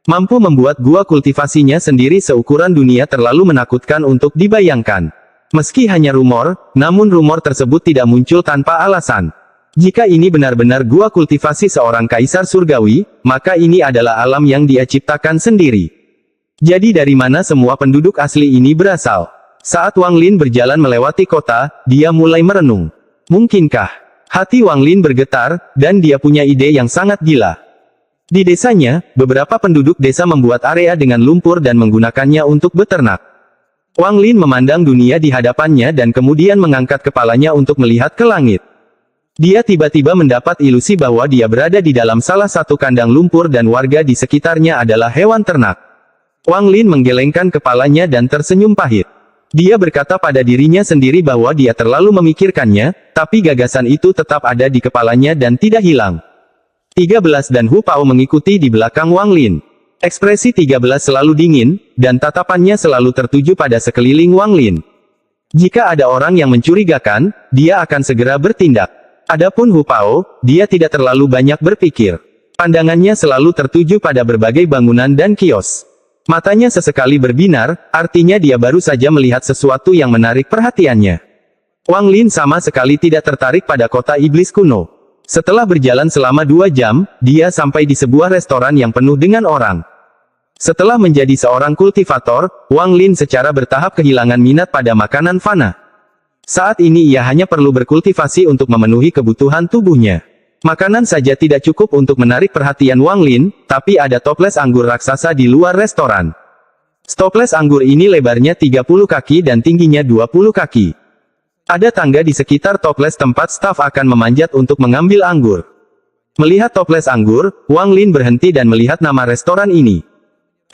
Mampu membuat gua kultivasinya sendiri seukuran dunia terlalu menakutkan untuk dibayangkan. Meski hanya rumor, namun rumor tersebut tidak muncul tanpa alasan. Jika ini benar-benar gua kultivasi seorang kaisar surgawi, maka ini adalah alam yang dia ciptakan sendiri. Jadi dari mana semua penduduk asli ini berasal? Saat Wang Lin berjalan melewati kota, dia mulai merenung. Mungkinkah? Hati Wang Lin bergetar, dan dia punya ide yang sangat gila. Di desanya, beberapa penduduk desa membuat area dengan lumpur dan menggunakannya untuk beternak. Wang Lin memandang dunia di hadapannya dan kemudian mengangkat kepalanya untuk melihat ke langit. Dia tiba-tiba mendapat ilusi bahwa dia berada di dalam salah satu kandang lumpur dan warga di sekitarnya adalah hewan ternak. Wang Lin menggelengkan kepalanya dan tersenyum pahit. Dia berkata pada dirinya sendiri bahwa dia terlalu memikirkannya, tapi gagasan itu tetap ada di kepalanya dan tidak hilang. 13 dan Hu Pao mengikuti di belakang Wang Lin. Ekspresi 13 selalu dingin, dan tatapannya selalu tertuju pada sekeliling Wang Lin. Jika ada orang yang mencurigakan, dia akan segera bertindak. Adapun Hu Pao, dia tidak terlalu banyak berpikir. Pandangannya selalu tertuju pada berbagai bangunan dan kios. Matanya sesekali berbinar, artinya dia baru saja melihat sesuatu yang menarik perhatiannya. Wang Lin sama sekali tidak tertarik pada kota iblis kuno. Setelah berjalan selama 2 jam, dia sampai di sebuah restoran yang penuh dengan orang. Setelah menjadi seorang kultivator, Wang Lin secara bertahap kehilangan minat pada makanan fana. Saat ini ia hanya perlu berkultivasi untuk memenuhi kebutuhan tubuhnya. Makanan saja tidak cukup untuk menarik perhatian Wang Lin, tapi ada toples anggur raksasa di luar restoran. Toples anggur ini lebarnya 30 kaki dan tingginya 20 kaki. Ada tangga di sekitar toples tempat staf akan memanjat untuk mengambil anggur. Melihat toples anggur, Wang Lin berhenti dan melihat nama restoran ini.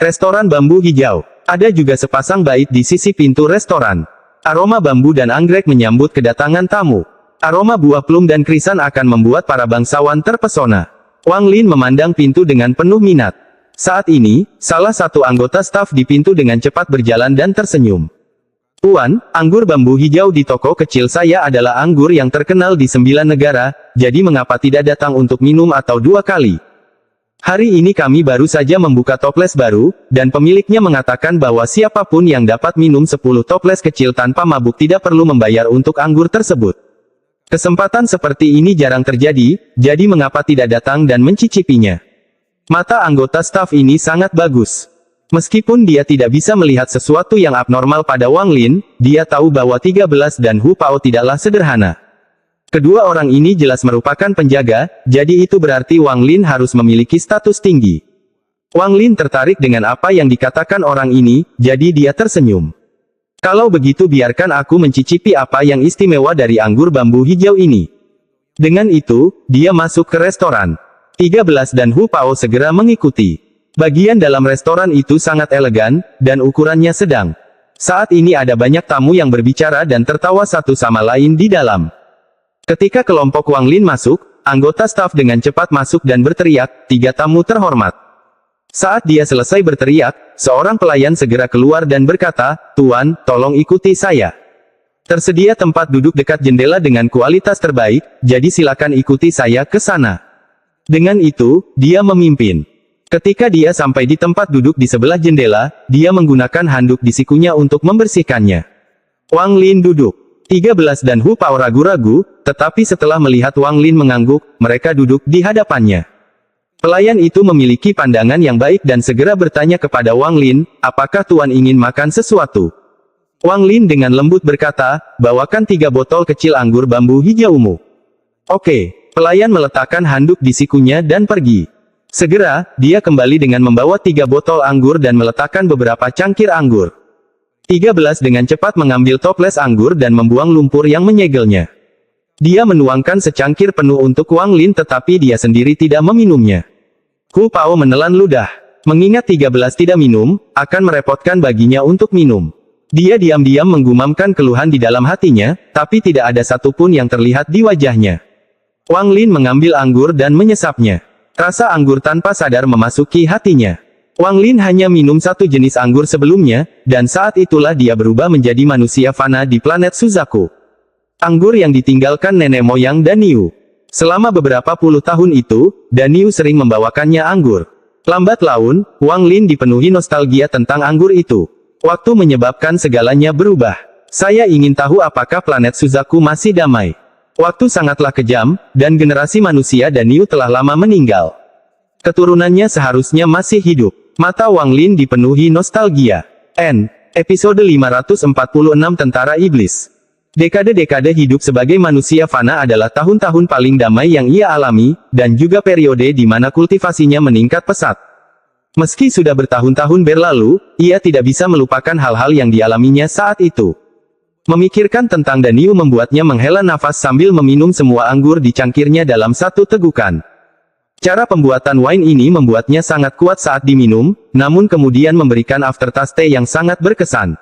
Restoran Bambu Hijau. Ada juga sepasang bait di sisi pintu restoran. Aroma bambu dan anggrek menyambut kedatangan tamu. Aroma buah plum dan krisan akan membuat para bangsawan terpesona. Wang Lin memandang pintu dengan penuh minat. Saat ini, salah satu anggota staf di pintu dengan cepat berjalan dan tersenyum. Tuan, anggur bambu hijau di toko kecil saya adalah anggur yang terkenal di 9 negara, jadi mengapa tidak datang untuk minum atau 2 kali? Hari ini kami baru saja membuka toples baru, dan pemiliknya mengatakan bahwa siapapun yang dapat minum 10 toples kecil tanpa mabuk tidak perlu membayar untuk anggur tersebut. Kesempatan seperti ini jarang terjadi, jadi mengapa tidak datang dan mencicipinya? Mata anggota staf ini sangat bagus. Meskipun dia tidak bisa melihat sesuatu yang abnormal pada Wang Lin, dia tahu bahwa 13 dan Hu Pao tidaklah sederhana. Kedua orang ini jelas merupakan penjaga, jadi itu berarti Wang Lin harus memiliki status tinggi. Wang Lin tertarik dengan apa yang dikatakan orang ini, jadi dia tersenyum. Kalau begitu biarkan aku mencicipi apa yang istimewa dari anggur bambu hijau ini. Dengan itu, dia masuk ke restoran. 13 dan Hu Pao segera mengikuti. Bagian dalam restoran itu sangat elegan, dan ukurannya sedang. Saat ini ada banyak tamu yang berbicara dan tertawa satu sama lain di dalam. Ketika kelompok Wang Lin masuk, anggota staf dengan cepat masuk dan berteriak, 3 tamu terhormat. Saat dia selesai berteriak, seorang pelayan segera keluar dan berkata, Tuan, tolong ikuti saya. Tersedia tempat duduk dekat jendela dengan kualitas terbaik, jadi silakan ikuti saya ke sana. Dengan itu, dia memimpin. Ketika dia sampai di tempat duduk di sebelah jendela, dia menggunakan handuk di sikunya untuk membersihkannya. Wang Lin duduk. 13 dan Hu Pao ragu-ragu, tetapi setelah melihat Wang Lin mengangguk, mereka duduk di hadapannya. Pelayan itu memiliki pandangan yang baik dan segera bertanya kepada Wang Lin, apakah Tuan ingin makan sesuatu? Wang Lin dengan lembut berkata, bawakan 3 botol kecil anggur bambu hijaumu. Oke, pelayan meletakkan handuk di sikunya dan pergi. Segera, dia kembali dengan membawa 3 botol anggur dan meletakkan beberapa cangkir anggur. 13 dengan cepat mengambil toples anggur dan membuang lumpur yang menyegelnya. Dia menuangkan secangkir penuh untuk Wang Lin tetapi dia sendiri tidak meminumnya. Hu Pao menelan ludah. Mengingat 13 tidak minum, akan merepotkan baginya untuk minum. Dia diam-diam menggumamkan keluhan di dalam hatinya, tapi tidak ada satupun yang terlihat di wajahnya. Wang Lin mengambil anggur dan menyesapnya. Rasa anggur tanpa sadar memasuki hatinya. Wang Lin hanya minum satu jenis anggur sebelumnya, dan saat itulah dia berubah menjadi manusia fana di planet Suzaku. Anggur yang ditinggalkan nenek moyang Daniu. Selama beberapa puluh tahun itu, Daniu sering membawakannya anggur. Lambat laun, Wang Lin dipenuhi nostalgia tentang anggur itu. Waktu menyebabkan segalanya berubah. Saya ingin tahu apakah planet Suzaku masih damai. Waktu sangatlah kejam, dan generasi manusia Daniu telah lama meninggal. Keturunannya seharusnya masih hidup. Mata Wang Lin dipenuhi nostalgia. Episode 546 Tentara Iblis. Dekade-dekade hidup sebagai manusia fana adalah tahun-tahun paling damai yang ia alami, dan juga periode di mana kultivasinya meningkat pesat. Meski sudah bertahun-tahun berlalu, ia tidak bisa melupakan hal-hal yang dialaminya saat itu. Memikirkan tentang Daniu membuatnya menghela nafas sambil meminum semua anggur di cangkirnya dalam satu tegukan. Cara pembuatan wine ini membuatnya sangat kuat saat diminum, namun kemudian memberikan aftertaste yang sangat berkesan.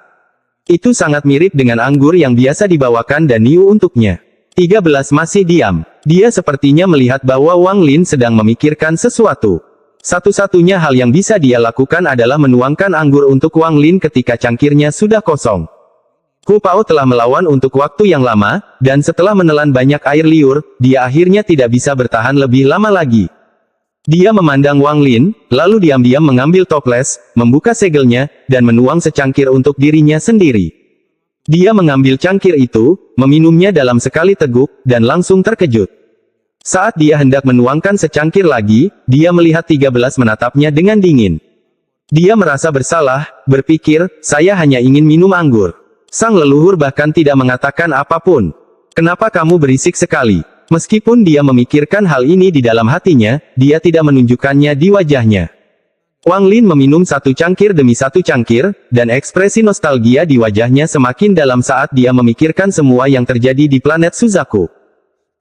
Itu sangat mirip dengan anggur yang biasa dibawakan Daniu untuknya. 13 masih diam. Dia sepertinya melihat bahwa Wang Lin sedang memikirkan sesuatu. Satu-satunya hal yang bisa dia lakukan adalah menuangkan anggur untuk Wang Lin ketika cangkirnya sudah kosong. Hu Pao telah melawan untuk waktu yang lama, dan setelah menelan banyak air liur, dia akhirnya tidak bisa bertahan lebih lama lagi. Dia memandang Wang Lin, lalu diam-diam mengambil toples, membuka segelnya, dan menuang secangkir untuk dirinya sendiri. Dia mengambil cangkir itu, meminumnya dalam sekali teguk, dan langsung terkejut. Saat dia hendak menuangkan secangkir lagi, dia melihat 13 menatapnya dengan dingin. Dia merasa bersalah, berpikir, saya hanya ingin minum anggur. Sang leluhur bahkan tidak mengatakan apapun. Kenapa kamu berisik sekali? Meskipun dia memikirkan hal ini di dalam hatinya, dia tidak menunjukkannya di wajahnya. Wang Lin meminum satu cangkir demi satu cangkir, dan ekspresi nostalgia di wajahnya semakin dalam saat dia memikirkan semua yang terjadi di planet Suzaku.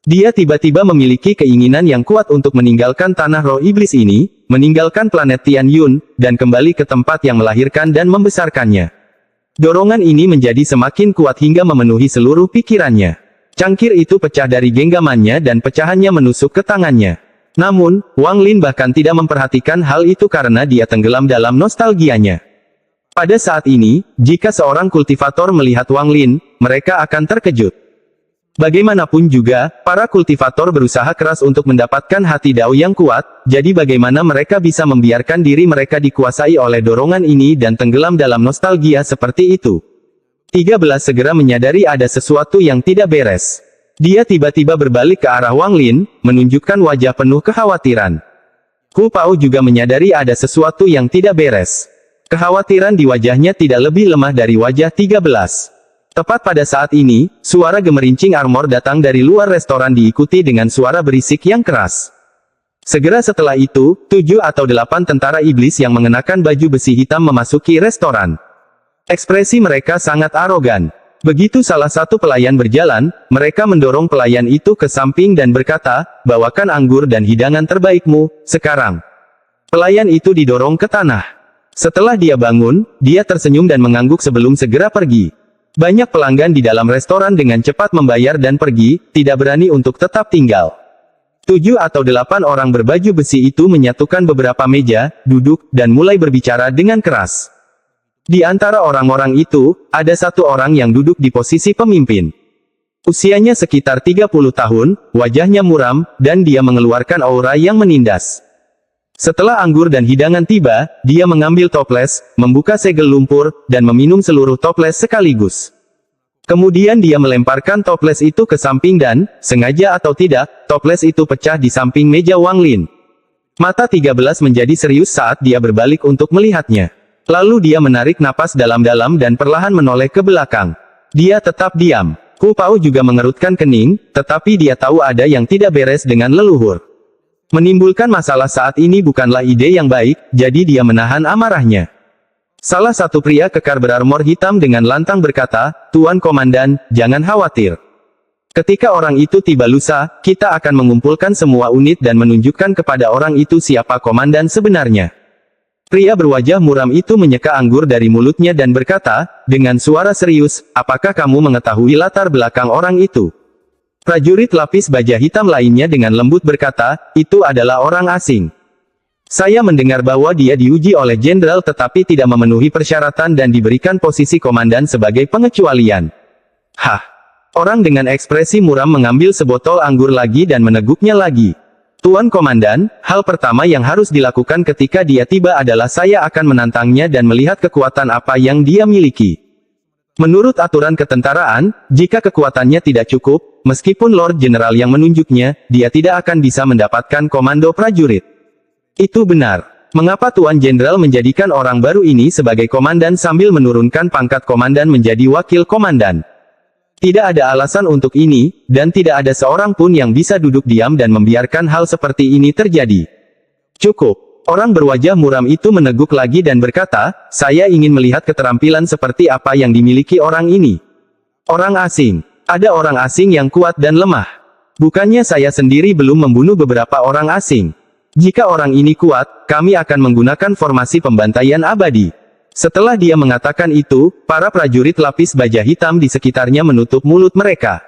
Dia tiba-tiba memiliki keinginan yang kuat untuk meninggalkan tanah roh iblis ini, meninggalkan planet Tian Yun, dan kembali ke tempat yang melahirkan dan membesarkannya. Dorongan ini menjadi semakin kuat hingga memenuhi seluruh pikirannya. Cangkir itu pecah dari genggamannya dan pecahannya menusuk ke tangannya. Namun, Wang Lin bahkan tidak memperhatikan hal itu karena dia tenggelam dalam nostalgianya. Pada saat ini, jika seorang kultivator melihat Wang Lin, mereka akan terkejut. Bagaimanapun juga, para kultivator berusaha keras untuk mendapatkan hati Dao yang kuat, jadi bagaimana mereka bisa membiarkan diri mereka dikuasai oleh dorongan ini dan tenggelam dalam nostalgia seperti itu. 13 segera menyadari ada sesuatu yang tidak beres. Dia tiba-tiba berbalik ke arah Wang Lin, menunjukkan wajah penuh kekhawatiran. Hu Pao juga menyadari ada sesuatu yang tidak beres. Kekhawatiran di wajahnya tidak lebih lemah dari wajah 13. Tepat pada saat ini, suara gemerincing armor datang dari luar restoran diikuti dengan suara berisik yang keras. Segera setelah itu, 7 atau 8 tentara iblis yang mengenakan baju besi hitam memasuki restoran. Ekspresi mereka sangat arogan. Begitu salah satu pelayan berjalan, mereka mendorong pelayan itu ke samping dan berkata, bawakan anggur dan hidangan terbaikmu, sekarang. Pelayan itu didorong ke tanah. Setelah dia bangun, dia tersenyum dan mengangguk sebelum segera pergi. Banyak pelanggan di dalam restoran dengan cepat membayar dan pergi, tidak berani untuk tetap tinggal. 7 atau 8 orang berbaju besi itu menyatukan beberapa meja, duduk, dan mulai berbicara dengan keras. Di antara orang-orang itu, ada satu orang yang duduk di posisi pemimpin. Usianya sekitar 30 tahun, wajahnya muram, dan dia mengeluarkan aura yang menindas. Setelah anggur dan hidangan tiba, dia mengambil toples, membuka segel lumpur, dan meminum seluruh toples sekaligus. Kemudian dia melemparkan toples itu ke samping dan, sengaja atau tidak, toples itu pecah di samping meja Wang Lin. Mata 13 menjadi serius saat dia berbalik untuk melihatnya. Lalu dia menarik napas dalam-dalam dan perlahan menoleh ke belakang. Dia tetap diam. Hu Pao juga mengerutkan kening, tetapi dia tahu ada yang tidak beres dengan leluhur. Menimbulkan masalah saat ini bukanlah ide yang baik, jadi dia menahan amarahnya. Salah satu pria kekar berarmor hitam dengan lantang berkata, "Tuan Komandan, jangan khawatir. Ketika orang itu tiba lusa, kita akan mengumpulkan semua unit dan menunjukkan kepada orang itu siapa komandan sebenarnya." Pria berwajah muram itu menyeka anggur dari mulutnya dan berkata, dengan suara serius, "Apakah kamu mengetahui latar belakang orang itu?" Prajurit lapis baja hitam lainnya dengan lembut berkata, "Itu adalah orang asing. Saya mendengar bahwa dia diuji oleh jenderal tetapi tidak memenuhi persyaratan dan diberikan posisi komandan sebagai pengecualian." Hah! Orang dengan ekspresi muram mengambil sebotol anggur lagi dan meneguknya lagi. "Tuan Komandan, hal pertama yang harus dilakukan ketika dia tiba adalah saya akan menantangnya dan melihat kekuatan apa yang dia miliki. Menurut aturan ketentaraan, jika kekuatannya tidak cukup, meskipun Lord Jenderal yang menunjuknya, dia tidak akan bisa mendapatkan komando prajurit." Itu benar. Mengapa Tuan Jenderal menjadikan orang baru ini sebagai komandan sambil menurunkan pangkat komandan menjadi wakil komandan? Tidak ada alasan untuk ini, dan tidak ada seorang pun yang bisa duduk diam dan membiarkan hal seperti ini terjadi. Cukup. Orang berwajah muram itu meneguk lagi dan berkata, "Saya ingin melihat keterampilan seperti apa yang dimiliki orang ini." Orang asing. Ada orang asing yang kuat dan lemah. Bukannya saya sendiri belum membunuh beberapa orang asing. Jika orang ini kuat, kami akan menggunakan formasi pembantaian abadi. Setelah dia mengatakan itu, para prajurit lapis baja hitam di sekitarnya menutup mulut mereka.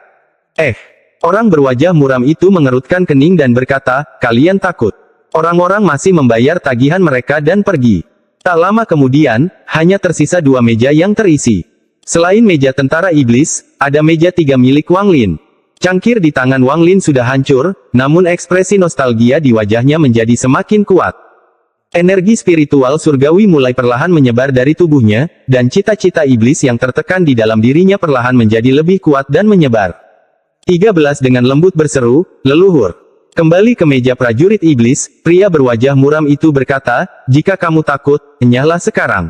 Orang berwajah muram itu mengerutkan kening dan berkata, "Kalian takut?" Orang-orang masih membayar tagihan mereka dan pergi. Tak lama kemudian, hanya tersisa 2 meja yang terisi. Selain meja tentara iblis, ada meja 3 milik Wang Lin. Cangkir di tangan Wang Lin sudah hancur, namun ekspresi nostalgia di wajahnya menjadi semakin kuat. Energi spiritual surgawi mulai perlahan menyebar dari tubuhnya, dan cita-cita iblis yang tertekan di dalam dirinya perlahan menjadi lebih kuat dan menyebar. 13 dengan lembut berseru, "Leluhur." Kembali ke meja prajurit iblis, pria berwajah muram itu berkata, "Jika kamu takut, enyahlah sekarang."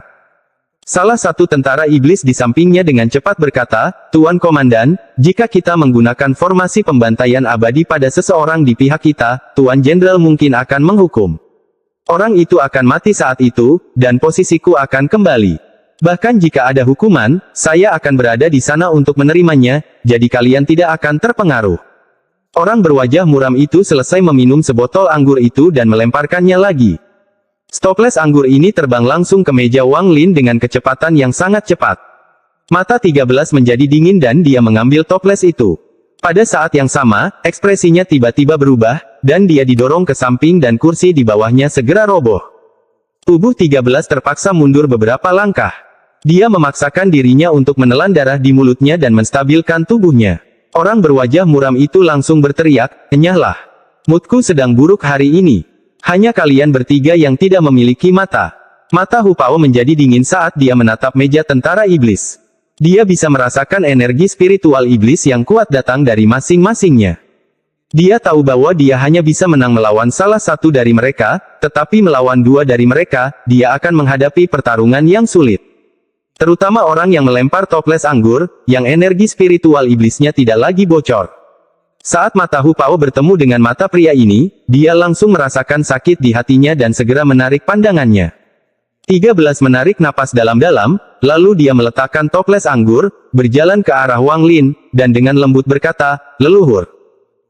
Salah satu tentara iblis di sampingnya dengan cepat berkata, "Tuan Komandan, jika kita menggunakan formasi pembantaian abadi pada seseorang di pihak kita, Tuan Jenderal mungkin akan menghukum. Orang itu akan mati saat itu, dan posisiku akan kembali. Bahkan jika ada hukuman, saya akan berada di sana untuk menerimanya, jadi kalian tidak akan terpengaruh." Orang berwajah muram itu selesai meminum sebotol anggur itu dan melemparkannya lagi. Stoples anggur ini terbang langsung ke meja Wang Lin dengan kecepatan yang sangat cepat. Mata 13 menjadi dingin dan dia mengambil toples itu. Pada saat yang sama, ekspresinya tiba-tiba berubah, dan dia didorong ke samping dan kursi di bawahnya segera roboh. Tubuh 13 terpaksa mundur beberapa langkah. Dia memaksakan dirinya untuk menelan darah di mulutnya dan menstabilkan tubuhnya. Orang berwajah muram itu langsung berteriak, "Enyahlah. Moodku sedang buruk hari ini. Hanya kalian bertiga yang tidak memiliki mata." Mata Hu Pao menjadi dingin saat dia menatap meja tentara iblis. Dia bisa merasakan energi spiritual iblis yang kuat datang dari masing-masingnya. Dia tahu bahwa dia hanya bisa menang melawan salah satu dari mereka, tetapi melawan 2 dari mereka, dia akan menghadapi pertarungan yang sulit. Terutama orang yang melempar toples anggur, yang energi spiritual iblisnya tidak lagi bocor. Saat mata Hu Pao bertemu dengan mata pria ini, dia langsung merasakan sakit di hatinya dan segera menarik pandangannya. 13 menarik napas dalam-dalam, lalu dia meletakkan toples anggur, berjalan ke arah Wang Lin, dan dengan lembut berkata, "Leluhur."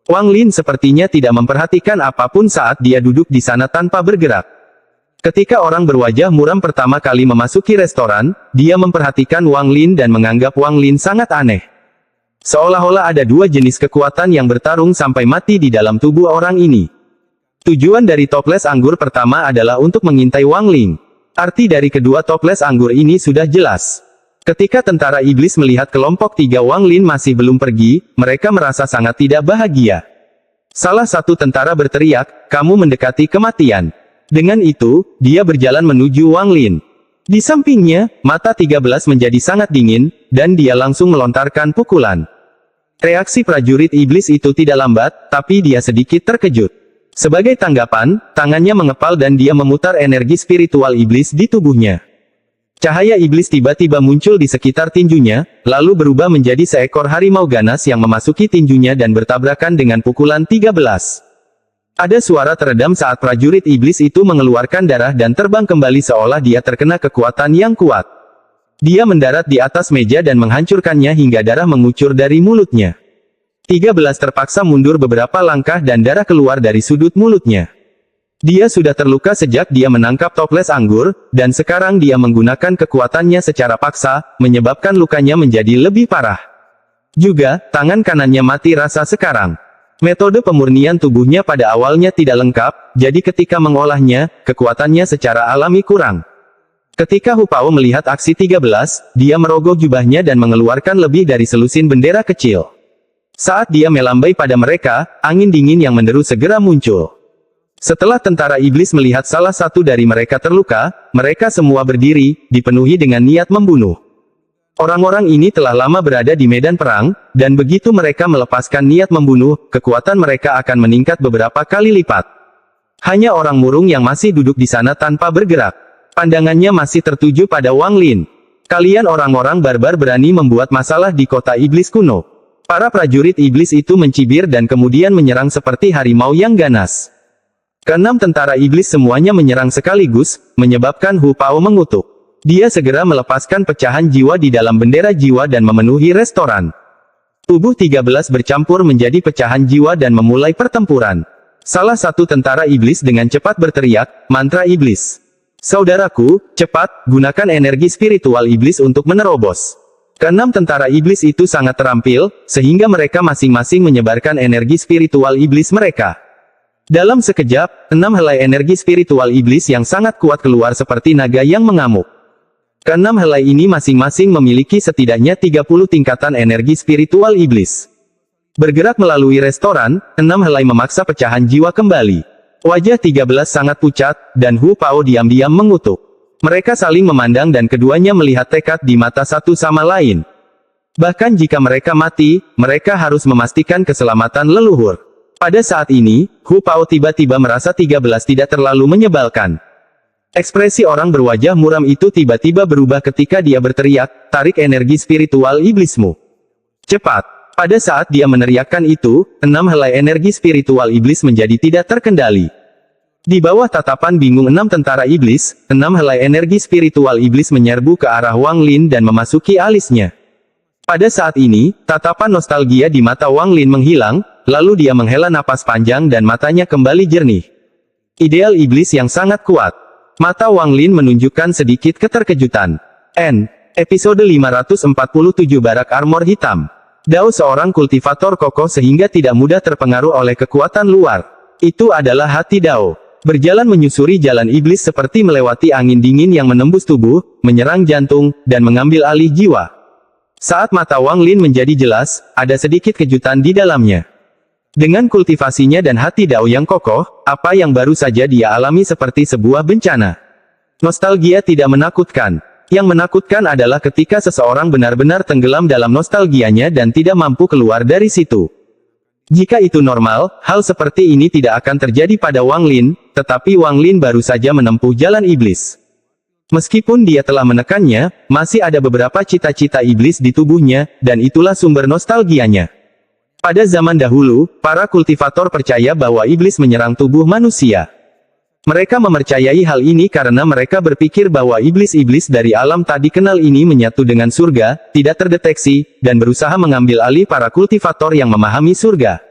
Wang Lin sepertinya tidak memperhatikan apapun saat dia duduk di sana tanpa bergerak. Ketika orang berwajah muram pertama kali memasuki restoran, dia memperhatikan Wang Lin dan menganggap Wang Lin sangat aneh. Seolah-olah ada 2 jenis kekuatan yang bertarung sampai mati di dalam tubuh orang ini. Tujuan dari toples anggur pertama adalah untuk mengintai Wang Lin. Arti dari kedua toples anggur ini sudah jelas. Ketika tentara iblis melihat kelompok 3 Wang Lin masih belum pergi, mereka merasa sangat tidak bahagia. Salah satu tentara berteriak, "Kamu mendekati kematian." Dengan itu, dia berjalan menuju Wang Lin. Di sampingnya, mata 13 menjadi sangat dingin, dan dia langsung melontarkan pukulan. Reaksi prajurit iblis itu tidak lambat, tapi dia sedikit terkejut. Sebagai tanggapan, tangannya mengepal dan dia memutar energi spiritual iblis di tubuhnya. Cahaya iblis tiba-tiba muncul di sekitar tinjunya, lalu berubah menjadi seekor harimau ganas yang memasuki tinjunya dan bertabrakan dengan pukulan 13. Ada suara teredam saat prajurit iblis itu mengeluarkan darah dan terbang kembali seolah dia terkena kekuatan yang kuat. Dia mendarat di atas meja dan menghancurkannya hingga darah mengucur dari mulutnya. 13 terpaksa mundur beberapa langkah dan darah keluar dari sudut mulutnya. Dia sudah terluka sejak dia menangkap toples anggur, dan sekarang dia menggunakan kekuatannya secara paksa, menyebabkan lukanya menjadi lebih parah. Juga, tangan kanannya mati rasa sekarang. Metode pemurnian tubuhnya pada awalnya tidak lengkap, jadi ketika mengolahnya, kekuatannya secara alami kurang. Ketika Hu Pao melihat aksi 13, dia merogoh jubahnya dan mengeluarkan lebih dari selusin bendera kecil. Saat dia melambai pada mereka, angin dingin yang menderu segera muncul. Setelah tentara iblis melihat salah satu dari mereka terluka, mereka semua berdiri, dipenuhi dengan niat membunuh. Orang-orang ini telah lama berada di medan perang, dan begitu mereka melepaskan niat membunuh, kekuatan mereka akan meningkat beberapa kali lipat. Hanya orang murung yang masih duduk di sana tanpa bergerak. Pandangannya masih tertuju pada Wang Lin. Kalian orang-orang barbar berani membuat masalah di kota iblis kuno. Para prajurit iblis itu mencibir dan kemudian menyerang seperti harimau yang ganas. Keenam tentara iblis semuanya menyerang sekaligus, menyebabkan Hu Pao mengutuk. Dia segera melepaskan pecahan jiwa di dalam bendera jiwa dan memenuhi restoran. Tubuh 13 bercampur menjadi pecahan jiwa dan memulai pertempuran. Salah satu tentara iblis dengan cepat berteriak, mantra iblis. Saudaraku, cepat, gunakan energi spiritual iblis untuk menerobos. Keenam tentara iblis itu sangat terampil, sehingga mereka masing-masing menyebarkan energi spiritual iblis mereka. Dalam sekejap, 6 helai energi spiritual iblis yang sangat kuat keluar seperti naga yang mengamuk. Keenam helai ini masing-masing memiliki setidaknya 30 tingkatan energi spiritual iblis. Bergerak melalui restoran, 6 helai memaksa pecahan jiwa kembali. Wajah 13 sangat pucat, dan Hu Pao diam-diam mengutuk. Mereka saling memandang dan keduanya melihat tekad di mata satu sama lain. Bahkan jika mereka mati, mereka harus memastikan keselamatan leluhur. Pada saat ini, Hu Pao tiba-tiba merasa 13 tidak terlalu menyebalkan. Ekspresi orang berwajah muram itu tiba-tiba berubah ketika dia berteriak, tarik energi spiritual iblismu. Cepat. Pada saat dia meneriakkan itu, 6 helai energi spiritual iblis menjadi tidak terkendali. Di bawah tatapan bingung 6 tentara iblis, 6 helai energi spiritual iblis menyerbu ke arah Wang Lin dan memasuki alisnya. Pada saat ini, tatapan nostalgia di mata Wang Lin menghilang, lalu dia menghela napas panjang dan matanya kembali jernih. Ideal iblis yang sangat kuat. Mata Wang Lin menunjukkan sedikit keterkejutan. Episode 547 Barak Armor Hitam. Dao seorang kultivator kokoh sehingga tidak mudah terpengaruh oleh kekuatan luar. Itu adalah hati Dao. Berjalan menyusuri jalan iblis seperti melewati angin dingin yang menembus tubuh, menyerang jantung, dan mengambil alih jiwa. Saat mata Wang Lin menjadi jelas, ada sedikit kejutan di dalamnya. Dengan kultivasinya dan hati Dao yang kokoh, apa yang baru saja dia alami seperti sebuah bencana. Nostalgia tidak menakutkan. Yang menakutkan adalah ketika seseorang benar-benar tenggelam dalam nostalgianya dan tidak mampu keluar dari situ. Jika itu normal, hal seperti ini tidak akan terjadi pada Wang Lin, tetapi Wang Lin baru saja menempuh jalan iblis. Meskipun dia telah menekannya, masih ada beberapa cita-cita iblis di tubuhnya, dan itulah sumber nostalgianya. Pada zaman dahulu, para kultivator percaya bahwa iblis menyerang tubuh manusia. Mereka mempercayai hal ini karena mereka berpikir bahwa iblis-iblis dari alam tak dikenal ini menyatu dengan surga, tidak terdeteksi, dan berusaha mengambil alih para kultivator yang memahami surga.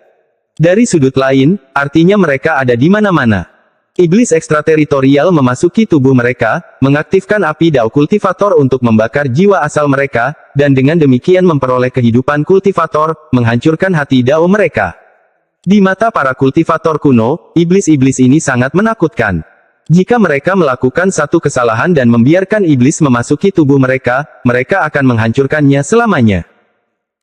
Dari sudut lain, artinya mereka ada di mana-mana. Iblis ekstrateritorial memasuki tubuh mereka, mengaktifkan api Dao kultivator untuk membakar jiwa asal mereka, dan dengan demikian memperoleh kehidupan kultivator, menghancurkan hati Dao mereka. Di mata para kultivator kuno, iblis-iblis ini sangat menakutkan. Jika mereka melakukan satu kesalahan dan membiarkan iblis memasuki tubuh mereka, mereka akan menghancurkannya selamanya.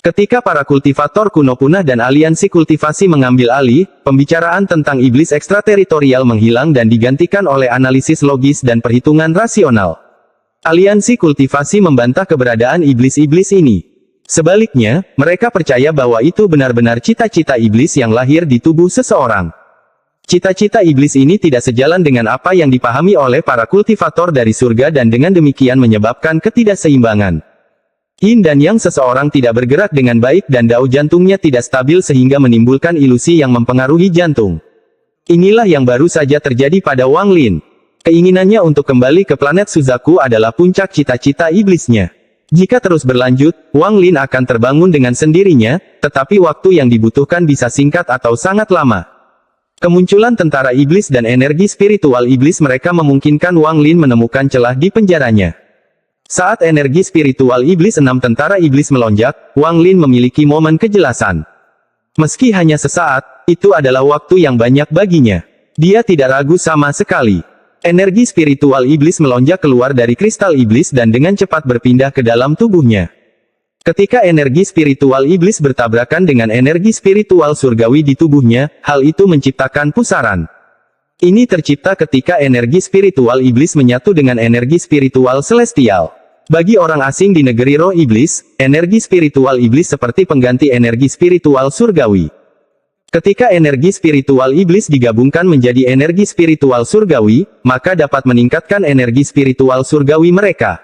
Ketika para kultivator kuno punah dan aliansi kultivasi mengambil alih, pembicaraan tentang iblis ekstrateritorial menghilang dan digantikan oleh analisis logis dan perhitungan rasional. Aliansi kultivasi membantah keberadaan iblis-iblis ini. Sebaliknya, mereka percaya bahwa itu benar-benar cita-cita iblis yang lahir di tubuh seseorang. Cita-cita iblis ini tidak sejalan dengan apa yang dipahami oleh para kultivator dari surga dan dengan demikian menyebabkan ketidakseimbangan. Yin dan Yang seseorang tidak bergerak dengan baik dan Dao jantungnya tidak stabil sehingga menimbulkan ilusi yang mempengaruhi jantung. Inilah yang baru saja terjadi pada Wang Lin. Keinginannya untuk kembali ke planet Suzaku adalah puncak cita-cita iblisnya. Jika terus berlanjut, Wang Lin akan terbangun dengan sendirinya, tetapi waktu yang dibutuhkan bisa singkat atau sangat lama. Kemunculan tentara iblis dan energi spiritual iblis mereka memungkinkan Wang Lin menemukan celah di penjaranya. Saat energi spiritual iblis 6 tentara iblis melonjak, Wang Lin memiliki momen kejelasan. Meski hanya sesaat, itu adalah waktu yang banyak baginya. Dia tidak ragu sama sekali. Energi spiritual iblis melonjak keluar dari kristal iblis dan dengan cepat berpindah ke dalam tubuhnya. Ketika energi spiritual iblis bertabrakan dengan energi spiritual surgawi di tubuhnya, hal itu menciptakan pusaran. Ini tercipta ketika energi spiritual iblis menyatu dengan energi spiritual celestial. Bagi orang asing di negeri roh iblis, energi spiritual iblis seperti pengganti energi spiritual surgawi. Ketika energi spiritual iblis digabungkan menjadi energi spiritual surgawi, maka dapat meningkatkan energi spiritual surgawi mereka.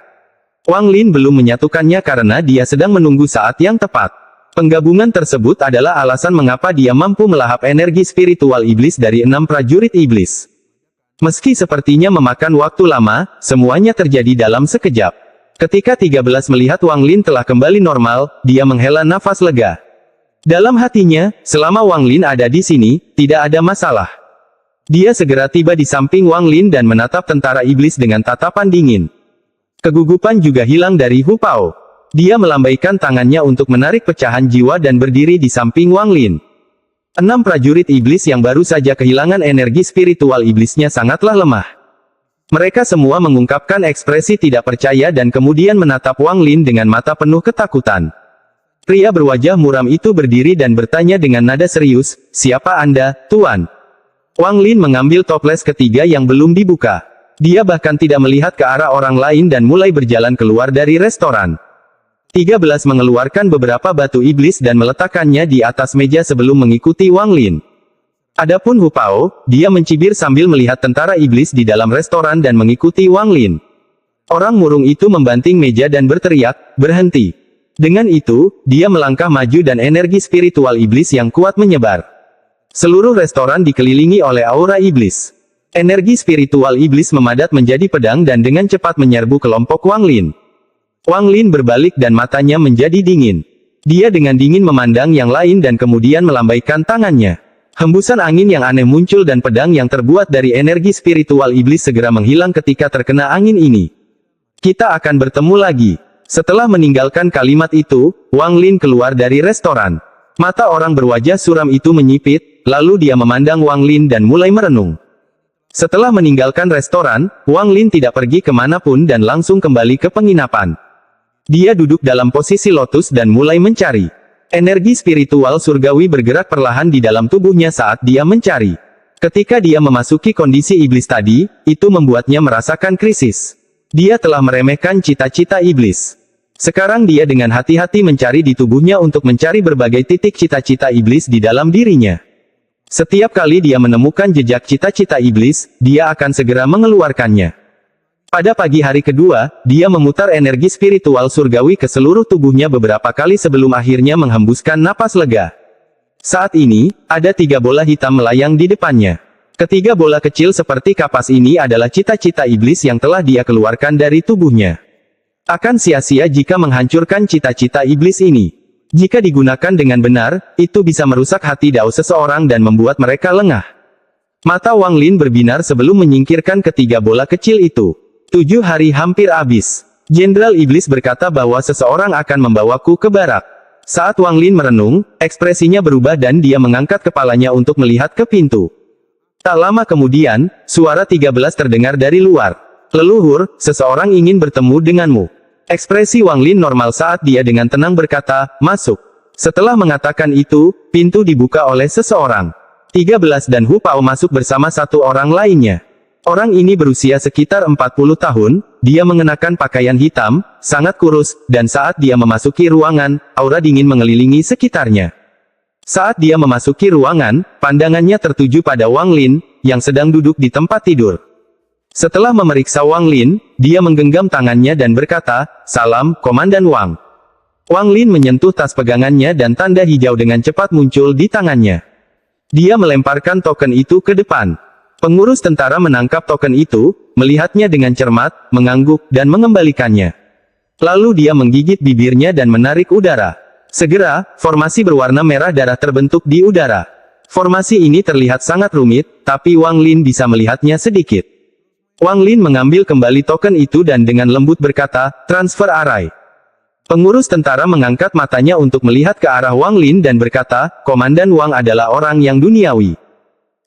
Wang Lin belum menyatukannya karena dia sedang menunggu saat yang tepat. Penggabungan tersebut adalah alasan mengapa dia mampu melahap energi spiritual iblis dari 6 prajurit iblis. Meski sepertinya memakan waktu lama, semuanya terjadi dalam sekejap. Ketika 13 melihat Wang Lin telah kembali normal, dia menghela nafas lega. Dalam hatinya, selama Wang Lin ada di sini, tidak ada masalah. Dia segera tiba di samping Wang Lin dan menatap tentara iblis dengan tatapan dingin. Kegugupan juga hilang dari Hu Pao. Dia melambaikan tangannya untuk menarik pecahan jiwa dan berdiri di samping Wang Lin. 6 prajurit iblis yang baru saja kehilangan energi spiritual iblisnya sangatlah lemah. Mereka semua mengungkapkan ekspresi tidak percaya dan kemudian menatap Wang Lin dengan mata penuh ketakutan. Pria berwajah muram itu berdiri dan bertanya dengan nada serius, "Siapa Anda, Tuan?" Wang Lin mengambil toples ketiga yang belum dibuka. Dia bahkan tidak melihat ke arah orang lain dan mulai berjalan keluar dari restoran. 13 mengeluarkan beberapa batu iblis dan meletakkannya di atas meja sebelum mengikuti Wang Lin. Adapun Hu Pao, dia mencibir sambil melihat tentara iblis di dalam restoran dan mengikuti Wang Lin. Orang murung itu membanting meja dan berteriak, "Berhenti!" Dengan itu, dia melangkah maju dan energi spiritual iblis yang kuat menyebar. Seluruh restoran dikelilingi oleh aura iblis. Energi spiritual iblis memadat menjadi pedang dan dengan cepat menyerbu kelompok Wang Lin. Wang Lin berbalik dan matanya menjadi dingin. Dia dengan dingin memandang yang lain dan kemudian melambaikan tangannya. Hembusan angin yang aneh muncul dan pedang yang terbuat dari energi spiritual iblis segera menghilang ketika terkena angin ini. "Kita akan bertemu lagi." Setelah meninggalkan kalimat itu, Wang Lin keluar dari restoran. Mata orang berwajah suram itu menyipit, lalu dia memandang Wang Lin dan mulai merenung. Setelah meninggalkan restoran, Wang Lin tidak pergi kemanapun dan langsung kembali ke penginapan. Dia duduk dalam posisi lotus dan mulai mencari. Energi spiritual surgawi bergerak perlahan di dalam tubuhnya saat dia mencari. Ketika dia memasuki kondisi iblis tadi, itu membuatnya merasakan krisis. Dia telah meremehkan cita-cita iblis. Sekarang dia dengan hati-hati mencari di tubuhnya untuk mencari berbagai titik cita-cita iblis di dalam dirinya. Setiap kali dia menemukan jejak cita-cita iblis, dia akan segera mengeluarkannya. Pada pagi hari kedua, dia memutar energi spiritual surgawi ke seluruh tubuhnya beberapa kali sebelum akhirnya menghembuskan napas lega. Saat ini, ada 3 bola hitam melayang di depannya. Ketiga bola kecil seperti kapas ini adalah cita-cita iblis yang telah dia keluarkan dari tubuhnya. Akan sia-sia jika menghancurkan cita-cita iblis ini. Jika digunakan dengan benar, itu bisa merusak hati dao seseorang dan membuat mereka lengah. Mata Wang Lin berbinar sebelum menyingkirkan ketiga bola kecil itu. 7 hari hampir habis. Jenderal Iblis berkata bahwa seseorang akan membawaku ke barak. Saat Wang Lin merenung, ekspresinya berubah dan dia mengangkat kepalanya untuk melihat ke pintu. Tak lama kemudian, suara 13 terdengar dari luar. "Leluhur, seseorang ingin bertemu denganmu." Ekspresi Wang Lin normal saat dia dengan tenang berkata, "Masuk." Setelah mengatakan itu, pintu dibuka oleh seseorang. 13 dan Hu Pao masuk bersama satu orang lainnya. Orang ini berusia sekitar 40 tahun, dia mengenakan pakaian hitam, sangat kurus, dan saat dia memasuki ruangan, aura dingin mengelilingi sekitarnya. Saat dia memasuki ruangan, pandangannya tertuju pada Wang Lin, yang sedang duduk di tempat tidur. Setelah memeriksa Wang Lin, dia menggenggam tangannya dan berkata, "Salam, Komandan Wang." Wang Lin menyentuh tas pegangannya dan tanda hijau dengan cepat muncul di tangannya. Dia melemparkan token itu ke depan. Pengurus tentara menangkap token itu, melihatnya dengan cermat, mengangguk, dan mengembalikannya. Lalu dia menggigit bibirnya dan menarik udara. Segera, formasi berwarna merah darah terbentuk di udara. Formasi ini terlihat sangat rumit, tapi Wang Lin bisa melihatnya sedikit. Wang Lin mengambil kembali token itu dan dengan lembut berkata, "Transfer array." Pengurus tentara mengangkat matanya untuk melihat ke arah Wang Lin dan berkata, "Komandan Wang adalah orang yang duniawi.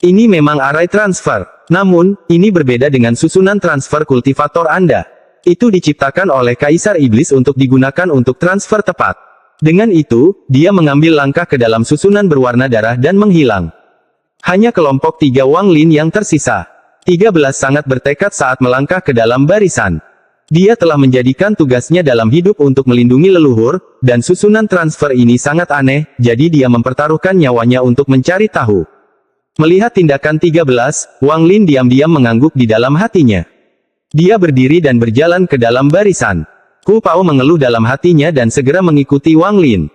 Ini memang array transfer. Namun, ini berbeda dengan susunan transfer kultivator Anda. Itu diciptakan oleh Kaisar Iblis untuk digunakan untuk transfer tepat." Dengan itu, dia mengambil langkah ke dalam susunan berwarna darah dan menghilang. Hanya kelompok 3 Wang Lin yang tersisa. 13 sangat bertekad saat melangkah ke dalam barisan. Dia telah menjadikan tugasnya dalam hidup untuk melindungi leluhur, dan susunan transfer ini sangat aneh, jadi dia mempertaruhkan nyawanya untuk mencari tahu. Melihat tindakan 13, Wang Lin diam-diam mengangguk di dalam hatinya. Dia berdiri dan berjalan ke dalam barisan. Hu Pao mengeluh dalam hatinya dan segera mengikuti Wang Lin.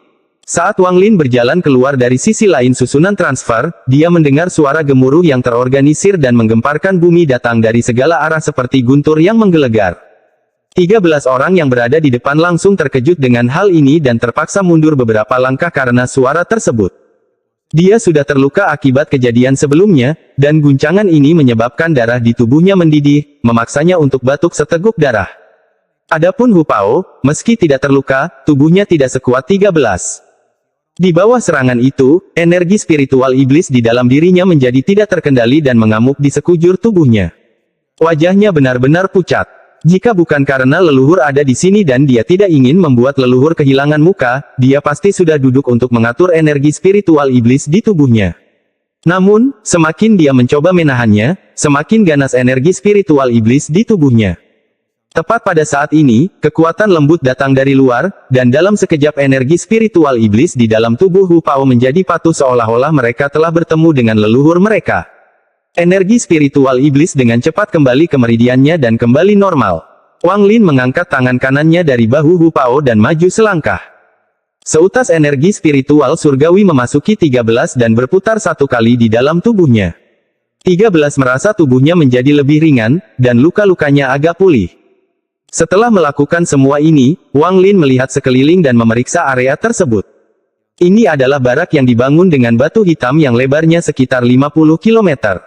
Saat Wang Lin berjalan keluar dari sisi lain susunan transfer, dia mendengar suara gemuruh yang terorganisir dan menggemparkan bumi datang dari segala arah seperti guntur yang menggelegar. 13 orang yang berada di depan langsung terkejut dengan hal ini dan terpaksa mundur beberapa langkah karena suara tersebut. Dia sudah terluka akibat kejadian sebelumnya, dan guncangan ini menyebabkan darah di tubuhnya mendidih, memaksanya untuk batuk seteguk darah. Adapun Hu Pao, meski tidak terluka, tubuhnya tidak sekuat 13. Di bawah serangan itu, energi spiritual iblis di dalam dirinya menjadi tidak terkendali dan mengamuk di sekujur tubuhnya. Wajahnya benar-benar pucat. Jika bukan karena leluhur ada di sini dan dia tidak ingin membuat leluhur kehilangan muka, dia pasti sudah duduk untuk mengatur energi spiritual iblis di tubuhnya. Namun, semakin dia mencoba menahannya, semakin ganas energi spiritual iblis di tubuhnya. Tepat pada saat ini, kekuatan lembut datang dari luar, dan dalam sekejap energi spiritual iblis di dalam tubuh Hu Pao menjadi patuh seolah-olah mereka telah bertemu dengan leluhur mereka. Energi spiritual iblis dengan cepat kembali ke meridiannya dan kembali normal. Wang Lin mengangkat tangan kanannya dari bahu Hu Pao dan maju selangkah. Seutas energi spiritual surgawi memasuki 13 dan berputar satu kali di dalam tubuhnya. 13 merasa tubuhnya menjadi lebih ringan, dan luka-lukanya agak pulih. Setelah melakukan semua ini, Wang Lin melihat sekeliling dan memeriksa area tersebut. Ini adalah barak yang dibangun dengan batu hitam yang lebarnya sekitar 50 km.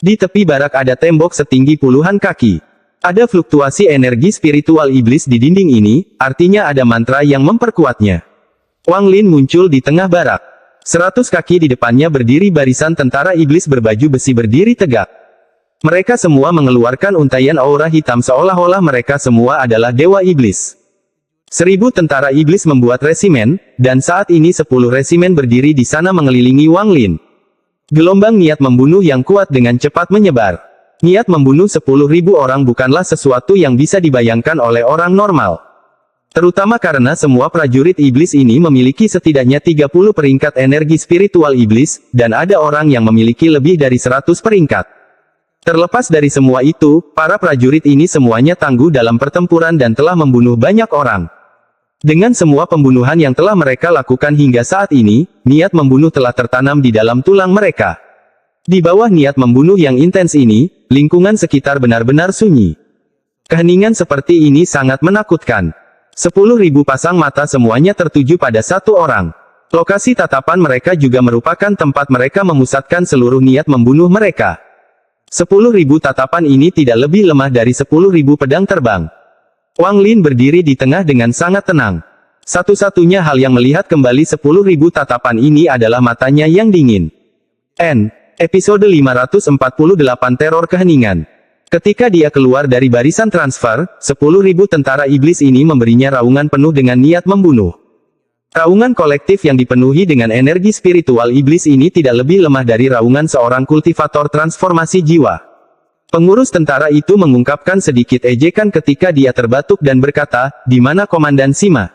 Di tepi barak ada tembok setinggi puluhan kaki. Ada fluktuasi energi spiritual iblis di dinding ini, artinya ada mantra yang memperkuatnya. Wang Lin muncul di tengah barak. 100 kaki di depannya berdiri barisan tentara iblis berbaju besi berdiri tegak. Mereka semua mengeluarkan untaian aura hitam seolah-olah mereka semua adalah dewa iblis. 1000 tentara iblis membuat resimen, dan saat ini 10 resimen berdiri di sana mengelilingi Wang Lin. Gelombang niat membunuh yang kuat dengan cepat menyebar. Niat membunuh 10.000 orang bukanlah sesuatu yang bisa dibayangkan oleh orang normal. Terutama karena semua prajurit iblis ini memiliki setidaknya 30 peringkat energi spiritual iblis, dan ada orang yang memiliki lebih dari 100 peringkat. Terlepas dari semua itu, para prajurit ini semuanya tangguh dalam pertempuran dan telah membunuh banyak orang. Dengan semua pembunuhan yang telah mereka lakukan hingga saat ini, niat membunuh telah tertanam di dalam tulang mereka. Di bawah niat membunuh yang intens ini, lingkungan sekitar benar-benar sunyi. Keheningan seperti ini sangat menakutkan. 10.000 pasang mata semuanya tertuju pada satu orang. Lokasi tatapan mereka juga merupakan tempat mereka memusatkan seluruh niat membunuh mereka. 10.000 tatapan ini tidak lebih lemah dari 10.000 pedang terbang. Wang Lin berdiri di tengah dengan sangat tenang. Satu-satunya hal yang melihat kembali 10.000 tatapan ini adalah matanya yang dingin. Episode 548 Teror Keheningan. Ketika dia keluar dari barisan transfer, 10.000 tentara iblis ini memberinya raungan penuh dengan niat membunuh. Raungan kolektif yang dipenuhi dengan energi spiritual iblis ini tidak lebih lemah dari raungan seorang kultivator transformasi jiwa. Pengurus tentara itu mengungkapkan sedikit ejekan ketika dia terbatuk dan berkata, "Di mana Komandan Sima?"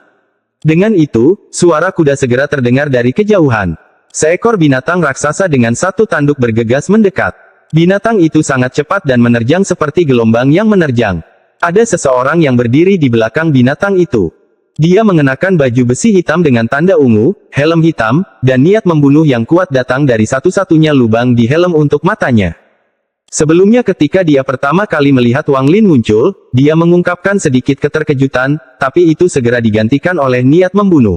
Dengan itu, suara kuda segera terdengar dari kejauhan. Seekor binatang raksasa dengan satu tanduk bergegas mendekat. Binatang itu sangat cepat dan menerjang seperti gelombang yang menerjang. Ada seseorang yang berdiri di belakang binatang itu. Dia mengenakan baju besi hitam dengan tanda ungu, helm hitam, dan niat membunuh yang kuat datang dari satu-satunya lubang di helm untuk matanya. Sebelumnya ketika dia pertama kali melihat Wang Lin muncul, dia mengungkapkan sedikit keterkejutan, tapi itu segera digantikan oleh niat membunuh.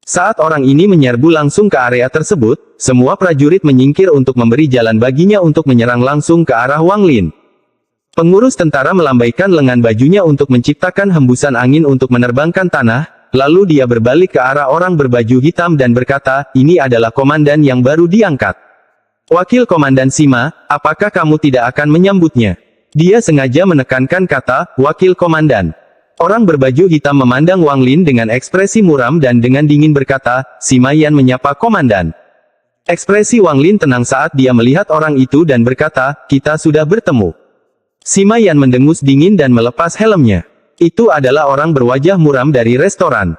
Saat orang ini menyerbu langsung ke area tersebut, semua prajurit menyingkir untuk memberi jalan baginya untuk menyerang langsung ke arah Wang Lin. Pengurus tentara melambaikan lengan bajunya untuk menciptakan hembusan angin untuk menerbangkan tanah, lalu dia berbalik ke arah orang berbaju hitam dan berkata, ini adalah komandan yang baru diangkat. Wakil Komandan Sima, apakah kamu tidak akan menyambutnya? Dia sengaja menekankan kata, wakil komandan. Orang berbaju hitam memandang Wang Lin dengan ekspresi muram dan dengan dingin berkata, Sima Yan menyapa komandan. Ekspresi Wang Lin tenang saat dia melihat orang itu dan berkata, kita sudah bertemu. Sima Yan mendengus dingin dan melepas helmnya. Itu adalah orang berwajah muram dari restoran.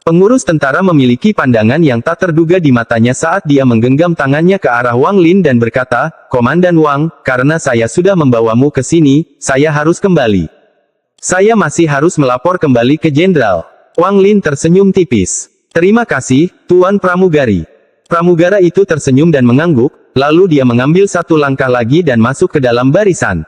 Pengurus tentara memiliki pandangan yang tak terduga di matanya saat dia menggenggam tangannya ke arah Wang Lin dan berkata, Komandan Wang, karena saya sudah membawamu ke sini, saya harus kembali. Saya masih harus melapor kembali ke Jenderal. Wang Lin tersenyum tipis. Terima kasih, Tuan Pramugari. Pramugara itu tersenyum dan mengangguk, lalu dia mengambil satu langkah lagi dan masuk ke dalam barisan.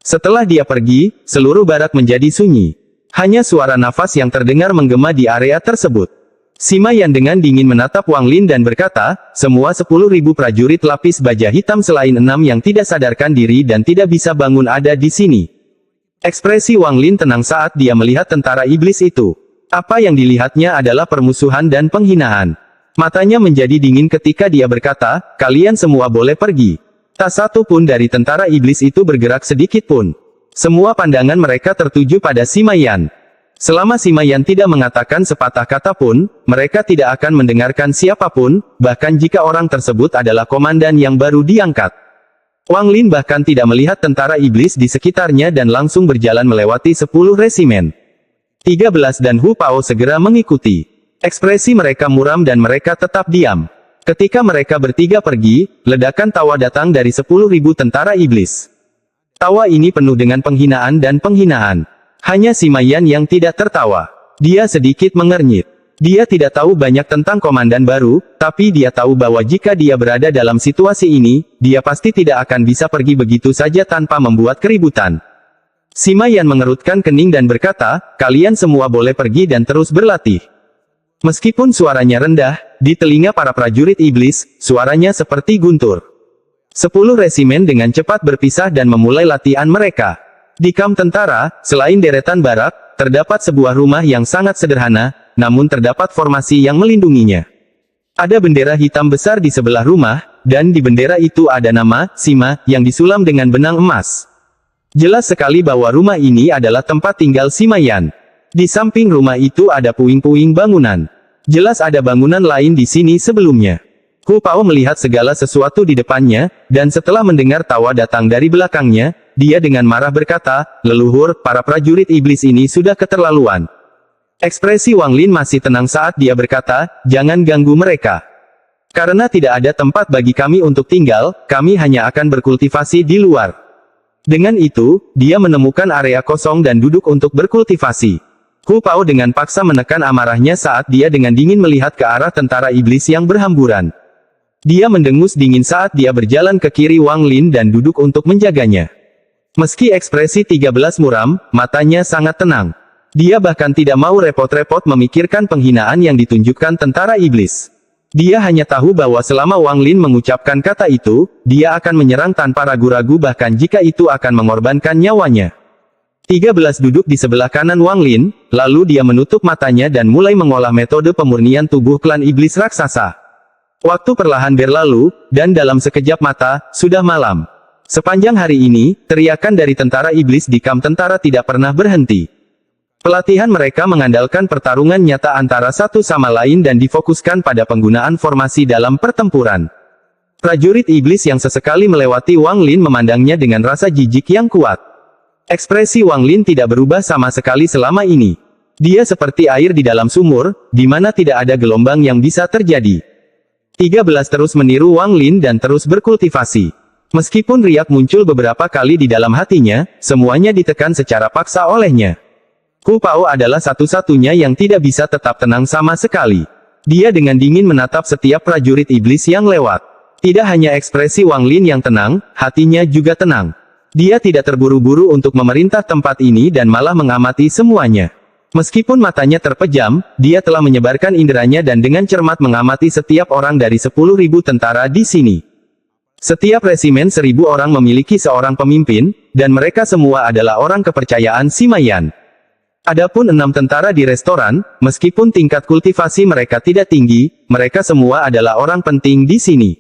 Setelah dia pergi, seluruh barak menjadi sunyi. Hanya suara nafas yang terdengar menggema di area tersebut. Sima Yan dengan dingin menatap Wang Lin dan berkata, semua 10.000 prajurit lapis baja hitam selain 6 yang tidak sadarkan diri dan tidak bisa bangun ada di sini. Ekspresi Wang Lin tenang saat dia melihat tentara iblis itu. Apa yang dilihatnya adalah permusuhan dan penghinaan. Matanya menjadi dingin ketika dia berkata, kalian semua boleh pergi. Tak satu pun dari tentara iblis itu bergerak sedikit pun. Semua pandangan mereka tertuju pada Sima Yan. Selama Sima Yan tidak mengatakan sepatah kata pun, mereka tidak akan mendengarkan siapapun, bahkan jika orang tersebut adalah komandan yang baru diangkat. Wang Lin bahkan tidak melihat tentara iblis di sekitarnya dan langsung berjalan melewati 10 resimen. 13 dan Hu Pao segera mengikuti. Ekspresi mereka muram dan mereka tetap diam. Ketika mereka bertiga pergi, ledakan tawa datang dari 10.000 tentara iblis. Tawa ini penuh dengan penghinaan dan penghinaan. Hanya Sima Yan yang tidak tertawa. Dia sedikit mengernyit. Dia tidak tahu banyak tentang komandan baru, tapi dia tahu bahwa jika dia berada dalam situasi ini, dia pasti tidak akan bisa pergi begitu saja tanpa membuat keributan. Sima Yan mengerutkan kening dan berkata, kalian semua boleh pergi dan terus berlatih. Meskipun suaranya rendah, di telinga para prajurit iblis, suaranya seperti guntur. 10 resimen dengan cepat berpisah dan memulai latihan mereka. Di kamp tentara, selain deretan barak, terdapat sebuah rumah yang sangat sederhana, namun terdapat formasi yang melindunginya. Ada bendera hitam besar di sebelah rumah, dan di bendera itu ada nama, Sima, yang disulam dengan benang emas. Jelas sekali bahwa rumah ini adalah tempat tinggal Sima Yan. Di samping rumah itu ada puing-puing bangunan. Jelas ada bangunan lain di sini sebelumnya. Hu Pao melihat segala sesuatu di depannya, dan setelah mendengar tawa datang dari belakangnya, dia dengan marah berkata, leluhur, para prajurit iblis ini sudah keterlaluan. Ekspresi Wang Lin masih tenang saat dia berkata, jangan ganggu mereka. Karena tidak ada tempat bagi kami untuk tinggal, kami hanya akan berkultivasi di luar. Dengan itu, dia menemukan area kosong dan duduk untuk berkultivasi. Hu Pao dengan paksa menekan amarahnya saat dia dengan dingin melihat ke arah tentara iblis yang berhamburan. Dia mendengus dingin saat dia berjalan ke kiri Wang Lin dan duduk untuk menjaganya. Meski ekspresi 13 muram, matanya sangat tenang. Dia bahkan tidak mau repot-repot memikirkan penghinaan yang ditunjukkan tentara iblis. Dia hanya tahu bahwa selama Wang Lin mengucapkan kata itu, dia akan menyerang tanpa ragu-ragu bahkan jika itu akan mengorbankan nyawanya. 13 duduk di sebelah kanan Wang Lin, lalu dia menutup matanya dan mulai mengolah metode pemurnian tubuh klan iblis raksasa. Waktu perlahan berlalu, dan dalam sekejap mata, sudah malam. Sepanjang hari ini, teriakan dari tentara iblis di kamp tentara tidak pernah berhenti. Pelatihan mereka mengandalkan pertarungan nyata antara satu sama lain dan difokuskan pada penggunaan formasi dalam pertempuran. Prajurit iblis yang sesekali melewati Wang Lin memandangnya dengan rasa jijik yang kuat. Ekspresi Wang Lin tidak berubah sama sekali selama ini. Dia seperti air di dalam sumur, di mana tidak ada gelombang yang bisa terjadi. 13 terus meniru Wang Lin dan terus berkultivasi. Meskipun riak muncul beberapa kali di dalam hatinya, semuanya ditekan secara paksa olehnya. Hu Pao adalah satu-satunya yang tidak bisa tetap tenang sama sekali. Dia dengan dingin menatap setiap prajurit iblis yang lewat. Tidak hanya ekspresi Wang Lin yang tenang, hatinya juga tenang. Dia tidak terburu-buru untuk memerintah tempat ini dan malah mengamati semuanya. Meskipun matanya terpejam, dia telah menyebarkan inderanya dan dengan cermat mengamati setiap orang dari 10.000 tentara di sini. Setiap resimen 1.000 orang memiliki seorang pemimpin, dan mereka semua adalah orang kepercayaan Sima Yan. Adapun 6 tentara di restoran, meskipun tingkat kultivasi mereka tidak tinggi, mereka semua adalah orang penting di sini.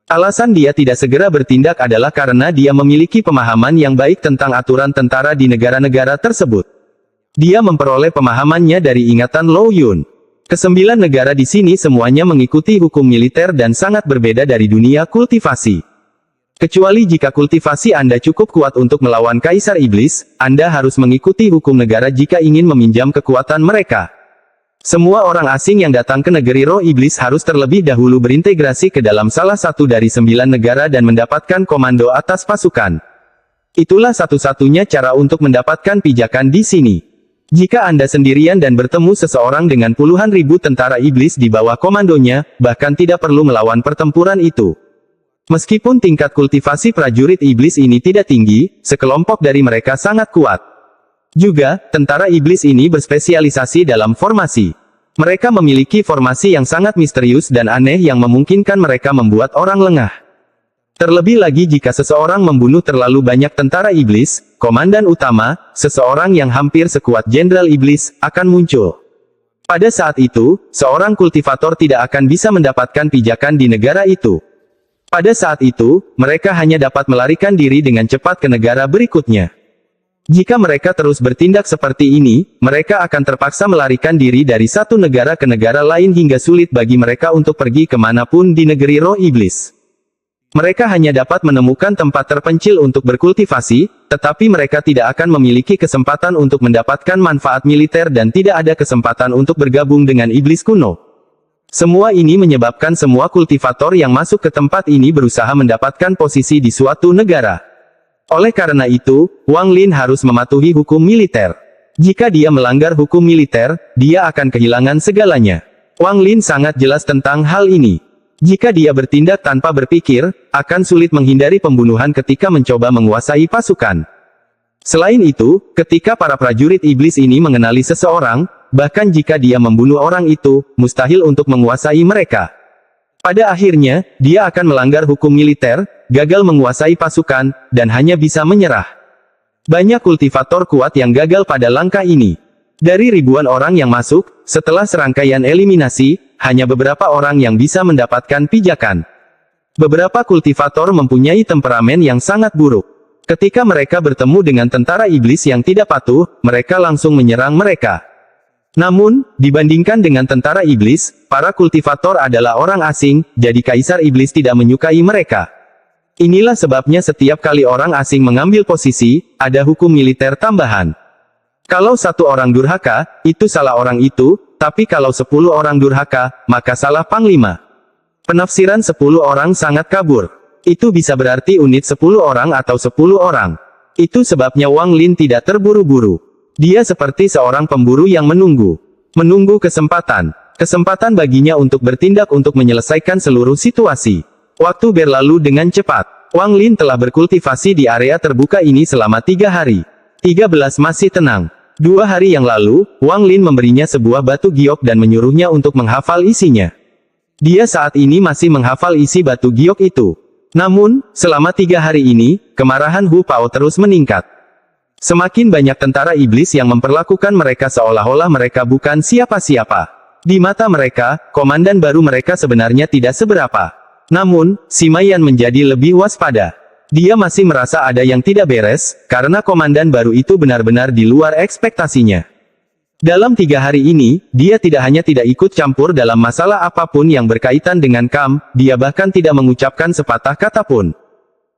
Alasan dia tidak segera bertindak adalah karena dia memiliki pemahaman yang baik tentang aturan tentara di negara-negara tersebut. Dia memperoleh pemahamannya dari ingatan Lo Yun. Kesembilan negara di sini semuanya mengikuti hukum militer dan sangat berbeda dari dunia kultivasi. Kecuali jika kultivasi Anda cukup kuat untuk melawan Kaisar Iblis, Anda harus mengikuti hukum negara jika ingin meminjam kekuatan mereka. Semua orang asing yang datang ke negeri roh iblis harus terlebih dahulu berintegrasi ke dalam salah satu dari 9 negara dan mendapatkan komando atas pasukan. Itulah satu-satunya cara untuk mendapatkan pijakan di sini. Jika Anda sendirian dan bertemu seseorang dengan puluhan ribu tentara iblis di bawah komandonya, bahkan tidak perlu melawan pertempuran itu. Meskipun tingkat kultivasi prajurit iblis ini tidak tinggi, sekelompok dari mereka sangat kuat. Juga, tentara iblis ini berspesialisasi dalam formasi. Mereka memiliki formasi yang sangat misterius dan aneh yang memungkinkan mereka membuat orang lengah. Terlebih lagi jika seseorang membunuh terlalu banyak tentara iblis, komandan utama, seseorang yang hampir sekuat jenderal iblis, akan muncul. Pada saat itu, seorang kultivator tidak akan bisa mendapatkan pijakan di negara itu. Pada saat itu, mereka hanya dapat melarikan diri dengan cepat ke negara berikutnya. Jika mereka terus bertindak seperti ini, mereka akan terpaksa melarikan diri dari satu negara ke negara lain hingga sulit bagi mereka untuk pergi kemanapun di negeri roh iblis. Mereka hanya dapat menemukan tempat terpencil untuk berkultivasi, tetapi mereka tidak akan memiliki kesempatan untuk mendapatkan manfaat militer dan tidak ada kesempatan untuk bergabung dengan iblis kuno. Semua ini menyebabkan semua kultivator yang masuk ke tempat ini berusaha mendapatkan posisi di suatu negara. Oleh karena itu, Wang Lin harus mematuhi hukum militer. Jika dia melanggar hukum militer, dia akan kehilangan segalanya. Wang Lin sangat jelas tentang hal ini. Jika dia bertindak tanpa berpikir, akan sulit menghindari pembunuhan ketika mencoba menguasai pasukan. Selain itu, ketika para prajurit iblis ini mengenali seseorang, bahkan jika dia membunuh orang itu, mustahil untuk menguasai mereka. Pada akhirnya, dia akan melanggar hukum militer, gagal menguasai pasukan, dan hanya bisa menyerah. Banyak kultivator kuat yang gagal pada langkah ini. Dari ribuan orang yang masuk, setelah serangkaian eliminasi, hanya beberapa orang yang bisa mendapatkan pijakan. Beberapa kultivator mempunyai temperamen yang sangat buruk. Ketika mereka bertemu dengan tentara iblis yang tidak patuh, mereka langsung menyerang mereka. Namun, dibandingkan dengan tentara iblis, para kultivator adalah orang asing, jadi Kaisar Iblis tidak menyukai mereka. Inilah sebabnya setiap kali orang asing mengambil posisi, ada hukum militer tambahan. Kalau satu orang durhaka, itu salah orang itu, tapi kalau 10 orang durhaka, maka salah panglima. Penafsiran 10 orang sangat kabur. Itu bisa berarti unit 10 orang atau 10 orang. Itu sebabnya Wang Lin tidak terburu-buru. Dia seperti seorang pemburu yang menunggu. Menunggu kesempatan. Kesempatan baginya untuk bertindak untuk menyelesaikan seluruh situasi. Waktu berlalu dengan cepat. Wang Lin telah berkultivasi di area terbuka ini selama 3 hari. 13 masih tenang. 2 hari yang lalu, Wang Lin memberinya sebuah batu giok dan menyuruhnya untuk menghafal isinya. Dia saat ini masih menghafal isi batu giok itu. Namun, selama 3 hari ini, kemarahan Hu Pao terus meningkat. Semakin banyak tentara iblis yang memperlakukan mereka seolah-olah mereka bukan siapa-siapa. Di mata mereka, komandan baru mereka sebenarnya tidak seberapa. Namun, Sima Yan menjadi lebih waspada. Dia masih merasa ada yang tidak beres, karena komandan baru itu benar-benar di luar ekspektasinya. Dalam 3 hari ini, dia tidak hanya tidak ikut campur dalam masalah apapun yang berkaitan dengan Kam, dia bahkan tidak mengucapkan sepatah kata pun.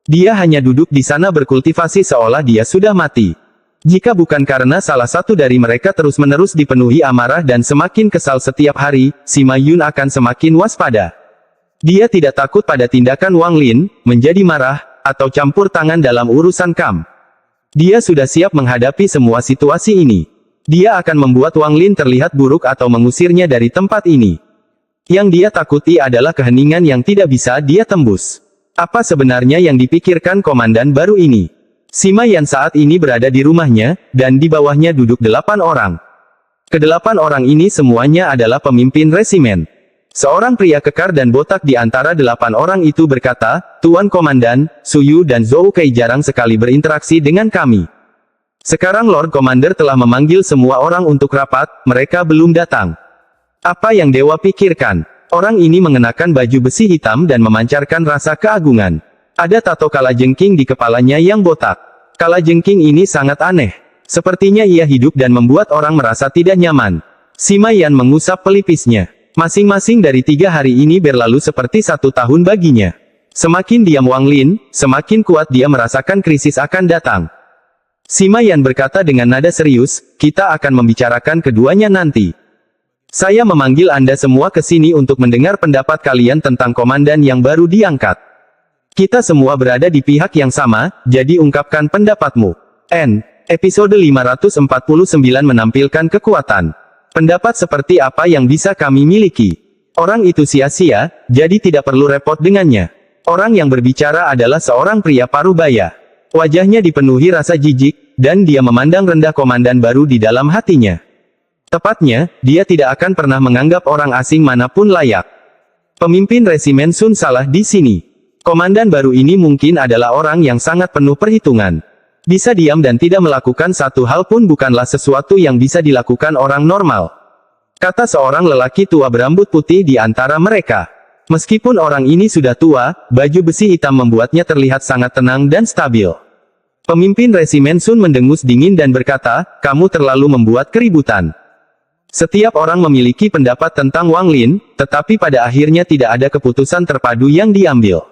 Dia hanya duduk di sana berkultivasi seolah dia sudah mati. Jika bukan karena salah satu dari mereka terus-menerus dipenuhi amarah dan semakin kesal setiap hari, Sima Yun akan semakin waspada. Dia tidak takut pada tindakan Wang Lin, menjadi marah, atau campur tangan dalam urusan Kam. Dia sudah siap menghadapi semua situasi ini. Dia akan membuat Wang Lin terlihat buruk atau mengusirnya dari tempat ini. Yang dia takuti adalah keheningan yang tidak bisa dia tembus. Apa sebenarnya yang dipikirkan komandan baru ini? Sima Yan saat ini berada di rumahnya, dan di bawahnya duduk 8 orang. Kedelapan orang ini semuanya adalah pemimpin resimen. Seorang pria kekar dan botak di antara 8 orang itu berkata, "Tuan Komandan, Suyu dan Zhou Kai jarang sekali berinteraksi dengan kami. Sekarang Lord Commander telah memanggil semua orang untuk rapat, mereka belum datang." Apa yang Dewa pikirkan? Orang ini mengenakan baju besi hitam dan memancarkan rasa keagungan. Ada tato kalajengking di kepalanya yang botak. Kalajengking ini sangat aneh. Sepertinya ia hidup dan membuat orang merasa tidak nyaman. Sima Yan mengusap pelipisnya. Masing-masing dari 3 hari ini berlalu seperti 1 tahun baginya. Semakin diam Wang Lin, semakin kuat dia merasakan krisis akan datang. Sima Yan berkata dengan nada serius, "Kita akan membicarakan keduanya nanti. Saya memanggil Anda semua ke sini untuk mendengar pendapat kalian tentang komandan yang baru diangkat. Kita semua berada di pihak yang sama, jadi ungkapkan pendapatmu." Episode 549 menampilkan kekuatan. Pendapat seperti apa yang bisa kami miliki? Orang itu sia-sia, jadi tidak perlu repot dengannya. Orang yang berbicara adalah seorang pria parubaya. Wajahnya dipenuhi rasa jijik, dan dia memandang rendah komandan baru di dalam hatinya. Tepatnya, dia tidak akan pernah menganggap orang asing manapun layak. Pemimpin resimen Sun salah di sini. Komandan baru ini mungkin adalah orang yang sangat penuh perhitungan. Bisa diam dan tidak melakukan satu hal pun bukanlah sesuatu yang bisa dilakukan orang normal. Kata seorang lelaki tua berambut putih di antara mereka. Meskipun orang ini sudah tua, baju besi hitam membuatnya terlihat sangat tenang dan stabil. Pemimpin resimen Sun mendengus dingin dan berkata, "Kamu terlalu membuat keributan." Setiap orang memiliki pendapat tentang Wang Lin, tetapi pada akhirnya tidak ada keputusan terpadu yang diambil.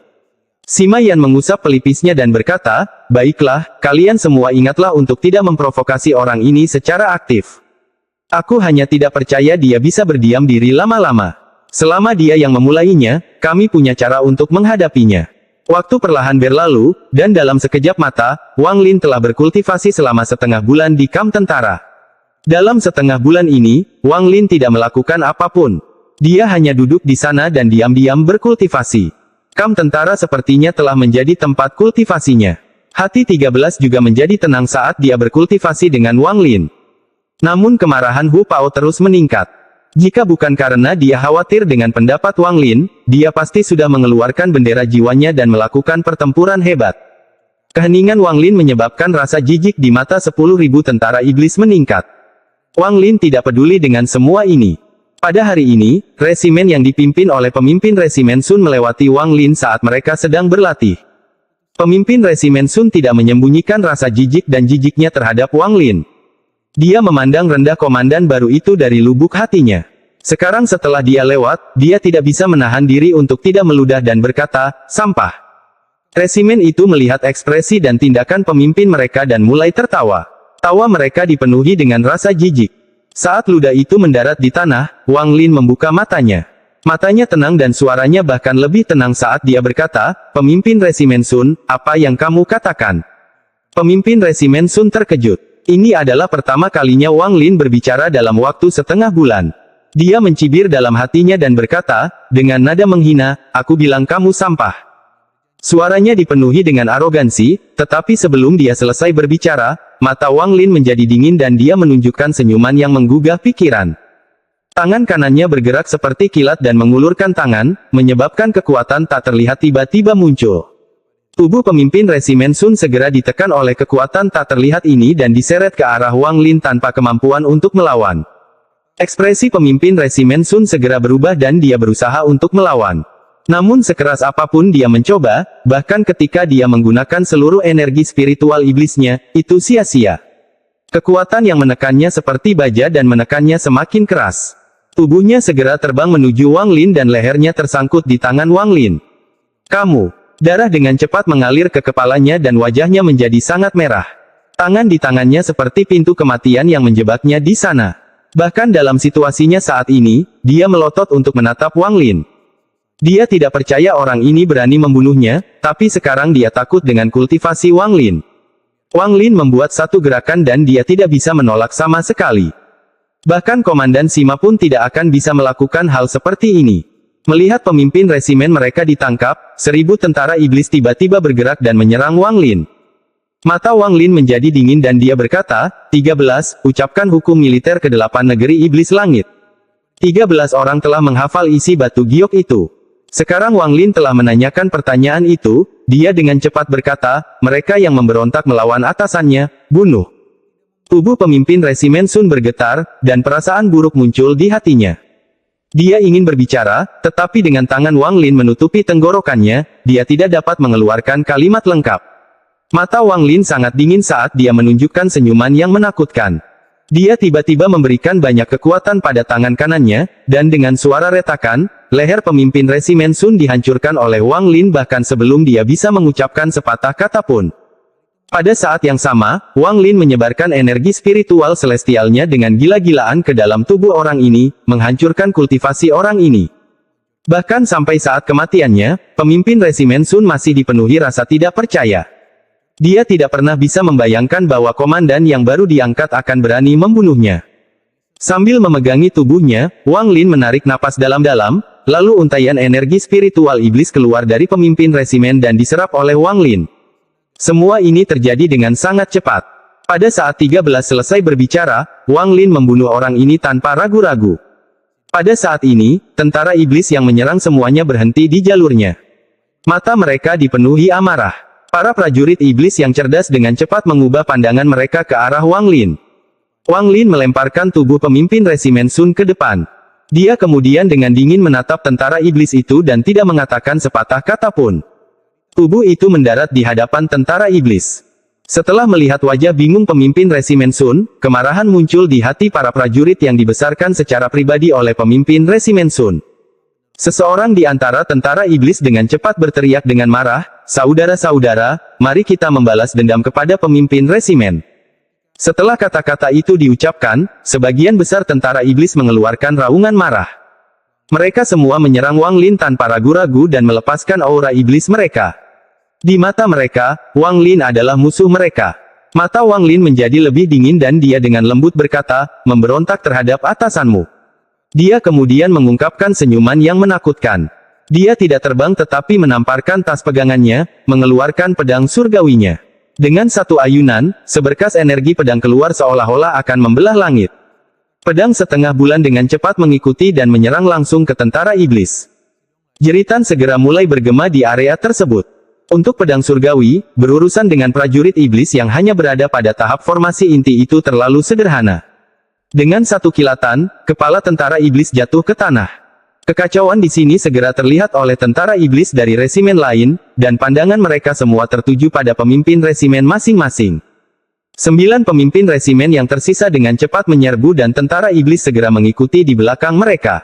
Sima Yan mengusap pelipisnya dan berkata, "Baiklah, kalian semua ingatlah untuk tidak memprovokasi orang ini secara aktif. Aku hanya tidak percaya dia bisa berdiam diri lama-lama. Selama dia yang memulainya, kami punya cara untuk menghadapinya." Waktu perlahan berlalu, dan dalam sekejap mata, Wang Lin telah berkultivasi selama setengah bulan di kamp tentara. Dalam setengah bulan ini, Wang Lin tidak melakukan apapun. Dia hanya duduk di sana dan diam-diam berkultivasi. Kamp tentara sepertinya telah menjadi tempat kultivasinya. Hati 13 juga menjadi tenang saat dia berkultivasi dengan Wang Lin. Namun kemarahan Hu Pao terus meningkat. Jika bukan karena dia khawatir dengan pendapat Wang Lin, dia pasti sudah mengeluarkan bendera jiwanya dan melakukan pertempuran hebat. Keheningan Wang Lin menyebabkan rasa jijik di mata 10.000 tentara iblis meningkat. Wang Lin tidak peduli dengan semua ini. Pada hari ini, resimen yang dipimpin oleh pemimpin resimen Sun melewati Wang Lin saat mereka sedang berlatih. Pemimpin resimen Sun tidak menyembunyikan rasa jijik dan jijiknya terhadap Wang Lin. Dia memandang rendah komandan baru itu dari lubuk hatinya. Sekarang setelah dia lewat, dia tidak bisa menahan diri untuk tidak meludah dan berkata, "Sampah." Resimen itu melihat ekspresi dan tindakan pemimpin mereka dan mulai tertawa. Tawa mereka dipenuhi dengan rasa jijik. Saat ludah itu mendarat di tanah, Wang Lin membuka matanya. Matanya tenang dan suaranya bahkan lebih tenang saat dia berkata, "Pemimpin resimen Sun, apa yang kamu katakan?" Pemimpin resimen Sun terkejut. Ini adalah pertama kalinya Wang Lin berbicara dalam waktu setengah bulan. Dia mencibir dalam hatinya dan berkata, dengan nada menghina, "Aku bilang kamu sampah." Suaranya dipenuhi dengan arogansi, tetapi sebelum dia selesai berbicara, mata Wang Lin menjadi dingin dan dia menunjukkan senyuman yang menggugah pikiran. Tangan kanannya bergerak seperti kilat dan mengulurkan tangan, menyebabkan kekuatan tak terlihat tiba-tiba muncul. Tubuh pemimpin resimen Sun segera ditekan oleh kekuatan tak terlihat ini dan diseret ke arah Wang Lin tanpa kemampuan untuk melawan. Ekspresi pemimpin resimen Sun segera berubah dan dia berusaha untuk melawan. Namun sekeras apapun dia mencoba, bahkan ketika dia menggunakan seluruh energi spiritual iblisnya, itu sia-sia. Kekuatan yang menekannya seperti baja dan menekannya semakin keras. Tubuhnya segera terbang menuju Wang Lin dan lehernya tersangkut di tangan Wang Lin. "Kamu!" Darah dengan cepat mengalir ke kepalanya dan wajahnya menjadi sangat merah. Tangan di tangannya seperti pintu kematian yang menjebaknya di sana. Bahkan dalam situasinya saat ini, dia melotot untuk menatap Wang Lin. Dia tidak percaya orang ini berani membunuhnya, tapi sekarang dia takut dengan kultivasi Wang Lin. Wang Lin membuat satu gerakan dan dia tidak bisa menolak sama sekali. Bahkan Komandan Sima pun tidak akan bisa melakukan hal seperti ini. Melihat pemimpin resimen mereka ditangkap, 1000 tentara iblis tiba-tiba bergerak dan menyerang Wang Lin. Mata Wang Lin menjadi dingin dan dia berkata, 13, ucapkan hukum militer ke-8 negeri iblis langit. 13 orang telah menghafal isi batu giok itu. Sekarang Wang Lin telah menanyakan pertanyaan itu, dia dengan cepat berkata, mereka yang memberontak melawan atasannya, bunuh. Tubuh pemimpin resimen Sun bergetar, dan perasaan buruk muncul di hatinya. Dia ingin berbicara, tetapi dengan tangan Wang Lin menutupi tenggorokannya, dia tidak dapat mengeluarkan kalimat lengkap. Mata Wang Lin sangat dingin saat dia menunjukkan senyuman yang menakutkan. Dia tiba-tiba memberikan banyak kekuatan pada tangan kanannya, dan dengan suara retakan, leher pemimpin resimen Sun dihancurkan oleh Wang Lin bahkan sebelum dia bisa mengucapkan sepatah kata pun. Pada saat yang sama, Wang Lin menyebarkan energi spiritual celestialnya dengan gila-gilaan ke dalam tubuh orang ini, menghancurkan kultivasi orang ini. Bahkan sampai saat kematiannya, pemimpin resimen Sun masih dipenuhi rasa tidak percaya. Dia tidak pernah bisa membayangkan bahwa komandan yang baru diangkat akan berani membunuhnya. Sambil memegangi tubuhnya, Wang Lin menarik napas dalam-dalam, lalu untaian energi spiritual iblis keluar dari pemimpin resimen dan diserap oleh Wang Lin. Semua ini terjadi dengan sangat cepat. Pada saat 13 selesai berbicara, Wang Lin membunuh orang ini tanpa ragu-ragu. Pada saat ini, tentara iblis yang menyerang semuanya berhenti di jalurnya. Mata mereka dipenuhi amarah. Para prajurit iblis yang cerdas dengan cepat mengubah pandangan mereka ke arah Wang Lin. Wang Lin melemparkan tubuh pemimpin resimen Sun ke depan. Dia kemudian dengan dingin menatap tentara iblis itu dan tidak mengatakan sepatah kata pun. Tubuh itu mendarat di hadapan tentara iblis. Setelah melihat wajah bingung pemimpin resimen Sun, kemarahan muncul di hati para prajurit yang dibesarkan secara pribadi oleh pemimpin resimen Sun. Seseorang di antara tentara iblis dengan cepat berteriak dengan marah, saudara-saudara, mari kita membalas dendam kepada pemimpin resimen. Setelah kata-kata itu diucapkan, sebagian besar tentara iblis mengeluarkan raungan marah. Mereka semua menyerang Wang Lin tanpa ragu-ragu dan melepaskan aura iblis mereka. Di mata mereka, Wang Lin adalah musuh mereka. Mata Wang Lin menjadi lebih dingin dan dia dengan lembut berkata, memberontak terhadap atasanmu. Dia kemudian mengungkapkan senyuman yang menakutkan. Dia tidak terbang tetapi menamparkan tas pegangannya, mengeluarkan pedang surgawinya. Dengan satu ayunan, seberkas energi pedang keluar seolah-olah akan membelah langit. Pedang setengah bulan dengan cepat mengikuti dan menyerang langsung ke tentara iblis. Jeritan segera mulai bergema di area tersebut. Untuk pedang surgawi, berurusan dengan prajurit iblis yang hanya berada pada tahap formasi inti itu terlalu sederhana. Dengan satu kilatan, kepala tentara iblis jatuh ke tanah. Kekacauan di sini segera terlihat oleh tentara iblis dari resimen lain, dan pandangan mereka semua tertuju pada pemimpin resimen masing-masing. 9 pemimpin resimen yang tersisa dengan cepat menyerbu dan tentara iblis segera mengikuti di belakang mereka.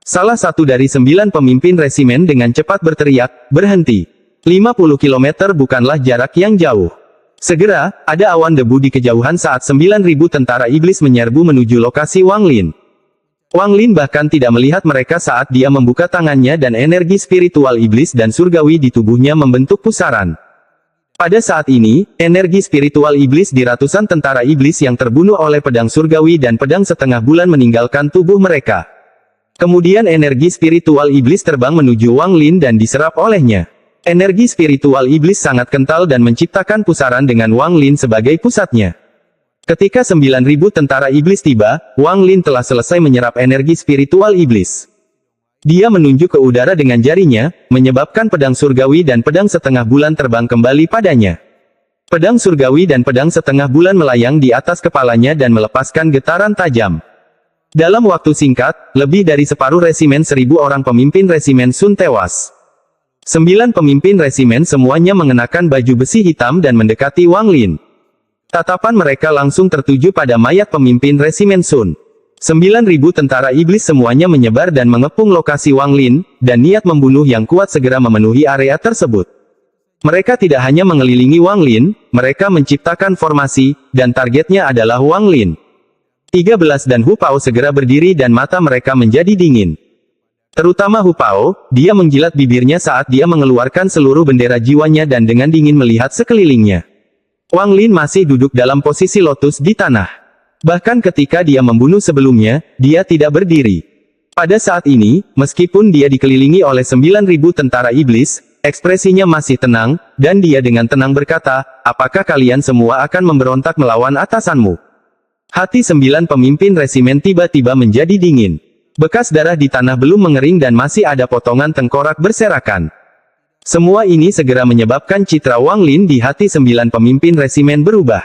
Salah satu dari 9 pemimpin resimen dengan cepat berteriak, berhenti. 50 km bukanlah jarak yang jauh. Segera, ada awan debu di kejauhan saat 9.000 tentara iblis menyerbu menuju lokasi Wang Lin. Wang Lin bahkan tidak melihat mereka saat dia membuka tangannya dan energi spiritual iblis dan surgawi di tubuhnya membentuk pusaran. Pada saat ini, energi spiritual iblis di ratusan tentara iblis yang terbunuh oleh pedang surgawi dan pedang setengah bulan meninggalkan tubuh mereka. Kemudian energi spiritual iblis terbang menuju Wang Lin dan diserap olehnya. Energi spiritual iblis sangat kental dan menciptakan pusaran dengan Wang Lin sebagai pusatnya. Ketika 9.000 tentara iblis tiba, Wang Lin telah selesai menyerap energi spiritual iblis. Dia menunjuk ke udara dengan jarinya, menyebabkan pedang surgawi dan pedang setengah bulan terbang kembali padanya. Pedang surgawi dan pedang setengah bulan melayang di atas kepalanya dan melepaskan getaran tajam. Dalam waktu singkat, lebih dari separuh resimen 1.000 orang pemimpin resimen Sun tewas. 9 pemimpin resimen semuanya mengenakan baju besi hitam dan mendekati Wang Lin. Tatapan mereka langsung tertuju pada mayat pemimpin resimen Sun. 9.000 tentara iblis semuanya menyebar dan mengepung lokasi Wang Lin, dan niat membunuh yang kuat segera memenuhi area tersebut. Mereka tidak hanya mengelilingi Wang Lin, mereka menciptakan formasi, dan targetnya adalah Wang Lin. 13 dan Hu Pao segera berdiri dan mata mereka menjadi dingin. Terutama Hu Pao, dia menjilat bibirnya saat dia mengeluarkan seluruh bendera jiwanya dan dengan dingin melihat sekelilingnya. Wang Lin masih duduk dalam posisi lotus di tanah. Bahkan ketika dia membunuh sebelumnya, dia tidak berdiri. Pada saat ini, meskipun dia dikelilingi oleh 9.000 tentara iblis, ekspresinya masih tenang, dan dia dengan tenang berkata, apakah kalian semua akan memberontak melawan atasanmu? Hati 9 pemimpin resimen tiba-tiba menjadi dingin. Bekas darah di tanah belum mengering dan masih ada potongan tengkorak berserakan. Semua ini segera menyebabkan citra Wang Lin di hati 9 pemimpin resimen berubah.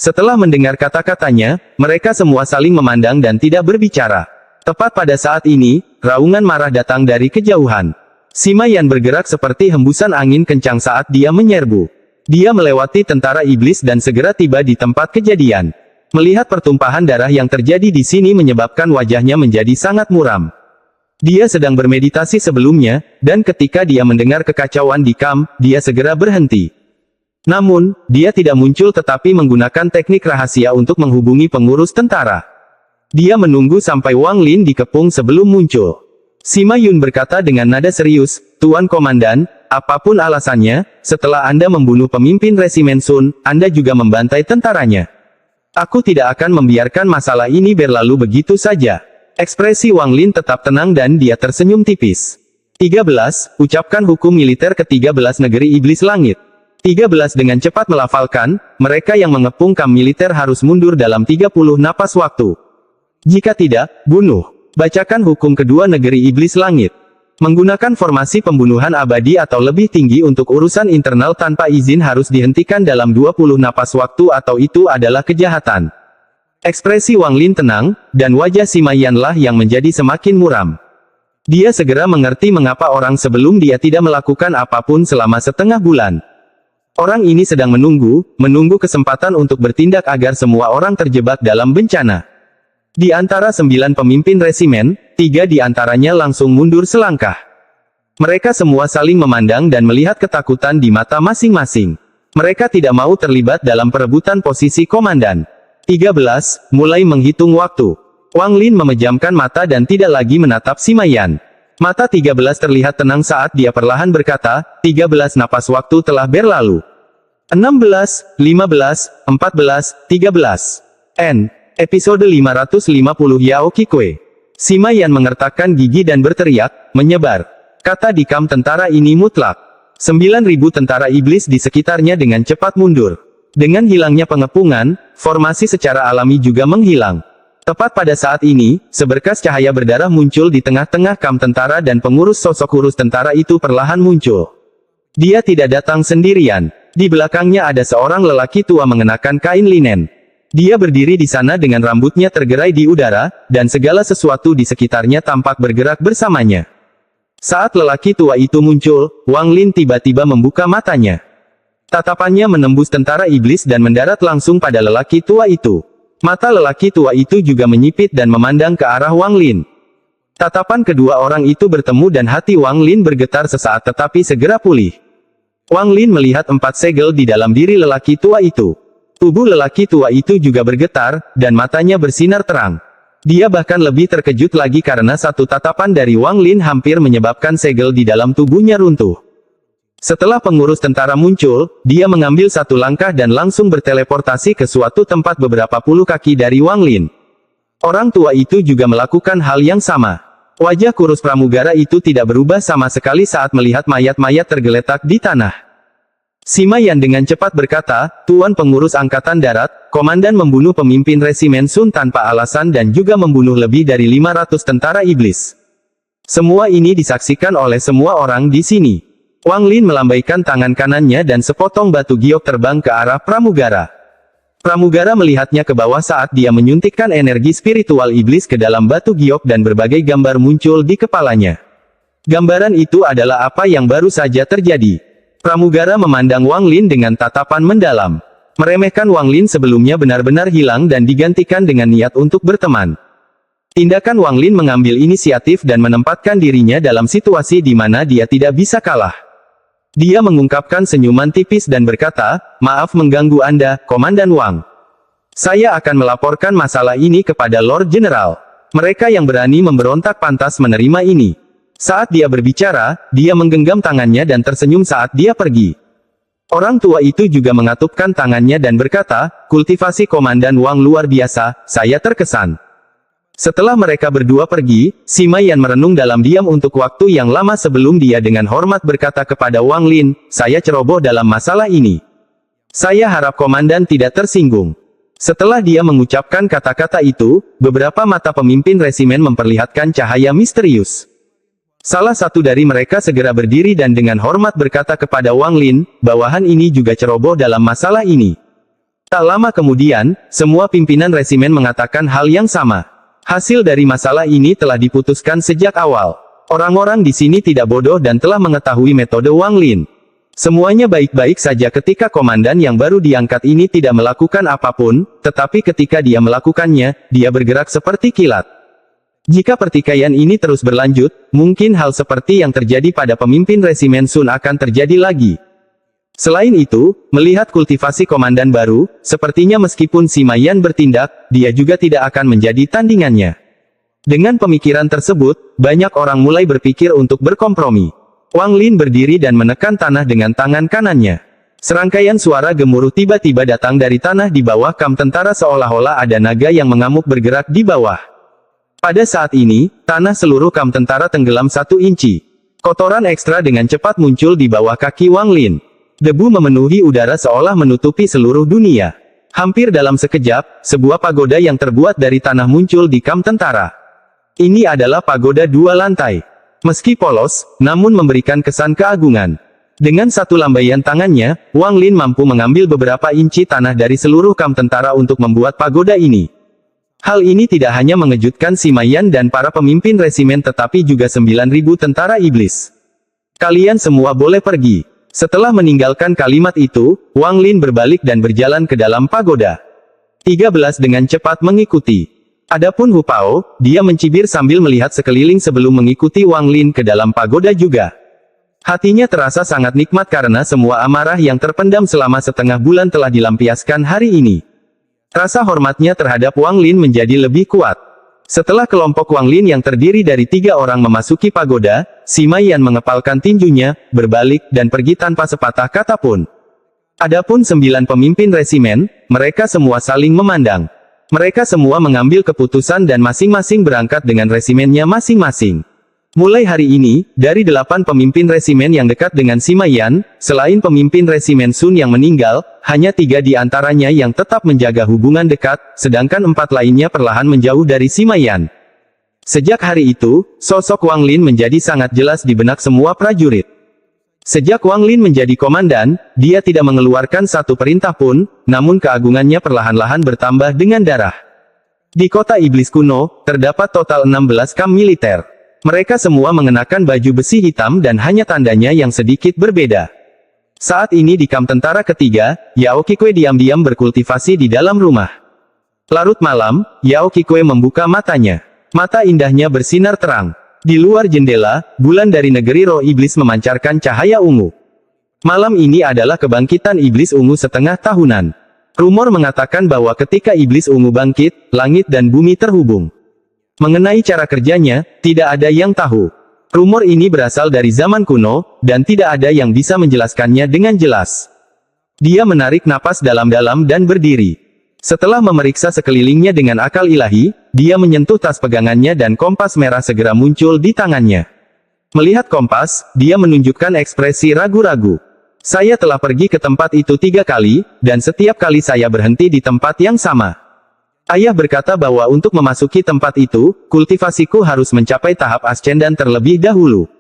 Setelah mendengar kata-katanya, mereka semua saling memandang dan tidak berbicara. Tepat pada saat ini, raungan marah datang dari kejauhan. Sima Yan bergerak seperti hembusan angin kencang saat dia menyerbu. Dia melewati tentara iblis dan segera tiba di tempat kejadian. Melihat pertumpahan darah yang terjadi di sini menyebabkan wajahnya menjadi sangat muram. Dia sedang bermeditasi sebelumnya, dan ketika dia mendengar kekacauan di kamp, dia segera berhenti. Namun, dia tidak muncul tetapi menggunakan teknik rahasia untuk menghubungi pengurus tentara. Dia menunggu sampai Wang Lin dikepung sebelum muncul. Sima Yun berkata dengan nada serius, Tuan Komandan, apapun alasannya, setelah Anda membunuh pemimpin resimen Sun, Anda juga membantai tentaranya. Aku tidak akan membiarkan masalah ini berlalu begitu saja. Ekspresi Wang Lin tetap tenang dan dia tersenyum tipis. 13. Ucapkan hukum militer ke-13 negeri iblis langit. 13 dengan cepat melafalkan, mereka yang mengepung kamp militer harus mundur dalam 30 napas waktu. Jika tidak, bunuh. Bacakan hukum kedua negeri iblis langit. Menggunakan formasi pembunuhan abadi atau lebih tinggi untuk urusan internal tanpa izin harus dihentikan dalam 20 napas waktu atau itu adalah kejahatan. Ekspresi Wang Lin tenang, dan wajah Sima Yanlah yang menjadi semakin muram. Dia segera mengerti mengapa orang sebelum dia tidak melakukan apapun selama setengah bulan. Orang ini sedang menunggu kesempatan untuk bertindak agar semua orang terjebak dalam bencana. Di antara 9 pemimpin resimen, 3 di antaranya langsung mundur selangkah. Mereka semua saling memandang dan melihat ketakutan di mata masing-masing. Mereka tidak mau terlibat dalam perebutan posisi komandan. 13, mulai menghitung waktu. Wang Lin memejamkan mata dan tidak lagi menatap Sima Yan. Mata 13 terlihat tenang saat dia perlahan berkata, 13 napas waktu telah berlalu. 16, 15, 14, 13. N. Episode 550 Yao Kikue. Sima Yan mengertakkan gigi dan berteriak, menyebar. Kata di kamp tentara ini mutlak. 9.000 tentara iblis di sekitarnya dengan cepat mundur. Dengan hilangnya pengepungan, formasi secara alami juga menghilang. Tepat pada saat ini, seberkas cahaya berdarah muncul di tengah-tengah kamp tentara dan pengurus sosok kurus tentara itu perlahan muncul. Dia tidak datang sendirian. Di belakangnya ada seorang lelaki tua mengenakan kain linen. Dia berdiri di sana dengan rambutnya tergerai di udara, dan segala sesuatu di sekitarnya tampak bergerak bersamanya. Saat lelaki tua itu muncul, Wang Lin tiba-tiba membuka matanya. Tatapannya menembus tentara iblis dan mendarat langsung pada lelaki tua itu. Mata lelaki tua itu juga menyipit dan memandang ke arah Wang Lin. Tatapan kedua orang itu bertemu dan hati Wang Lin bergetar sesaat tetapi segera pulih. Wang Lin melihat 4 segel di dalam diri lelaki tua itu. Tubuh lelaki tua itu juga bergetar, dan matanya bersinar terang. Dia bahkan lebih terkejut lagi karena satu tatapan dari Wang Lin hampir menyebabkan segel di dalam tubuhnya runtuh. Setelah pengurus tentara muncul, dia mengambil satu langkah dan langsung berteleportasi ke suatu tempat beberapa puluh kaki dari Wang Lin. Orang tua itu juga melakukan hal yang sama. Wajah kurus pramugara itu tidak berubah sama sekali saat melihat mayat-mayat tergeletak di tanah. Sima Yan dengan cepat berkata, Tuan pengurus angkatan darat, komandan membunuh pemimpin resimen Sun tanpa alasan dan juga membunuh lebih dari 500 tentara iblis. Semua ini disaksikan oleh semua orang di sini. Wang Lin melambaikan tangan kanannya dan sepotong batu giok terbang ke arah pramugara. Pramugara melihatnya ke bawah saat dia menyuntikkan energi spiritual iblis ke dalam batu giok dan berbagai gambar muncul di kepalanya. Gambaran itu adalah apa yang baru saja terjadi. Pramugara memandang Wang Lin dengan tatapan mendalam. Meremehkan Wang Lin sebelumnya benar-benar hilang dan digantikan dengan niat untuk berteman. Tindakan Wang Lin mengambil inisiatif dan menempatkan dirinya dalam situasi di mana dia tidak bisa kalah. Dia mengungkapkan senyuman tipis dan berkata, maaf mengganggu Anda, Komandan Wang. Saya akan melaporkan masalah ini kepada Lord General. Mereka yang berani memberontak pantas menerima ini. Saat dia berbicara, dia menggenggam tangannya dan tersenyum saat dia pergi. Orang tua itu juga mengatupkan tangannya dan berkata, kultivasi Komandan Wang luar biasa, saya terkesan. Setelah mereka berdua pergi, Sima Yan merenung dalam diam untuk waktu yang lama sebelum dia dengan hormat berkata kepada Wang Lin, saya ceroboh dalam masalah ini. Saya harap Komandan tidak tersinggung. Setelah dia mengucapkan kata-kata itu, beberapa mata pemimpin resimen memperlihatkan cahaya misterius. Salah satu dari mereka segera berdiri dan dengan hormat berkata kepada Wang Lin, bawahan ini juga ceroboh dalam masalah ini. Tak lama kemudian, semua pimpinan resimen mengatakan hal yang sama. Hasil dari masalah ini telah diputuskan sejak awal. Orang-orang di sini tidak bodoh dan telah mengetahui metode Wang Lin. Semuanya baik-baik saja ketika komandan yang baru diangkat ini tidak melakukan apapun, tetapi ketika dia melakukannya, dia bergerak seperti kilat. Jika pertikaian ini terus berlanjut, mungkin hal seperti yang terjadi pada pemimpin resimen Sun akan terjadi lagi. Selain itu, melihat kultivasi komandan baru, sepertinya meskipun Sima Yan bertindak, dia juga tidak akan menjadi tandingannya. Dengan pemikiran tersebut, banyak orang mulai berpikir untuk berkompromi. Wang Lin berdiri dan menekan tanah dengan tangan kanannya. Serangkaian suara gemuruh tiba-tiba datang dari tanah di bawah kamp tentara seolah-olah ada naga yang mengamuk bergerak di bawah. Pada saat ini, tanah seluruh kamp tentara tenggelam 1 inci. Kotoran ekstra dengan cepat muncul di bawah kaki Wang Lin. Debu memenuhi udara seolah menutupi seluruh dunia. Hampir dalam sekejap, sebuah pagoda yang terbuat dari tanah muncul di kamp tentara. Ini adalah pagoda 2 lantai. Meski polos, namun memberikan kesan keagungan. Dengan satu lambaian tangannya, Wang Lin mampu mengambil beberapa inci tanah dari seluruh kamp tentara untuk membuat pagoda ini. Hal ini tidak hanya mengejutkan Sima Yan dan para pemimpin resimen tetapi juga 9.000 tentara iblis. Kalian semua boleh pergi. Setelah meninggalkan kalimat itu, Wang Lin berbalik dan berjalan ke dalam pagoda. 13 dengan cepat mengikuti. Adapun Hu Pao, dia mencibir sambil melihat sekeliling sebelum mengikuti Wang Lin ke dalam pagoda juga. Hatinya terasa sangat nikmat karena semua amarah yang terpendam selama setengah bulan telah dilampiaskan hari ini. Rasa hormatnya terhadap Wang Lin menjadi lebih kuat. Setelah kelompok Wang Lin yang terdiri dari 3 orang memasuki pagoda, Sima Yan mengepalkan tinjunya, berbalik, dan pergi tanpa sepatah kata pun. Adapun 9 pemimpin resimen, mereka semua saling memandang. Mereka semua mengambil keputusan dan masing-masing berangkat dengan resimennya masing-masing. Mulai hari ini, dari 8 pemimpin resimen yang dekat dengan Sima Yan, selain pemimpin resimen Sun yang meninggal, hanya 3 di antaranya yang tetap menjaga hubungan dekat, sedangkan 4 lainnya perlahan menjauh dari Sima Yan. Sejak hari itu, sosok Wang Lin menjadi sangat jelas di benak semua prajurit. Sejak Wang Lin menjadi komandan, dia tidak mengeluarkan satu perintah pun, namun keagungannya perlahan-lahan bertambah dengan darah. Di kota iblis kuno, terdapat total 16 kamp militer. Mereka semua mengenakan baju besi hitam dan hanya tandanya yang sedikit berbeda. Saat ini di kamp tentara ketiga, Yao Qikue diam-diam berkultivasi di dalam rumah. Larut malam, Yao Qikue membuka matanya. Mata indahnya bersinar terang. Di luar jendela, bulan dari negeri roh iblis memancarkan cahaya ungu. Malam ini adalah kebangkitan iblis ungu setengah tahunan. Rumor mengatakan bahwa ketika iblis ungu bangkit, langit dan bumi terhubung. Mengenai cara kerjanya, tidak ada yang tahu. Rumor ini berasal dari zaman kuno, dan tidak ada yang bisa menjelaskannya dengan jelas. Dia menarik napas dalam-dalam dan berdiri. Setelah memeriksa sekelilingnya dengan akal ilahi, dia menyentuh tas pegangannya dan kompas merah segera muncul di tangannya. Melihat kompas, dia menunjukkan ekspresi ragu-ragu. Saya telah pergi ke tempat itu 3 kali, dan setiap kali saya berhenti di tempat yang sama. Ayah berkata bahwa untuk memasuki tempat itu, kultivasiku harus mencapai tahap ascendan terlebih dahulu.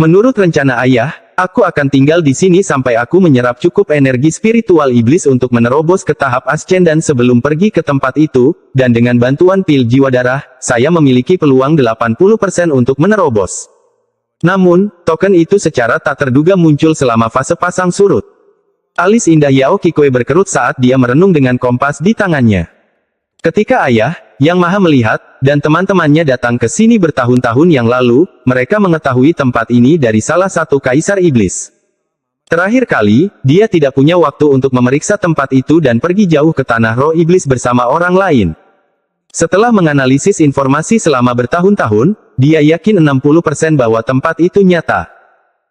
Menurut rencana ayah, aku akan tinggal di sini sampai aku menyerap cukup energi spiritual iblis untuk menerobos ke tahap ascendan sebelum pergi ke tempat itu, dan dengan bantuan pil jiwa darah, saya memiliki peluang 80% untuk menerobos. Namun, token itu secara tak terduga muncul selama fase pasang surut. Alis indah Yao Qikue berkerut saat dia merenung dengan kompas di tangannya. Ketika ayah, yang maha melihat, dan teman-temannya datang ke sini bertahun-tahun yang lalu, mereka mengetahui tempat ini dari salah satu kaisar iblis. Terakhir kali, dia tidak punya waktu untuk memeriksa tempat itu dan pergi jauh ke tanah roh iblis bersama orang lain. Setelah menganalisis informasi selama bertahun-tahun, dia yakin 60% bahwa tempat itu nyata.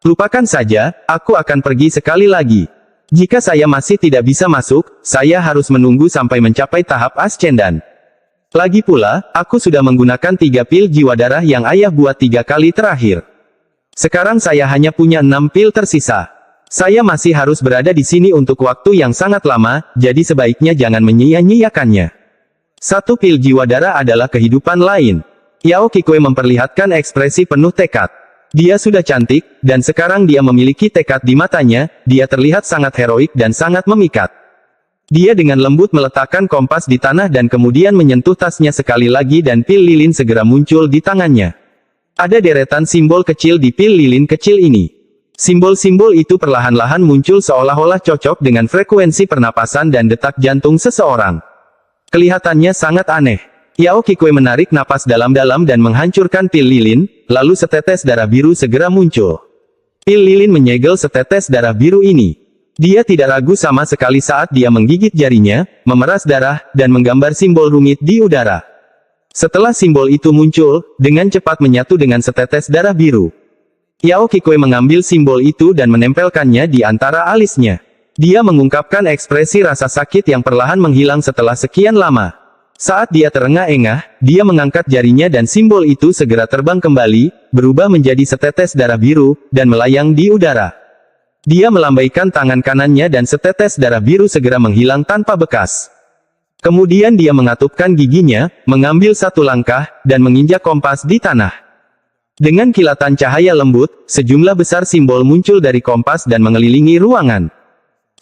Lupakan saja, aku akan pergi sekali lagi. Jika saya masih tidak bisa masuk, saya harus menunggu sampai mencapai tahap ascendan. Lagi pula, aku sudah menggunakan 3 pil jiwa darah yang ayah buat 3 kali terakhir. Sekarang saya hanya punya 6 pil tersisa. Saya masih harus berada di sini untuk waktu yang sangat lama, jadi sebaiknya jangan menyia-nyiakannya. 1 pil jiwa darah adalah kehidupan lain. Yao Qingwei memperlihatkan ekspresi penuh tekad. Dia sudah cantik, dan sekarang dia memiliki tekad di matanya, dia terlihat sangat heroik dan sangat memikat. Dia dengan lembut meletakkan kompas di tanah dan kemudian menyentuh tasnya sekali lagi dan pil lilin segera muncul di tangannya. Ada deretan simbol kecil di pil lilin kecil ini. Simbol-simbol itu perlahan-lahan muncul seolah-olah cocok dengan frekuensi pernapasan dan detak jantung seseorang. Kelihatannya sangat aneh. Yao Qingwei menarik napas dalam-dalam dan menghancurkan pil lilin, lalu setetes darah biru segera muncul. Pil lilin menyegel setetes darah biru ini. Dia tidak ragu sama sekali saat dia menggigit jarinya, memeras darah, dan menggambar simbol rumit di udara. Setelah simbol itu muncul, dengan cepat menyatu dengan setetes darah biru. Yao Qingwei mengambil simbol itu dan menempelkannya di antara alisnya. Dia mengungkapkan ekspresi rasa sakit yang perlahan menghilang setelah sekian lama. Saat dia terengah-engah, dia mengangkat jarinya dan simbol itu segera terbang kembali, berubah menjadi setetes darah biru, dan melayang di udara. Dia melambaikan tangan kanannya dan setetes darah biru segera menghilang tanpa bekas. Kemudian dia mengatupkan giginya, mengambil 1 langkah, dan menginjak kompas di tanah. Dengan kilatan cahaya lembut, sejumlah besar simbol muncul dari kompas dan mengelilingi ruangan.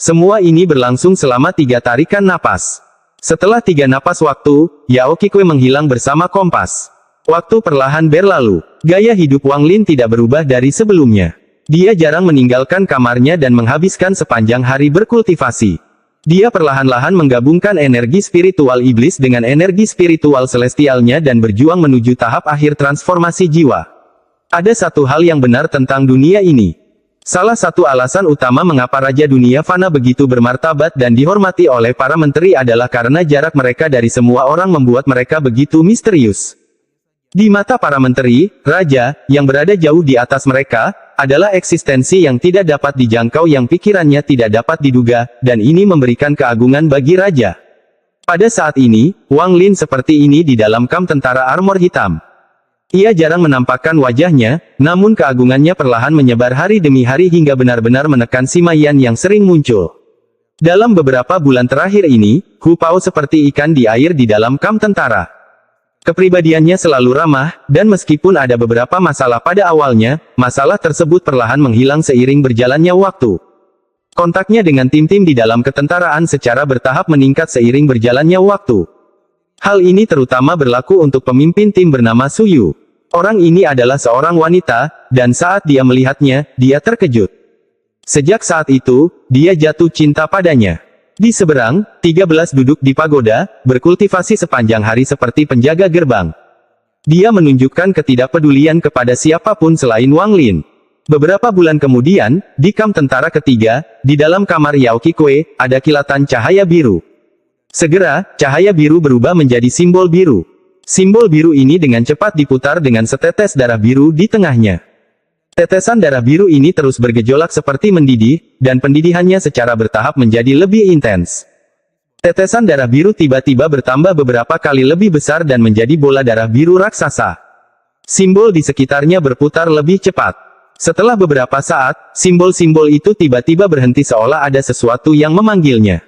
Semua ini berlangsung selama 3 tarikan napas. Setelah 3 napas waktu, Yao Qingwei menghilang bersama kompas. Waktu perlahan berlalu. Gaya hidup Wang Lin tidak berubah dari sebelumnya. Dia jarang meninggalkan kamarnya dan menghabiskan sepanjang hari berkultivasi. Dia perlahan-lahan menggabungkan energi spiritual iblis dengan energi spiritual celestialnya dan berjuang menuju tahap akhir transformasi jiwa. Ada satu hal yang benar tentang dunia ini. Salah satu alasan utama mengapa Raja Dunia Fana begitu bermartabat dan dihormati oleh para menteri adalah karena jarak mereka dari semua orang membuat mereka begitu misterius. Di mata para menteri, Raja, yang berada jauh di atas mereka, adalah eksistensi yang tidak dapat dijangkau yang pikirannya tidak dapat diduga, dan ini memberikan keagungan bagi Raja. Pada saat ini, Wang Lin seperti ini di dalam kamp tentara armor hitam. Ia jarang menampakkan wajahnya, namun keagungannya perlahan menyebar hari demi hari hingga benar-benar menekan Sima Yan yang sering muncul. Dalam beberapa bulan terakhir ini, Hu Pao seperti ikan di air di dalam kamp tentara. Kepribadiannya selalu ramah, dan meskipun ada beberapa masalah pada awalnya, masalah tersebut perlahan menghilang seiring berjalannya waktu. Kontaknya dengan tim-tim di dalam ketentaraan secara bertahap meningkat seiring berjalannya waktu. Hal ini terutama berlaku untuk pemimpin tim bernama Su Yu. Orang ini adalah seorang wanita, dan saat dia melihatnya, dia terkejut. Sejak saat itu, dia jatuh cinta padanya. Di seberang, 13 duduk di pagoda, berkultivasi sepanjang hari seperti penjaga gerbang. Dia menunjukkan ketidakpedulian kepada siapapun selain Wang Lin. Beberapa bulan kemudian, di kamp tentara ketiga, di dalam kamar Yao Qingwei, ada kilatan cahaya biru. Segera, cahaya biru berubah menjadi simbol biru. Simbol biru ini dengan cepat diputar dengan setetes darah biru di tengahnya. Tetesan darah biru ini terus bergejolak seperti mendidih, dan pendidihannya secara bertahap menjadi lebih intens. Tetesan darah biru tiba-tiba bertambah beberapa kali lebih besar dan menjadi bola darah biru raksasa. Simbol di sekitarnya berputar lebih cepat. Setelah beberapa saat, simbol-simbol itu tiba-tiba berhenti seolah ada sesuatu yang memanggilnya.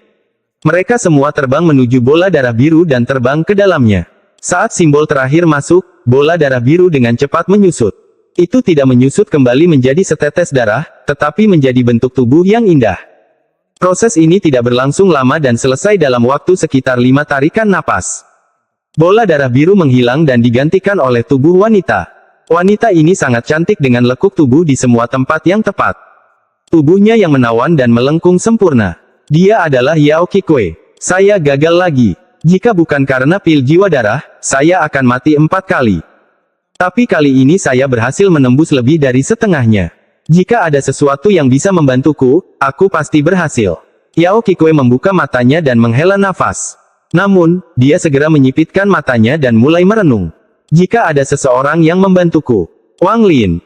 Mereka semua terbang menuju bola darah biru dan terbang ke dalamnya. Saat simbol terakhir masuk, bola darah biru dengan cepat menyusut. Itu tidak menyusut kembali menjadi setetes darah, tetapi menjadi bentuk tubuh yang indah. Proses ini tidak berlangsung lama dan selesai dalam waktu sekitar 5 tarikan napas. Bola darah biru menghilang dan digantikan oleh tubuh wanita. Wanita ini sangat cantik dengan lekuk tubuh di semua tempat yang tepat. Tubuhnya yang menawan dan melengkung sempurna. Dia adalah Yao Qingwei. Saya gagal lagi. Jika bukan karena pil jiwa darah, saya akan mati 4 kali. Tapi kali ini saya berhasil menembus lebih dari setengahnya. Jika ada sesuatu yang bisa membantuku, aku pasti berhasil. Yao Qingwei membuka matanya dan menghela nafas. Namun, dia segera menyipitkan matanya dan mulai merenung. Jika ada seseorang yang membantuku. Wang Lin.